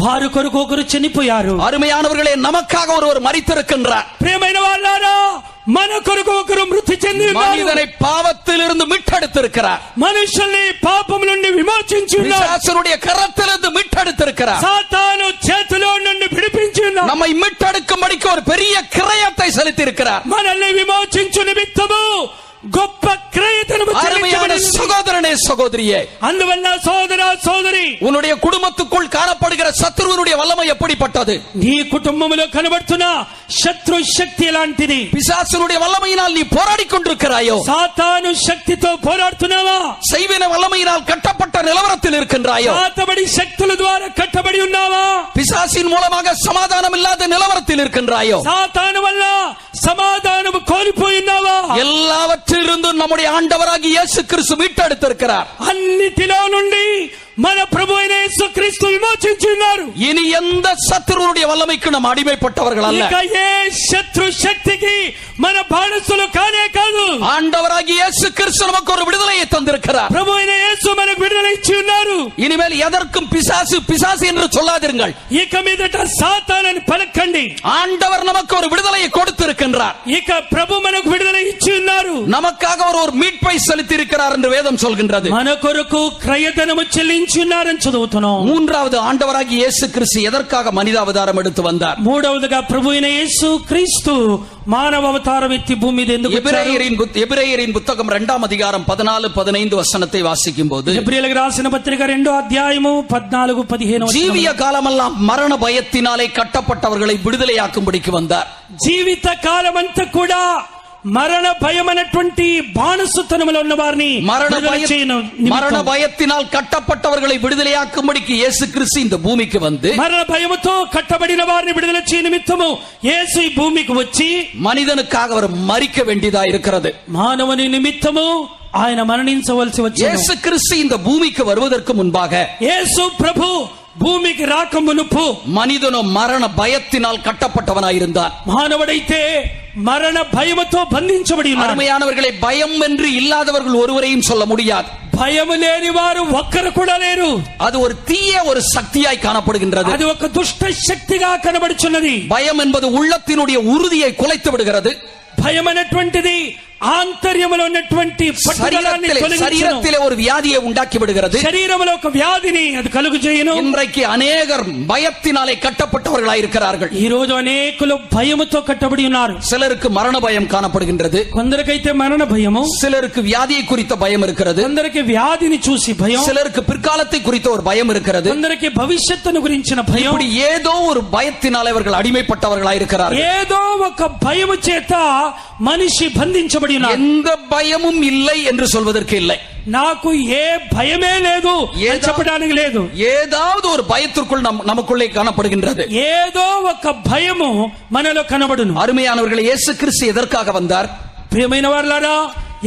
వారి కొరకు ఒకరు చనిపోయారు. அருமையானவர்களே, நமக்காக ஒருவர் மரித்திருக்கின்றார். ప్రియమైన వాళ్ళారా, మన కొరకు ఒకరు మృతి చెంది மனிதனை பாவத்திலிருந்து மீட்டெடுத்திருக்கிறார். మనుషుల్ని పాపం నుండి విమోచించి ఉన్నారు. பிசாசுடைய கரத்திலிருந்து மீட்டெடுத்திருக்கிறார். సాతాను చేతిలో నుండి విడిపించి ఉన్నారు. நம்மை மீட்டெடுக்கும்படிக்கு ஒரு பெரிய கிரயத்தை செலுத்தி இருக்கிறார். మనల్ని విమోచించు నిమిత్తము గొప్ప క్రయధనము చెల్లించబడింది. சகோதரனே, சகோதரியே, అందువల్ల సోదర సోదరి, உன்னுடைய குடும்பத்துக்குள் காணப்படுகிற சத்துருவனுடைய வல்லமை எப்படிப்பட்டது? నీ కుటుంబంలో కనబడుతున్న శత్రు శక్తి ఎలాంటిది? பிசாசுனுடைய வல்லமையினால் நீ போராடிக் கொண்டிருக்கிறாயோ? సాతాను శక్తితో పోరాడుతున్నావా? செய்வின வல்லமையினால் கட்டப்பட்ட நிலவரத்தில் இருக்கின்றாயோ? సాతబడి శక్తుల ద్వారా కట్టబడి ఉన్నావా? பிசாசின் மூலமாக சமாதானம் இல்லாத நிலவரத்தில் இருக்கின்றாயோ? సాతాను వల్ల సమాధానము కోల్పోయి ఉన్నావా? எல்லாவற்றிலிருந்தும் நம்முடைய ஆண்டவராகிய இயேசு கிறிஸ்து மீட்டெடுத்திருக்கிறார். అన్నిటిలో నుండి మన ప్రభు అయిన యేసుక్రీస్తు విమోచించి ఉన్నారు. இனி எந்த சத்துருவுடைய வல்லமைக்கு நாம் அடிமைப்பட்டவர்கள் அல்ல. ఇక ఏ శత్రు శక్తికి మన బానిసలు కానే కాదు. ஆண்டவராகிய இயேசு கிறிஸ்து நமக்கு ஒரு விடுதலையை தந்திருக்கிறார். ప్రభు అయిన యేసు మనకు విడుదల ఇచ్చి ఉన్నారు. இனிமேல் எதற்கும் பிசாசு பிசாசு என்று சொல்லாதிருங்கள். ఇక మీదట సాతానని పలకండి. ஆண்டவர் நமக்கு ஒரு விடுதலையை கொடுத்திருக்கின்றார். ఇక ప్రభు మనకు విడుదల ఇచ్చి ఉన్నారు. நமக்காக ஒரு மீட்பை செலுத்தி இருக்கிறார் என்று வேதம் சொல்கின்றது. మన కొరకు క్రయధనము చెల్లించి గురించి ఉన్నారని చదువుతున్నాం. மூன்றாவது ஆண்டவராகிய இயேசு கிறிஸ்து எதற்காக மனித அவதாரம் எடுத்து வந்தார்? మూడవదిగా ప్రభు అయిన యేసు క్రీస్తు మానవ అవతారం ఎత్తి భూమి మీద ఎందుకు వచ్చారు? எபிரேயரின் புத்தகம் 2ஆம் அதிகாரம் 14-15 வசனத்தை வாசிக்கும்போது, ఎబ్రియలకు రాసిన పత్రిక 2వ అధ్యాయము 14-15 ஜீவிய காலமெல்லாம் மரண பயத்தினாலே கட்டப்பட்டவர்களை விடுதலையாக்கும்படிக்கு வந்தார். జీవిత కాలమంతా కూడా మరణ భయం అనేటువంటి బానిసత్వములో ఉన్న వారిని மரண பயத்தினால் கட்டப்பட்டவர்களை விடுதலையாக்கும்படிக்கு இயேசு கிறிஸ்து இந்த பூமிக்கு வந்து, మరణ భయముతో కట్టబడిన వారిని విడుదల చేయ నిమిత్తము యేసు ఈ భూమికి వచ్చి மனிதனுக்காக அவர் மரிக்க வேண்டியதா இருக்கிறது. మానవుని నిమిత్తము ఆయన మరణించవలసి వచ్చింది. இயேசு கிறிஸ்து இந்த பூமிக்கு வருவதற்கு முன்பாக, యేసు ప్రభు భూమికి రాక మునుపు மனிதனோ மரண பயத்தினால் கட்டப்பட்டவனாயிருந்தான். మానవుడైతే మరణ భయముతో బంధించబడి ఉన్నాడు. அருமையானவர்களை, பயம் என்று இல்லாதவர்கள் ஒருவரையும் சொல்ல முடியாது. భయము లేని వారు ఒక్కరు కూడా లేరు. அது ஒரு தீய ஒரு சக்தியாய் காணப்படுகின்றது. అది ఒక దుష్ట శక్తిగా కనబడుచున్నది. பயம் என்பது உள்ளத்தினுடைய உறுதியை குலைத்து விடுகிறது. భయం అనేటువంటిది ఆంతర్యములో ఉన్నటువంటి పట్టుదలని తొలగించును. శరీరத்திலே ஒரு வியாதியை உண்டாக்கி விடுகிறது. శరీరములో ఒక వ్యాధిని అది కలుగు చేయును. இன்றைக்கு அநேகர் பயத்தினாலே கட்டப்பட்டவர்களாய் இருக்கிறார்கள். ఈ రోజు అనేకులు భయముతో కట్టబడి ఉన్నారు. சிலருக்கு மரண பயம் காணப்படுகின்றது. కొందరికైతే మరణ భయము, சிலருக்கு வியாதியை குறித்த பயம் இருக்கிறது. కొందరికి వ్యాధిని చూసి భయం, சிலருக்கு பிற்காலத்தை குறித்த ஒரு பயம் இருக்கிறது. కొందరికి భవిష్యత్తును గురించిన భయం. இப்படி ஏதோ ஒரு பயத்தினாலே அவர்கள் அடிமைப்பட்டவர்களாய் இருக்கிறார்கள். ఏదో ఒక భయము చేత మనిషి బంధించబడి ఉన్నాడు. எந்த பயமும் இல்லை என்று சொல்வதற்கு இல்லை. నాకు ఏ భయమే లేదు చెప్పడానికి లేదు. ஏதாவது ஒரு பயத்திற்குள் நமக்குள்ளே காணப்படுகின்றது. ఏదో ఒక భయము మనలో కనబడును. அருமையானவர்களே, இயேசு கிறிஸ்து எதற்காக வந்தார்? ప్రియమైన వారలారా,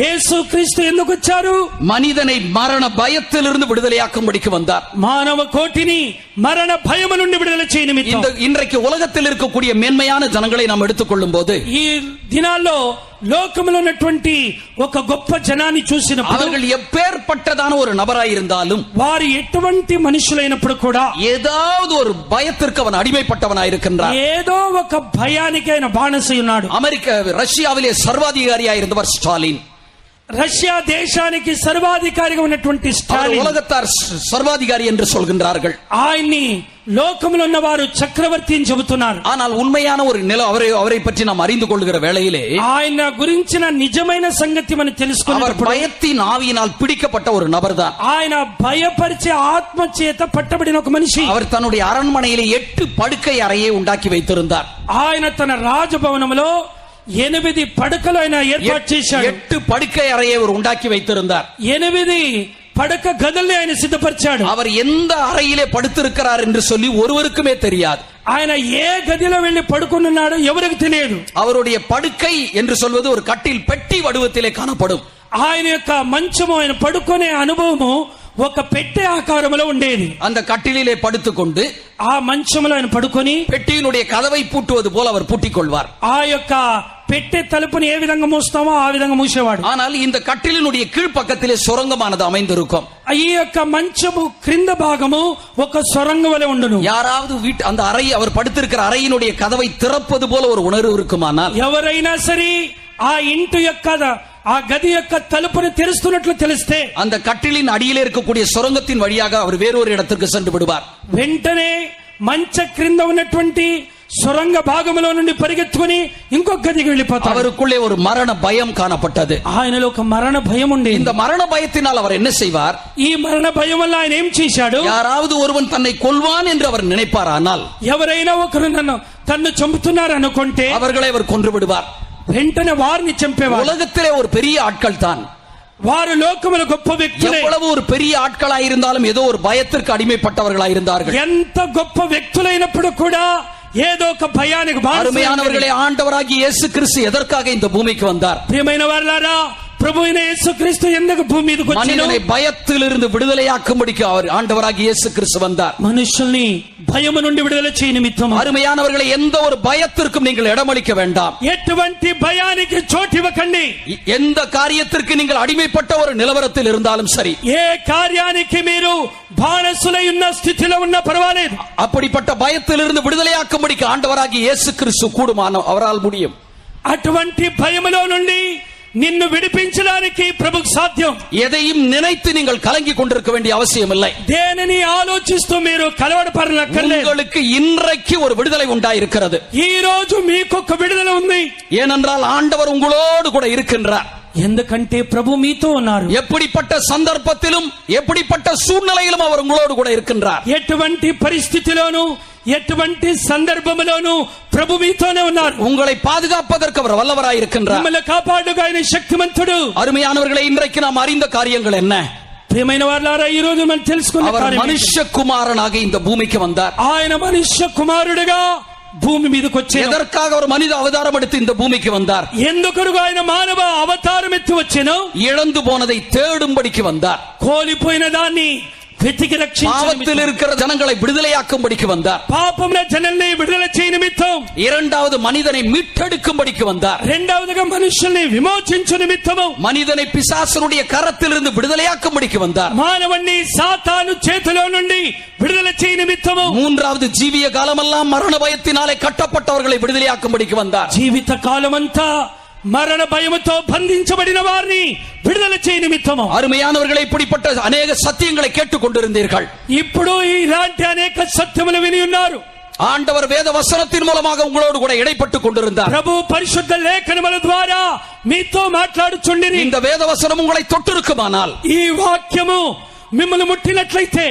యేసు క్రీస్తు ఎందుకు వచ్చారు? மனிதனை மரண பயத்திலிருந்து விடுதலையாக்கும்படிக்கு வந்தார். మానవ కోటిని మరణ భయము నుండి విడుదల చేయ నిమిత్తం. இன்றைக்கு உலகத்தில் இருக்கக்கூடிய மேன்மையான ஜனங்களை நாம் எடுத்துக்கொள்ளும் போது, ఈ దినాల్లో లోకములో ఉన్నటువంటి ఒక గొప్ప జనాన్ని చూసినప్పుడు, அவர்கள் எப்பேற்பட்டதான ஒரு நபராய் இருந்தாலும், వారు ఎటువంటి మనుషులైనప్పుడు కూడా ஏதாவது ஒரு பயத்திற்கு அவன் அடிமைப்பட்டவனாய் இருக்கின்றான். ఏదో ఒక భయానికి ఆయన బానిసై ఉన్నాడు. ரஷ்யாவிலே சர்வாதிகாரியாய் இருந்தவர் ஸ்டாலின். రష్యా దేశానికి సర్వాధికారిగా ఉన్నటువంటి స్టాలిన్, உலகத்தார் சர்வாதிகாரி என்று சொல்கின்றார்கள். ఆయన్ని లోకములో ఉన్న వారు చక్రవర్తి అని చెబుతున్నారు. ஆனால் உண்மையான ஒரு நிலை அவரை பற்றி நாம் அறிந்து கொள்கிற வேளையிலே, ఆయన గురించిన నిజమైన సంగతి మనం తెలుసుకున్నప్పుడు, பயத்தின் ஆவியினால் பிடிக்கப்பட்ட ஒரு நபர்தான். ఆయన భయపరిచే ఆత్మ చేత పట్టబడిన ఒక మనిషి. அவர் தன்னுடைய அரண்மனையிலே 8 படுக்கை அறையை உண்டாக்கி வைத்திருந்தார். ఆయన తన రాజభవనంలో 8 పడకలు ఆయన ఏర్పాటు చేశాడు. 8 படுக்கை அறையை அவர் உண்டாக்கி வைத்திருந்தார். 8 పడక గదుల్ని ఆయన సిద్ధపరిచాడు. அவர் எந்த அறையிலே படுத்திருக்கிறார் என்று சொல்லி ஒருவருக்குமே தெரியாது. ఆయన ఏ గదిలో వెళ్లి పడుకున్నాడో ఎవరికి తెలియదు. அவருடைய படுக்கை என்று சொல்வது ஒரு கட்டில் பெட்டி வடிவத்திலே காணப்படும். ఆయన యొక్క మంచము, ఆయన పడుకునే అనుభవము ఒక పెట్టె ఆకారంలో ఉండేది. அந்த கட்டிலே படுத்துக்கொண்டு ఆ మంచంలో ఆయన పడుకొని பெட்டியினுடைய கதவை பூட்டுவது போல அவர் பூட்டிக் கொள்வார். ఆ యొక్క పెట్టె తలుపుని ఏ విధంగా మూస్తామో ఆ విధంగా మూసేవాడు. ஆனால் இந்த கட்டிலினுடைய கீழ்ப்பக்கத்திலே சுரங்கமானது அமைந்திருக்கும். ఈ యొక్క మంచము క్రింద భాగము ఒక సొరంగం వలె ఉండును. யாராவது அந்த அறை, அவர் படுத்திருக்கிற அறையினுடைய கதவை திறப்பது போல ஒரு உணர்வு இருக்குமானால், ఎవరైనా సరే ఆ ఇంటి యొక్క ఆ గది యొక్క తలుపుని తెరుస్తున్నట్లు తెలిస్తే, அந்த கட்டிலின் அடியிலே இருக்கக்கூடிய சுரங்கத்தின் வழியாக அவர் வேறொரு இடத்திற்கு சென்று விடுவார். వెంటనే మంచ క్రింద ఉన్నటువంటి సొరంగ భాగములో నుండి పరిగెత్తుకుని ఇంకొక గదికి వెళ్ళిపోతాడు. அவருக்குள்ளே ஒரு மரண பயம் காணப்பட்டது. ఆయనలో ఒక మరణ భయం ఉండేది. இந்த மரண பயத்தினால் அவர் என்ன செய்வார்? ఈ మరణ భయం వల్ల ఆయన ఏం చేశాడు? யாராவது ஒருவன் தன்னை கொல்வான் என்று அவர் நினைப்பாரானால், ఎవరైనా ఒకరు తన్ను చంపుతున్నారు అనుకుంటే அவர்களை அவர் கொன்று விடுவார். వెంటనే వారిని చంపేవారు. உலகத்திலே ஒரு பெரிய ஆட்கள் தான், వారు లోకముల గొప్ప వ్యక్తులే. எவ்வளவு ஒரு பெரிய ஆட்களாய் இருந்தாலும் ஏதோ ஒரு பயத்திற்கு அடிமைப்பட்டவர்களாய் இருந்தார்கள். ఎంత గొప్ప వ్యక్తులైనప్పుడు కూడా ఏదో ఒక భయానికి బానిస. அருமையானவர்களே, ஆண்டவராகிய இயேசு கிறிஸ்து எதற்காக இந்த பூமிக்கு வந்தார்? ప్రియమైన వారలారా, ప్రభు అయిన యేసుక్రీస్తు ఎందుకు భూమి మీదకి వచ్చాడు? மனிதனை பயத்திலிருந்து விடுதலையாக்கும்படிக்கு அவர் ஆண்டவராகிய இயேசு கிறிஸ்து வந்தார். మనుషుల్ని భయము నుండి విడుదల చేయ నిమిత్తం. அருமையானவர்களே, எந்த ஒரு பயத்திற்கும் நீங்கள் இடமளிக்க வேண்டாம். ఎటువంటి భయానికి చోటివ్వకండి. எந்த காரியத்திற்கு நீங்கள் அடிமைப்பட்ட ஒரு நிலவரத்தில் இருந்தாலும் சரி, ఏ కార్యానికి మీరు బానిసలై ఉన్న స్థితిలో ఉన్నా పర్వాలేదు. அப்படிப்பட்ட பயத்திலிருந்து விடுதலையாக்கும்படிக்கு ஆண்டவராகிய இயேசு கிறிஸ்து கூடுமான அவரால் முடியும். అటువంటి భయములో నుండి నిన్ను విడిపించడానికి ప్రభుకు సాధ్యం. எதையும் நினைத்து நீங்கள் கலங்கி கொண்டிருக்க வேண்டிய அவசியம் இல்லை. దేనిని ఆలోచిస్తూ మీరు కలవడపడనక్కర్లేదు. உங்களுக்கு இன்றைக்கு ஒரு விடுதலை உண்டாயிருக்கிறது. ఈ రోజు మీకొక విడుదల ఉంది. ஏனென்றால் ஆண்டவர் உங்களோடு கூட இருக்கின்றார். ఎందుకంటే ప్రభు మీతో ఉన్నారు. எப்படிப்பட்ட சந்தர்ப்பத்திலும் எப்படிப்பட்ட சூழ்நிலையிலும் அவர் உங்களோடு கூட இருக்கின்றார். ఎటువంటి పరిస్థితిలోనూ ఎటువంటి సందర్భంలోనూ ప్రభు మీతోనే ఉన్నారు. உங்களை பாதுகாப்பதற்கு அவர் வல்லவராய் இருக்கின்றார். మిమ్మల్ని కాపాడుగా ఆయన శక్తిమంతుడు. அருமையானவர்களே, இன்றைக்கு நாம் அறிந்த காரியங்கள் என்ன? ప్రియమైన వారలారా, ఈ రోజు మనం తెలుసుకున్న కార్యం, மனுஷ்ய குமாரனாக இந்த பூமிக்கு வந்தார். ఆయన మనుష్య కుమారుడిగా భూమి మీదకి వచ్చారు. எதற்காக அவர் மனித அவதாரம் எடுத்து இந்த பூமிக்கு வந்தார்? ఎందుకొరకు ఆయన మానవ అవతారం ఎత్తి వచ్చాను? இழந்து போனதை தேடும்படிக்கு வந்தார். కోల్పోయిన దాన్ని వెతికి రక్షించడానికి, பாவத்தில் இருக்கிற ஜனங்களை விடுதலையாக்கும்படிக்கு வந்தார். పాపముల జనల్ని విడుదల చేయ నిమిత్తం. இரண்டாவது, மனிதனை மீட்டெடுக்கும்படிக்கு வந்தார். రెండవదిగా మనుషుల్ని విమోచించు నిమిత్తము. மனிதனை பிசாசனுடைய கரத்திலிருந்து விடுதலையாக்கும்படிக்கு வந்தார். మానవుణ్ణి సాతాను చేతిలో నుండి విడుదల చేయ నిమిత్తము. மூன்றாவது, ஜீவிய காலமெல்லாம் மரண பயத்தினாலே கட்டப்பட்டவர்களை விடுதலையாக்கும்படிக்கு வந்தார். జీవిత కాలమంతా మరణ భయముతో బంధించబడిన వారిని విడుదల చేయ నిమిత్తము. அருமையானவர்களை, இப்படிப்பட்ட அநேக சத்தியங்களை கேட்டுக் கொண்டிருந்தீர்கள். ఇప్పుడు ఇలాంటి అనేక సత్యములు విని ఉన్నారు. ஆண்டவர் வேத வசனத்தின் மூலமாக உங்களோடு கூட இடைப்பட்டுக் கொண்டிருந்தார். ప్రభు పరిశుద్ధ లేఖనముల ద్వారా మీతో మాట్లాడుచుండిరి. இந்த வேத வசனம் உங்களை தொட்டிருக்குமானால், ఈ వాక్యము మిమ్మల్ని ముట్టినట్లయితే,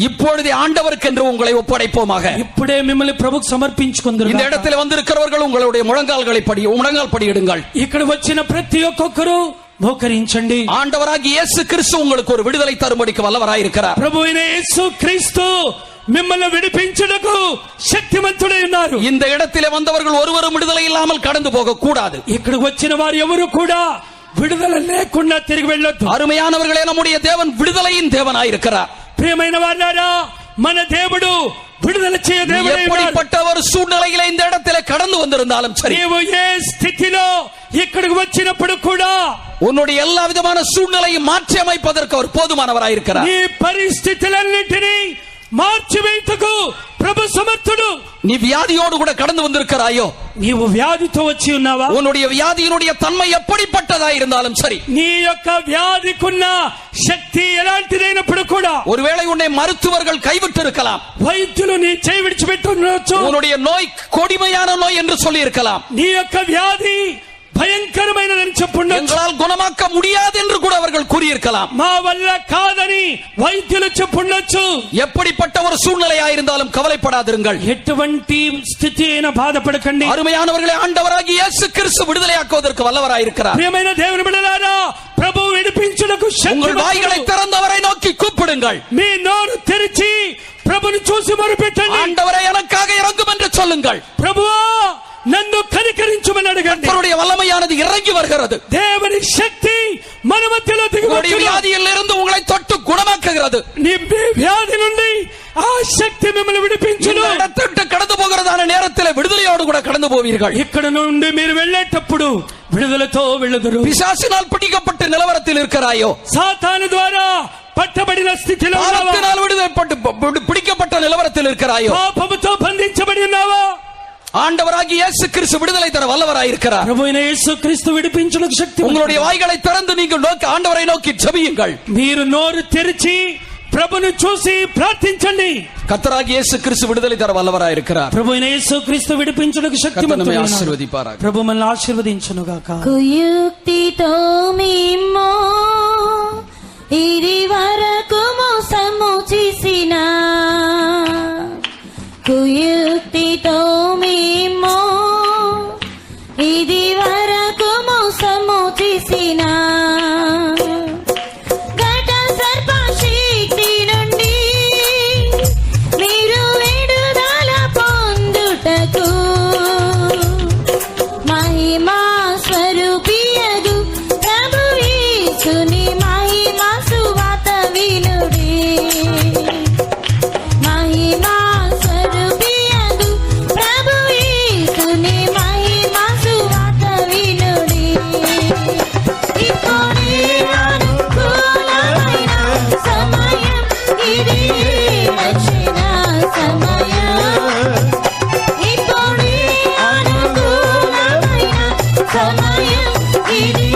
இப்பொழுதே ஆண்டவருக்கு என்று உங்களை ஒப்படைப்போமாக. ఇప్పుడే మిమ్మల్ని ప్రభుకు సమర్పించుకుందురు. இந்த இடத்தில் வந்திருக்கிறவர்கள் உங்களுடைய முழங்கால் படியிடுங்கள். ఇక్కడ వచ్చిన ప్రతి ఒక్కొక్కరు మోకరించండి. ஆண்டவராகிய இயேசு கிறிஸ்து உங்களுக்கு ஒரு விடுதலை தரும்படிக்கு வல்லவராயிருக்கிறார். ప్రభు అయిన యేసు క్రీస్తు మిమ్మల్ని విడిపించుటకు శక్తిమంతుడై ఉన్నారు. இந்த இடத்திலே வந்தவர்கள் ஒருவரும் விடுதலை இல்லாமல் கடந்து போக கூடாது. ఇక్కడికి వచ్చిన వారు ఎవరు కూడా విడుదల లేకుండా తిరిగి వెళ్ళొద్దు. அருமையானவர்களே, நம்முடைய தேவன் விடுதலையின் தேவனாயிருக்கிறார். ప్రియమైన వారలారా, మన దేవుడు విడుదల చేయ దేవుడై ఉన్నాడు. எப்படிப்பட்ட ஒரு சூழ்நிலையில இந்த இடத்திலே கடந்து வந்திருந்தாலும் சரி, నీవు ఏ స్థితిలో ఇక్కడికి వచ్చినప్పుడు కూడా உன்னுடைய எல்லா விதமான சூழ்நிலையும் மாற்றி அமைப்பதற்கு அவர் போதுமானவராயிருக்கிறார். ఈ పరిస్థితులన్నిటినీ మార్చివేయుటకు ప్రభు సమర్థుడు. நீ வியாதியோடு கூட கடந்து வந்திருக்கிறாயோ? నీవు వ్యాధితో వచ్చి ఉన్నావా? உன்னுடைய வியாதியினுடைய தன்மை எப்படிப்பட்டதா இருந்தாலும் சரி, నీ యొక్క వ్యాధికున్న శక్తి ఎలాంటిదైనప్పుడు కూడా, ஒருவேளை உன்னை மருத்துவர்கள் கைவிட்டு இருக்கலாம், వైద్యులు నీ చేయి విడిచిపెట్టి ఉండవచ్చు, உன்னுடைய நோய் கொடிமையான நோய் என்று சொல்லி இருக்கலாம், నీ యొక్క వ్యాధి భయంకరమైనదని చెప్పుండొచ్చు, எங்களால் குணமாக்க முடியாது என்று கூட அவர்கள் கூறியிருக்கலாம், మా వల్ల కాదని వైద్యులు చెప్పుండొచ్చు. எப்படிப்பட்ட ஒரு சூழ்நிலையாயிருந்தாலும் கவலைப்படாதிருங்கள். ఎటువంటి స్థితి అయినా బాధపడకండి. அருமையானவர்களே, ஆண்டவராகிய இயேசு கிறிஸ்து விடுதலையாக்குவதற்கு வல்லவராயிருக்கிறார். ప్రియమైన దేవుని బిడ్డలారా, ప్రభు విడిపించుటకు உங்கள் வாய்களை திறந்தவரை நோக்கி கூப்பிடுங்கள். మీ నోరు తెరిచి ప్రభుని చూసి మొరపెట్టండి. ஆண்டவரே, எனக்காக இறங்கும் என்று சொல்லுங்கள். ప్రభువా, నన్ను కనికరించుమని అడగండి. அவருடைய வல்லமையானது இறங்கி வருகிறது. దేవుని శక్తి మన మధ్యలో దిగి వచ్చి வியாதியில் இருந்து உங்களை தொட்டு குணமாக்குகிறது. నీ వ్యాధి నుండి ఆ శక్తి మిమ్మల్ని విడిపించును. இடத்திட்டு கடந்து போகிறதான நேரத்தில் விடுதலையோடு கூட கடந்து போவீர்கள். ఇక్కడ నుండి మీరు వెళ్ళేటప్పుడు విడుదలతో వెళ్ళదురు. பிசாசினால் பிடிக்கப்பட்ட நிலவரத்தில் இருக்கிறாயோ? సాతాను ద్వారా పట్టబడిన స్థితిలో பாவத்தினால் விடுதலைப்பட்டு பிடிக்கப்பட்ட நிலவரத்தில் இருக்கிறாயோ? పాపముతో బంధించబడి ఉన్నావా? ஆண்டவராகிய இயேசு கிறிஸ்து விடுதலை தர வல்லவராயிருக்கிறார். ప్రభువైన యేసు క్రీస్తు విడిపించుటకు శక్తి. உங்களுடைய வாய்களை திறந்து நீங்கள் ஆண்டவரை நோக்கி ஜெபியுங்கள். మీరు నోరు తెరిచి ప్రభుని చూసి ప్రార్థించండి. கர்த்தராகிய இயேசு கிறிஸ்து விடுதலை தர వల్లవరాயிருக்கிறார். ప్రభువైన యేసు క్రీస్తు విడిపించుటకు శక్తిమంతుడు. ఆశీర్వదిపారాక. ప్రభు మనల్ని ఆశీర్వదించును గాక. కుయుక్తితో మేము ఇది వరకు మోసము చేసిన, కుయుక్తితో మేము ఇది వరకు మోసము చేసిన, ఘట సర్పశక్తి నుండి మీరు విడుదల పొందుటకు మహిమా స్వరూపియగు ప్రభు యేసుని మహిమా సువార్త వినుడి. మహిమా స్వరూపియగు ప్రభు యేసుని మహిమా సువార్త వినుడి. ఇప్పుడే అనుకూలమైన సమయం, ఇది రక్షణ సమయం. ఇప్పుడే అనుకూలమైన సమయం, ఇది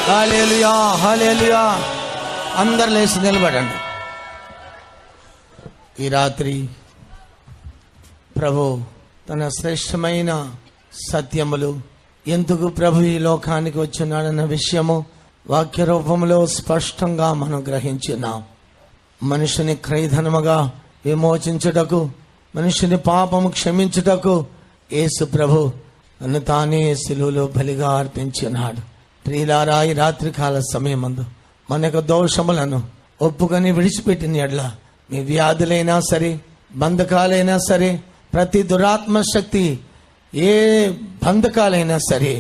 హల్లెలూయా, హల్లెలూయా. అందరు లేచి నిలబడండి. ఈ రాత్రి ప్రభు తన శ్రేష్టమైన సత్యములు ఎందుకు ప్రభు ఈ లోకానికి వచ్చినాడన్న విషయము వాక్య రూపంలో స్పష్టంగా మనం గ్రహించున్నాం. మనుషుని క్రయధనముగా విమోచించుటకు, మనుషుని పాపము క్షమించుటకు యేసు ప్రభు తను తానే శిలువలో బలిగా అర్పించినాడు. ప్రియులారా, ఈ రాత్రికాల సమయమందు మన యొక్క దోషములను ఒప్పుకొని విడిచిపెట్టిన ఎడ్ల మీ వ్యాధులైనా సరే, బంధకాలైనా సరే, ప్రతి దురాత్మ శక్తి, ఏ బంధకాలైనా సరే,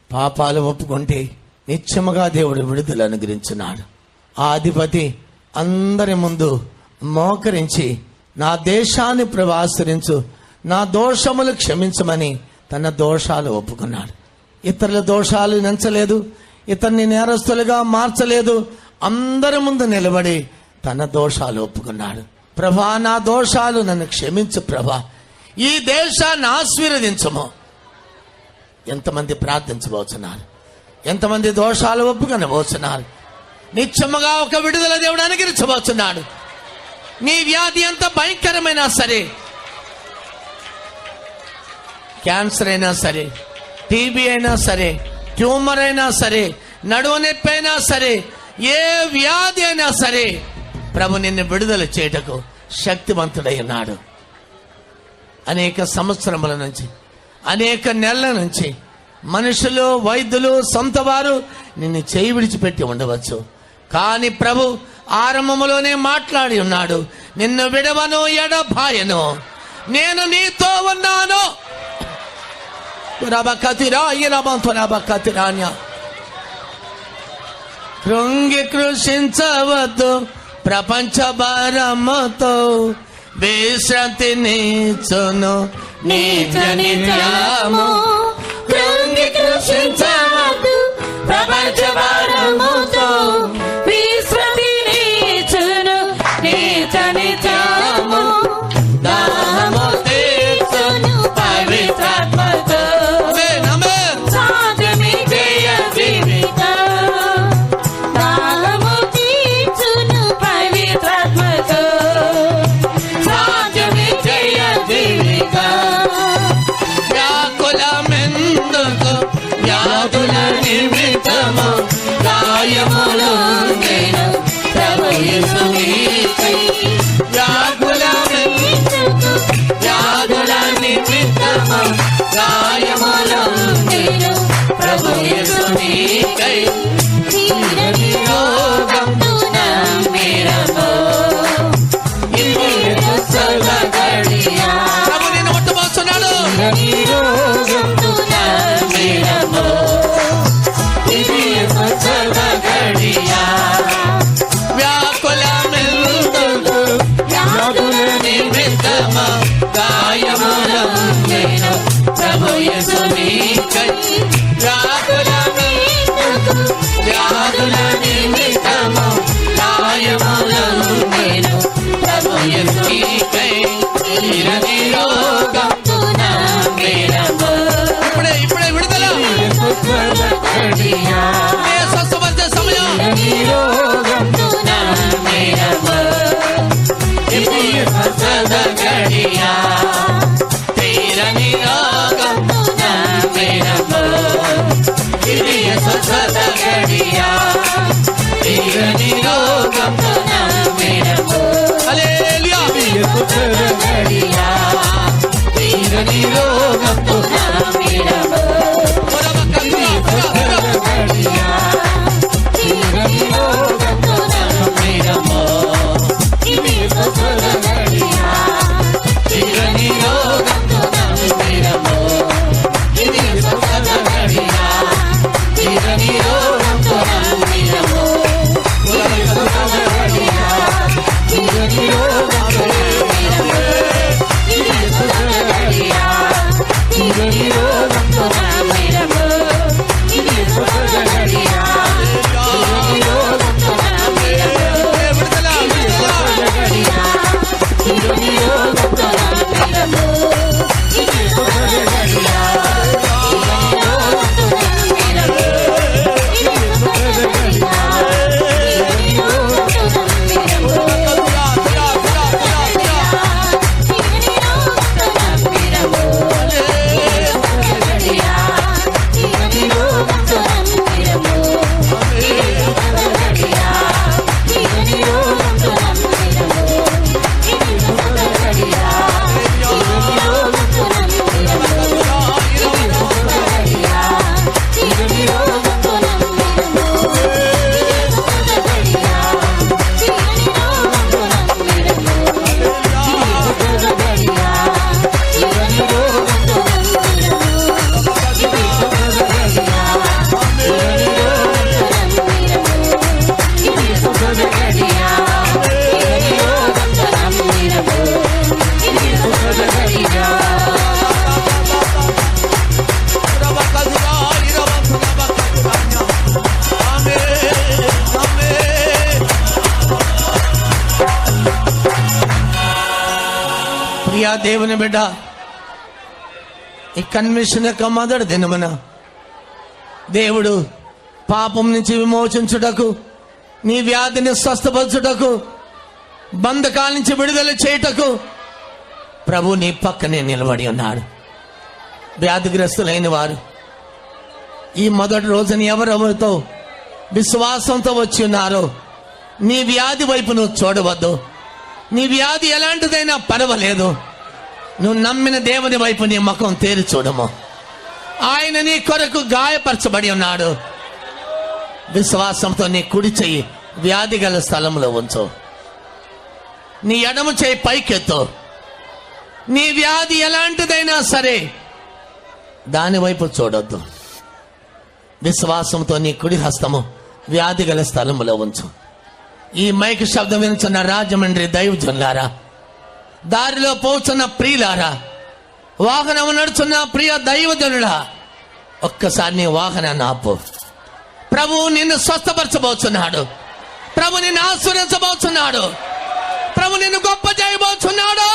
పాపాలు ఒప్పుకుంటే నిత్యముగా దేవుడు విడుదల అనుగ్రహించున్నాడు. ఆ అధిపతి అందరి ముందు మోకరించి నా దేశాన్ని ప్రవాసరించు, నా దోషములు క్షమించమని తన దోషాలు ఒప్పుకున్నాడు. ఇతరుల దోషాలు నెంచలేదు, ఇతన్ని నేరస్తులుగా మార్చలేదు. అందరి ముందు నిలబడి తన దోషాలు ఒప్పుకున్నాడు. ప్రభా, నా దోషాలు నన్ను క్షమించు ప్రభా, ఈ దేశాన్ని ఆశీర్వదించము. ఎంతమంది ప్రార్థించబోతున్నారు, ఎంతమంది దోషాలు ఒప్పుకొనబోతున్నారు. నిత్యముగా ఒక విడుదల దేవుడు అనుగ్రహించబోతున్నాడు. నీ వ్యాధి ఎంత భయంకరమైనా సరే, క్యాన్సర్ అయినా సరే, టీబీ అయినా సరే, ట్యూమర్ అయినా సరే, నడుము నొప్పి అయినా సరే, ఏ వ్యాధి అయినా సరే, ప్రభు నిన్ను విడుదల చేయటకు శక్తివంతుడై ఉన్నాడు. అనేక సంవత్సరముల నుంచి, అనేక నెలల నుంచి మనుషులు, వైద్యులు, సొంత వారు నిన్ను చేయి విడిచిపెట్టి ఉండవచ్చు. కానీ ప్రభు ఆరంభములోనే మాట్లాడి ఉన్నాడు, నిన్ను విడవను, ఎడబాయను, నేను నీతో ఉన్నాను. కృంగి కృషించవద్దు, ప్రపంచ భారముతో విశ్రాంతి నీచును నిత్య నిత్యము కృంగి కృషించవద్దు ప్రపంచ భారముతో విశ్రమించును నిత్య నిత్యము దాహము తీర్చును పవిత్రాత్మతో సాధ్యమే జయ జీవితం దాహము తీర్చును పవిత్రాత్మతో సాధ్యమే జయ జీవితం వ్యాకులమెందుకు వ్యాధుల నిమిత్తము గాయములు నేను ప్రభు యేసు నీకై వ్యాకులమెందుకు వ్యాధుల నిమిత్తము గాయములు నేను ప్రభు యేసు నీకై తీరని రోగంతో నమ్మిరము ఇది సర్వ గడియా ప్రభు నిన్ను ముట్టబోతున్నాడు రోగంతో నమ్మిరము ఇది సర్వ గడియా వ్యాకులమెందుకు వ్యాధుల నిమిత్తము గాయములు నేను ప్రభు యేసు నీకై వ్యాకులమెందుకు వ్యాధుల నిమిత్తము గాయములు నేను ప్రభు యేసు నీకై తీరని రోగంతో నమ్మిరము ఇప్పుడే విడుదల స్వస్థపరిచే సమయం రోగంతో నమ్మిరము ఇది సద గడియా తీరని రోగంతో నమ్మిరము ఇది సద గడియా తీరని రోగంతో నమ్మిరము హల్లెలూయా సద గడియా తీరని రోగంతో నమ్మిరము గడియా తీరని రోగంతో నమ్మిరము ఇది సద గడియా తీరని రోగంతో నమ్మిరము ఇది సద గడియా తీరని రోగంతో నమ్మిరము ఇది సద గడియా తీరని రోగంతో నమ్మిరము ఇది సద గడియా తీరని రోగంతో నమ్మిరము ఇది సద గడియా తీరని రోగంతో నమ్మిరము విడుదల గడియా తీరని రోగంతో నమ్మిరము ఇది సద గడియా తీరని రోగంతో నమ్మిరము ఇది సద గడియా తీరని రోగంతో నమ్మిరము ప్రియా దేవుని బిడ్డ, ఈ కన్వెన్షన్ యొక్క మొదటి దినమున దేవుడు పాపం నుంచి విమోచించుటకు, నీ వ్యాధిని స్వస్థపరచుటకు, బంధకాల నుంచి విడుదల చేయుటకు ప్రభు నీ పక్కనే నిలబడి ఉన్నాడు. వ్యాధిగ్రస్తులైన వారు ఈ మొదటి రోజున ఎవరెవరితో విశ్వాసంతో వచ్చి ఉన్నారో నీ వ్యాధి వైపు నువ్వు చూడవద్దు. నీ వ్యాధి ఎలాంటిదైనా పర్వాలేదు, నువ్వు నమ్మిన దేవుని వైపు నీ ముఖం తేరి చూడము. ఆయన నీ కొరకు గాయపరచబడి ఉన్నాడు. విశ్వాసంతో నీ కుడి చెయ్యి వ్యాధి గల స్థలంలో ఉంచు, నీ ఎడమ చెయ్యి పైకెత్తు. నీ వ్యాధి ఎలాంటిదైనా సరే దాని వైపు చూడొద్దు. విశ్వాసంతో నీ కుడి హస్తము వ్యాధి గల స్థలంలో ఉంచు. ఈ మైక్ శబ్దం వినుచున్న రాజమండ్రి దైవజనులారా, దారిలో పోచున్న ప్రియులారా, వాహనం నడుచున్న ప్రియ దైవజనుడా, ఒక్కసారి నీ వాహనాన్ని ఆపు. ప్రభువు నిన్ను స్వస్థపరచబోతున్నాడు. ప్రభు నిన్ను ఆశీర్వదించబోతున్నాడు. ప్రభు నిన్ను గొప్ప చేయబోతున్నాడు.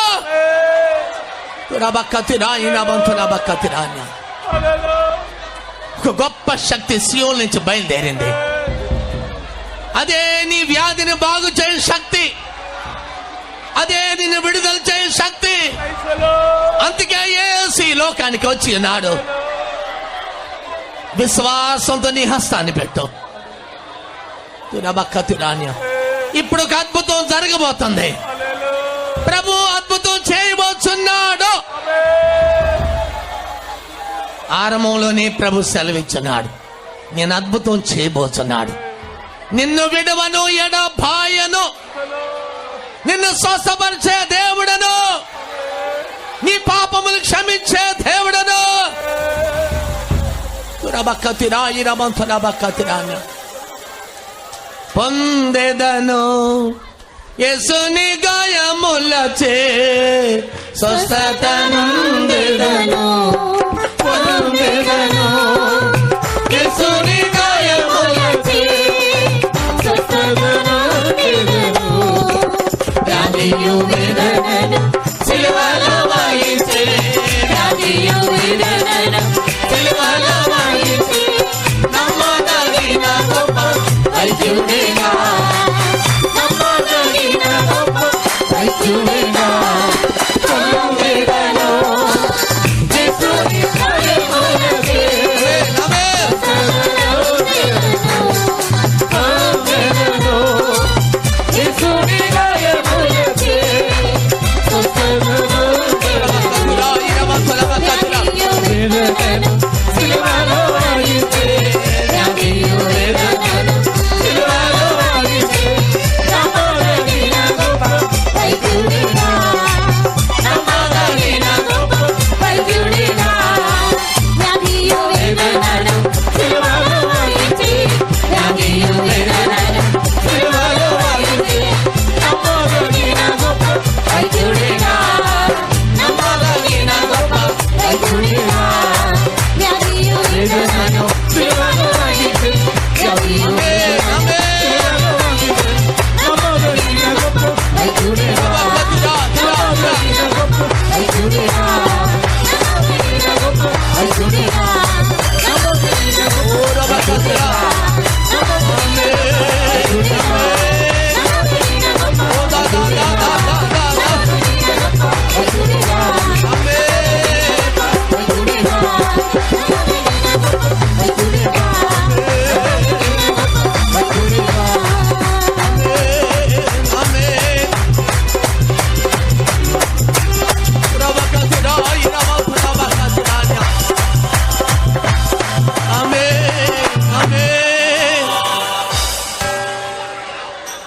ఒక గొప్ప శక్తి సియోన్ నుంచి బయలుదేరింది. అదే నీ వ్యాధిని బాగు చేయు శక్తి, అదే నిన్ను విడుదల చేయు శక్తి. అందుకే యేసు ఈ లోకానికి వచ్చి ఉన్నాడు. విశ్వాసంతో నీ హస్తాన్ని పెట్టు. ఇప్పుడు ఒక అద్భుతం జరగబోతుంది. ప్రభు అద్భుతం చేయబోతున్నాడు. ఆరంభంలోనే ప్రభు సెలవిచ్చున్నాడు, నేను అద్భుతం చేయబోతున్నాడు. నిన్ను విడవను, ఎడబాయను. నిన్ను స్వస్థపరిచే దేవుడను, నీ పాపములు క్షమించే దేవుడను. పొందెదను యేసుని గాయములచే స్వస్థత నొందెదను. పొందెదను యేసుని గాయములచే స్వస్థత నొందెదను. వ్యాధియు వేదనను సిలువలో వహించే, వ్యాధియు వేదనను సిలువలో వహించే, నమ్మదగిన గొప్ప వైద్యుడేగా, నమ్మదగిన గొప్ప వైద్యుడేగా. పొందెదను యేసుని గాయములచే పొందెదను యేసుని గాయములచే స్వస్థత నొందెదను. సిలువలో వహించే, వ్యాధియు వేదనను సిలువలో వహించే, నమ్మదగిన గొప్ప వైద్యుడేగా, నమ్మదగిన గొప్ప వైద్యుడేగా. వ్యాధియు వేదనను సిలువలో వహించే, వ్యాధియు వేదనను సిలువలో వహించే, నమ్మదగిన గొప్ప వైద్యుడేగా, నమ్మదగిన గొప్ప వైద్యుడేగా. వ్యాధియు వేదనను సిలువలో వహించే, వ్యాధియు వేదనను సిలువలో వహించే, నమ్మదగిన గొప్ప వైద్యుడేగా, నమ్మదగిన గొప్ప వైద్యుడేగా, నమ్మదగిన గొప్ప వైద్యుడేగా, నమ్మదగిన గొప్ప వైద్యుడేగా, నమ్మదగిన గొప్ప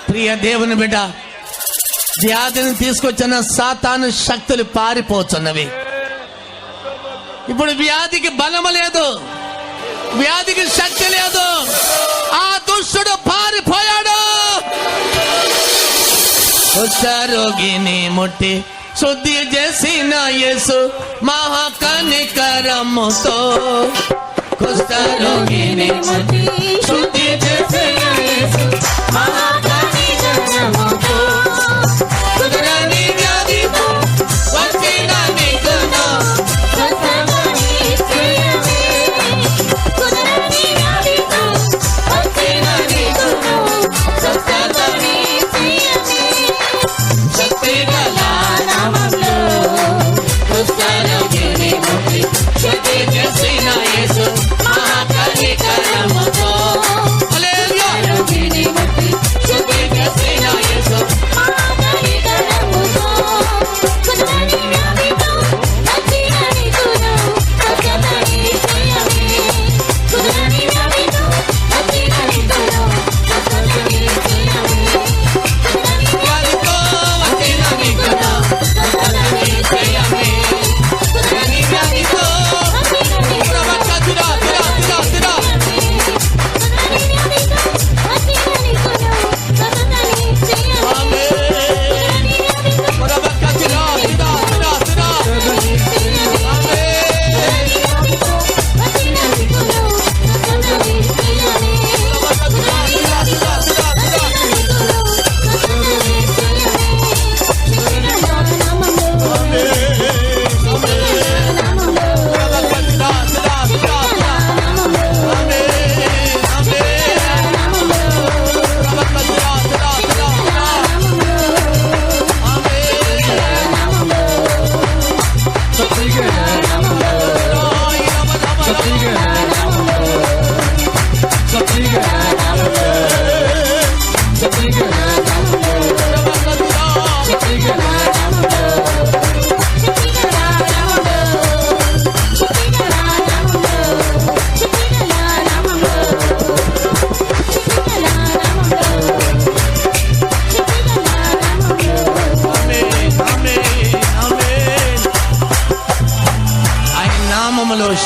ప్రియ దేవుని బిడ్డ, వ్యాధిని తీసుకొచ్చిన సాతాను శక్తులు పారిపోతున్నవి. ఇప్పుడు వ్యాధికి బలము లేదు, వ్యాధికి శక్తి లేదు. ఆ దుష్టుడు పారిపోయాడు. కుష్ఠరోగిని ముట్టి శుద్ధి చేసిన యేసు మహాకనికరముతో, కుష్ఠరోగిని ముట్టి శుద్ధి చేసిన యేసు మహాకనికరముతో, కుదరని వ్యాధితో వచ్చిన నీకును స్వస్థతని చేయవే, కుదరని వ్యాధితో వచ్చిన నీకును స్వస్థతని చేయవే. శక్తిగల నామములో కుష్ఠరోగిని ముట్టి శుద్ధి చేసిన యేసు మహాకనికరముతో, హల్లెలూయా. రోగిని ముట్టి శుద్ధి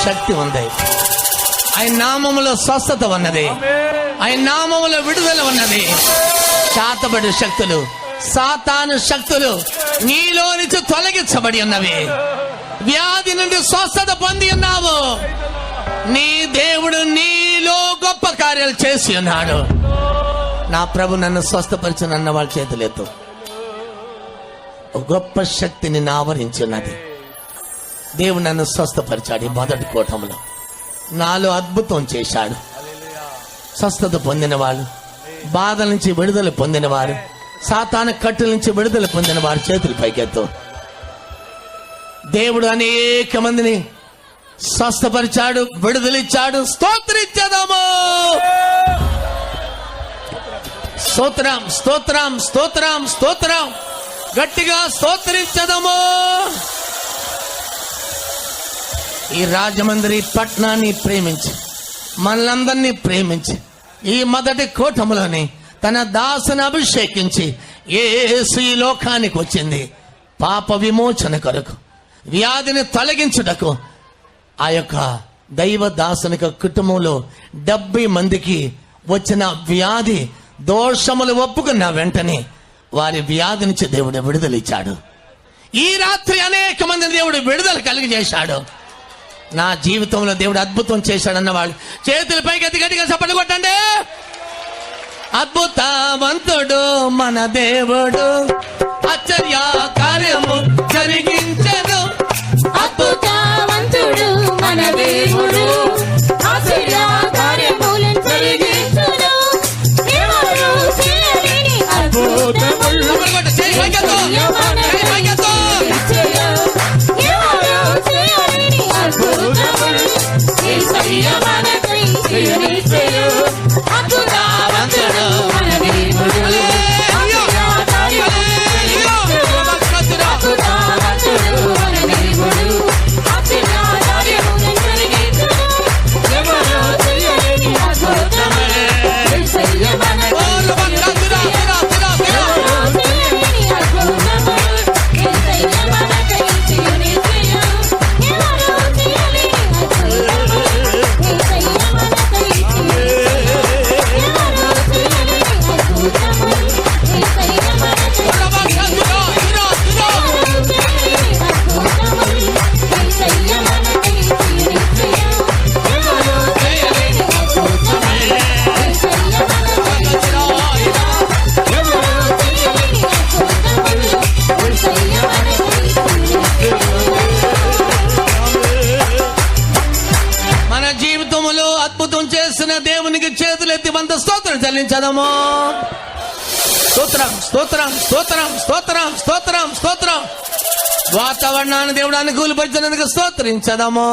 శక్తి ఉంది. ఆయన నామములో స్వస్థత ఉన్నది. ఆయన నామములో విడుదల ఉన్నది. శాతబడి శక్తులు, సాతాను శక్తులు నీలో నుంచి తొలగించబడి ఉన్నవి. వ్యాధి నుండి స్వస్థత పొంది ఉన్నావు. నీ దేవుడు నీలో గొప్ప కార్యాలు చేసి ఉన్నాడు. నా ప్రభు నన్ను స్వస్థపరిచినన్న వాళ్ళ చేతులెత్తు. గొప్ప శక్తి నిన్ను ఆవరించి ఉన్నది. దేవుడు నన్ను స్వస్థపరిచాడు. ఈ మొదటి కూటంలో నాలో అద్భుతం చేశాడు. స్వస్థత పొందిన వాళ్ళు, బాధల నుంచి విడుదల పొందిన వారు, సాతాను కట్టుల నుంచి విడుదల పొందిన వారు చేతులు పైకెత్తు. దేవుడు అనేక మందిని స్వస్థపరిచాడు, విడుదలిచ్చాడు. స్తోత్రించదాము. స్తోత్రం, స్తోత్రం, స్తోత్రం, స్తోత్రం. గట్టిగా స్తోత్రించదాము. ఈ రాజమండ్రి పట్టణాన్ని ప్రేమించి, మనలందరినీ ప్రేమించి, ఈ మొదటి కూటములోని తన దాసుని అభిషేకించి యేసు ఈ లోకానికి వచ్చింది పాప విమోచన కొరకు, వ్యాధిని తొలగించుటకు. ఆ యొక్క దైవ దాసుని కుటుంబంలో 70 మందికి వచ్చిన వ్యాధి దోషములు ఒప్పుకున్న వెంటనే వారి వ్యాధి నుంచి దేవుడు విడుదలిచ్చాడు. ఈ రాత్రి అనేక మందిని దేవుడు విడుదల కలిగజేశాడు. నా జీవితంలో దేవుడు అద్భుతం చేశాడన్న వాళ్ళు చేతుల పైకి ఎత్తి గట్టిగా చప్పట్లు కొట్టండి. అద్భుతవంతుడు మన దేవుడు, ఆశ్చర్య కార్యము జరిగించెను. అద్భుతవంతుడు మన దేవుడు, ఆశ్చర్య కార్యములు జరిగించెను. ఎవరు చేయలేని అద్భుతములు యేసయ్య మనకై చేయనిచ్చెను. అద్భుతవంతుడు మన దేవుడు, ఆశ్చర్య కార్యములు జరిగించెను. అద్భుతవంతుడు మన దేవుడు, ఆశ్చర్య కార్యములు జరిగించెను. ఎవరు చేయలేని అద్భుతములు యేసయ్య మనకై చేయనిచ్చెను. ఎవరు చేయలేని అద్భుతములు యేసయ్య మనకై చేయనిచ్చెను. ఎవరు చేయలేని దేవునికి చేతులెత్తి వంద స్తోత్రం చెల్లించదము. స్తోత్రం, స్తోత్రం, స్తోత్రం, స్తోత్రం, స్తోత్రం, స్తోత్రం. వాతావరణాన్ని దేవుడు అనుకూలపరిచినందుకు స్తోత్రించదము.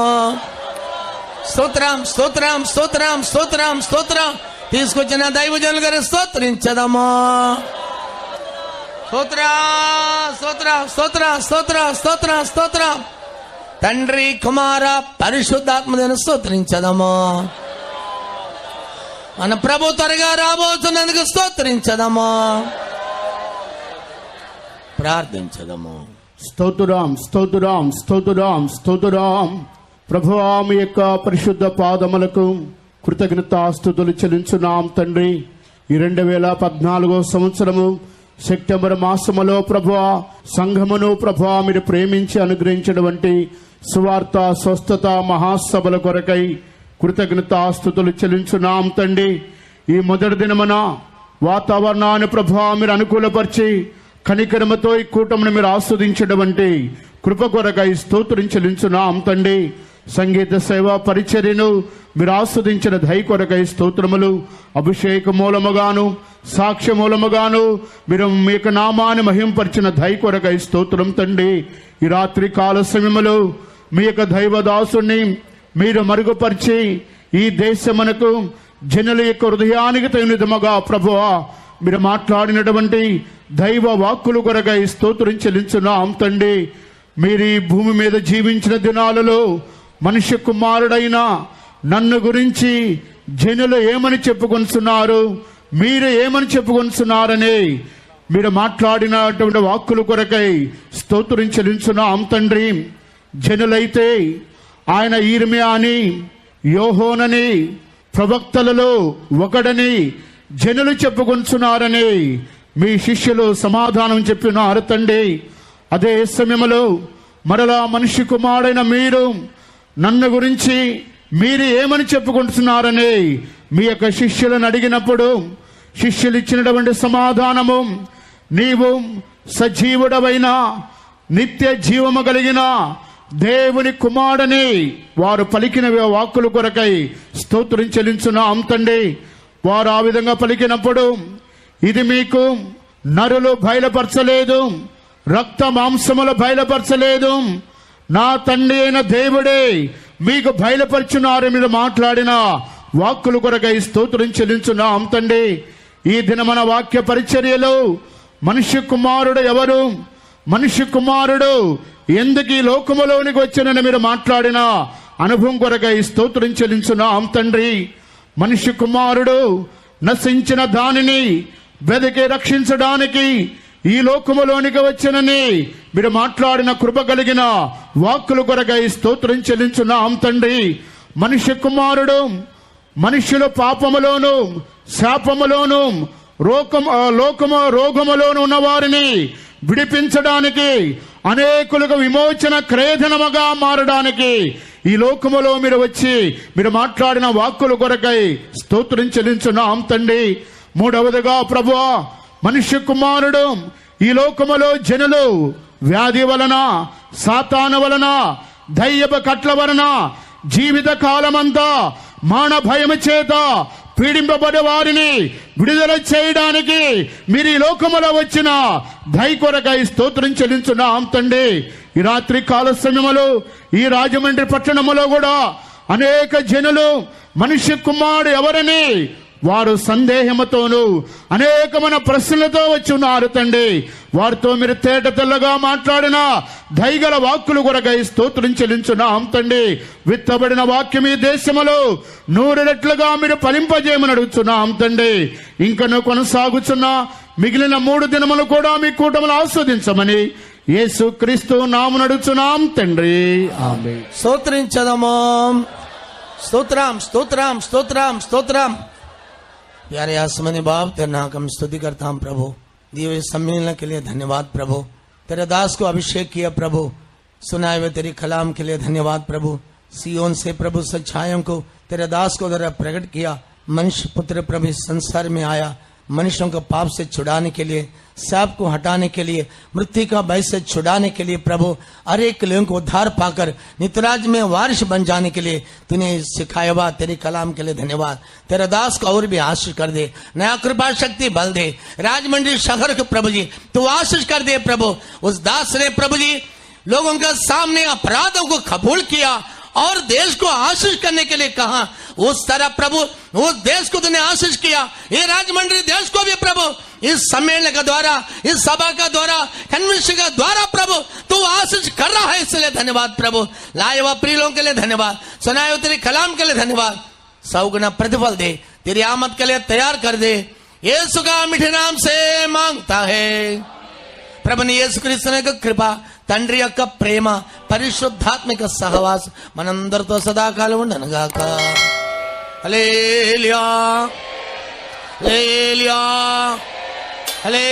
స్తోత్రం, స్తోత్రం, స్తోత్రం, స్తోత్రం, స్తోత్రం. తీసుకొచ్చిన దైవజనులు గారు స్తోత్రించదము. స్తోత్ర, స్తోత్ర, స్తోత్ర, స్తోత్ర, స్తోత్ర, స్తోత్రం. తండ్రి, కుమార, పరిశుద్ధాత్మను స్తోత్రించదము. మన ప్రభు త్వరగా రాబోతున్నందుకు స్తోత్రించదము, ప్రార్థించదము. స్తోత్రం, స్తోత్రం, స్తోత్రం, స్తోత్రం. ప్రభువా మీ యొక్క పరిశుద్ధ పాదములకు కృతజ్ఞతాస్తుతులు చెల్లించున్నాం తండ్రి. ఈ 2014 సంవత్సరము సెప్టెంబర్ మాసములో ప్రభువా సంఘమును ప్రభువా మీరు ప్రేమించి అనుగ్రహించినటువంటి సువార్త స్వస్థత మహాసభల కొరకై కృతజ్ఞతాస్తుతులు చెల్లించున్నాం తండ్రి. ఈ మొదటి దినమున వాతావరణాన్ని ప్రభువా మీరు అనుకూలపరిచి కనికరమతో ఈ కూటమిని మీరు ఆస్వాదించినటువంటి కృప కొరకై స్తోత్రం చెల్లించున్నాం తండ్రి. సంగీత సేవ పరిచర్యను మీరు ఆస్వాదించిన దయ కొరకై స్తోత్రములు. అభిషేక మూలముగాను సాక్ష్య మూలముగాను మీరు మీ యొక్క నామాన్ని మహింపరిచిన దయ కొరకై స్తోత్రం తండ్రి. ఈ రాత్రి కాల సమయములో మీ యొక్క దైవదాసుని మీరు మరుగుపరిచి ఈ దేశమునకు జనుల యొక్క హృదయానికి తగిన విధముగా ప్రభువా మీరు మాట్లాడినటువంటి దైవ వాక్కులు కొరకై స్తోత్రం చెల్లించున్నాం తండ్రి. మీరు ఈ భూమి మీద జీవించిన దినాలలో మనుష్య కుమారుడైన నన్ను గురించి జనులు ఏమని చెప్పుకొనుచున్నారు, మీరు ఏమని చెప్పుకొనుచున్నారని మీరు మాట్లాడినటువంటి వాక్కుల కొరకై స్తోత్రం చెల్లించున్నాం తండ్రి. జనులైతే ఆయన ఇర్మియా అని, యోహోనని, ప్రవక్తలలో ఒకడని జనులు చెప్పుకొనుచున్నారని మీ శిష్యులు సమాధానం చెప్పినారు తండ్రి. అదే సమయంలో మరలా మనిషి కుమారుడైన మీరు నన్ను గురించి మీరు ఏమని చెప్పుకుంటున్నారని మీ యొక్క శిష్యులను అడిగినప్పుడు శిష్యులు ఇచ్చినటువంటి సమాధానము, నీవు సజీవుడవైన నిత్య జీవము కలిగిన దేవుని కుమారుడని వారు పలికిన వాక్కుల కొరకై స్తోత్రం చెల్లించున్నాం తండ్రి. వారు ఆ విధంగా పలికినప్పుడు ఇది మీకు నరులు బయలుపరచలేదు, రక్త మాంసములు బయలుపరచలేదు, నా తండ్రి అయిన దేవుడే మీకు బయలుపరుచున్నారు మీరు మాట్లాడిన వాక్కుల కొరకై స్తోత్రం చెల్లించున్నాం తండ్రి. ఈ దినమన వాక్య పరిచర్యలో మనిషి కుమారుడు ఎవరు, మనిషి కుమారుడు ఎందుకు ఈ లోకములోనికి వచ్చినని మీరు మాట్లాడిన అనుభవం కొరకై స్తోత్రం చెల్లించున్నాం తండ్రి. మనిషి కుమారుడు నశించిన దానిని వెదకి రక్షించడానికి ఈ లోకములోనికి వచ్చినని మీరు మాట్లాడిన కృప కలిగిన వాక్కుల కొరకై స్తోత్రం చెల్లించున్నాం తండ్రి. మనిషి కుమారుడు మనుషుల పాపములోను శాపములోను రోగములోను ఉన్న వారిని విడిపించడానికి, అనేకులకు విమోచన క్రేదనముగా మారడానికి ఈ లోకములో మీరు వచ్చి మీరు మాట్లాడిన వాక్కుల కొరకై స్తోత్రం చెల్లించున్నాం తండ్రి. మూడవదిగా ప్రభువా, మనుష్య కుమారుడు ఈ లోకములో జనులు వ్యాధి వలన, సాతాను వలన, దయ్యపు కట్ల వలన జీవిత కాలమంతా మాన భయము చేత పీడింపబడే వారిని విడుదల చేయడానికి మీరు ఈ లోకములో వచ్చిన దయ కొరకై స్తోత్రం చెల్లించున్నాం తండ్రి. ఈ రాత్రి కాల సమయములో ఈ రాజమండ్రి పట్టణములో కూడా అనేక జనులు మనుష్య కుమారుడు ఎవరని వారు సందేహముతోనూ అనేకమైన ప్రశ్నలతో వచ్చి ఉన్నారు తండ్రి. వారితో మీరు తేట తెల్లగా మాట్లాడిన దయగల వాక్కులు కొరకై స్తోత్రం చెల్లించున్నాం తండ్రి. విత్తబడిన వాక్యం ఈ దేశములో 100 రెట్లుగా మీరు ఫలింపజేయమని అడుగుతున్నాం తండ్రి. ఇంకను కొనసాగుచున్న మిగిలిన 3 దినములు కూడా మీ కూటములు ఆస్వాదించమని యేసు క్రీస్తు నామమున అడుగుచున్నాం తండ్రి. ఆమేన్. స్తోత్రించదము. స్తోత్రం స్తోత్రం స్తోత్రం స్తోత్రం. प्यारे आसमानी बाप, तेरे नाम हम स्तुति करता हूं प्रभु. दिए हुए सम्मेलन के लिए धन्यवाद प्रभु. तेरे दास को अभिषेक किया प्रभु. सुनाए हुए तेरी कलाम के लिए धन्यवाद प्रभु. सियोन से प्रभु सच्चाइयों को तेरे दास को जरा प्रकट किया. मनुष्य पुत्र प्रभु इस संसार में आया मनुष्यों को पाप से छुड़ाने के लिए, साप को हटाने के लिए, मृत्यु का भय से छुड़ाने के लिए प्रभु, हर एक लोगों को उद्धार पाकर नित्यराज में वारिश बन जाने के लिए तूने सिखाया हुआ. तेरी कलाम के लिए धन्यवाद. तेरा दास को और भी आशीष कर दे, नया कृपा शक्ति बल दे. राजमंड्री शहर को प्रभु जी तू आशीष कर दे प्रभु. उस दास ने प्रभु जी लोगों के सामने अपराधों को कबूल किया और देश को आशीष करने के लिए कहा. उस तरह प्रभु उस देश को तूने आशीष किया. ये राजमंड्री देश को भी प्रभु इस सम्मेलन का द्वारा, इस सभा का द्वारा, कन्वेंशन का द्वारा प्रभु तू आशीष कर रहा है. इसलिए धन्यवाद प्रभु. लाए हुआ प्रियों के लिए धन्यवाद. सुनाए हुए तेरे कलाम के लिए धन्यवाद. 100 गुना प्रतिफल दे. तेरी आमद के लिए तैयार कर दे. यीशु का मीठे नाम से मांगता है प्रभु ने. యేసు క్రీస్తు కృప, తండ్రి యొక్క ప్రేమ, పరిశుద్ధాత్మిక సహవాసం మనందరితో సదాకాలం ఉండనుగాక. హల్లెలూయా హల్లెలూయా హల్లెలూయా.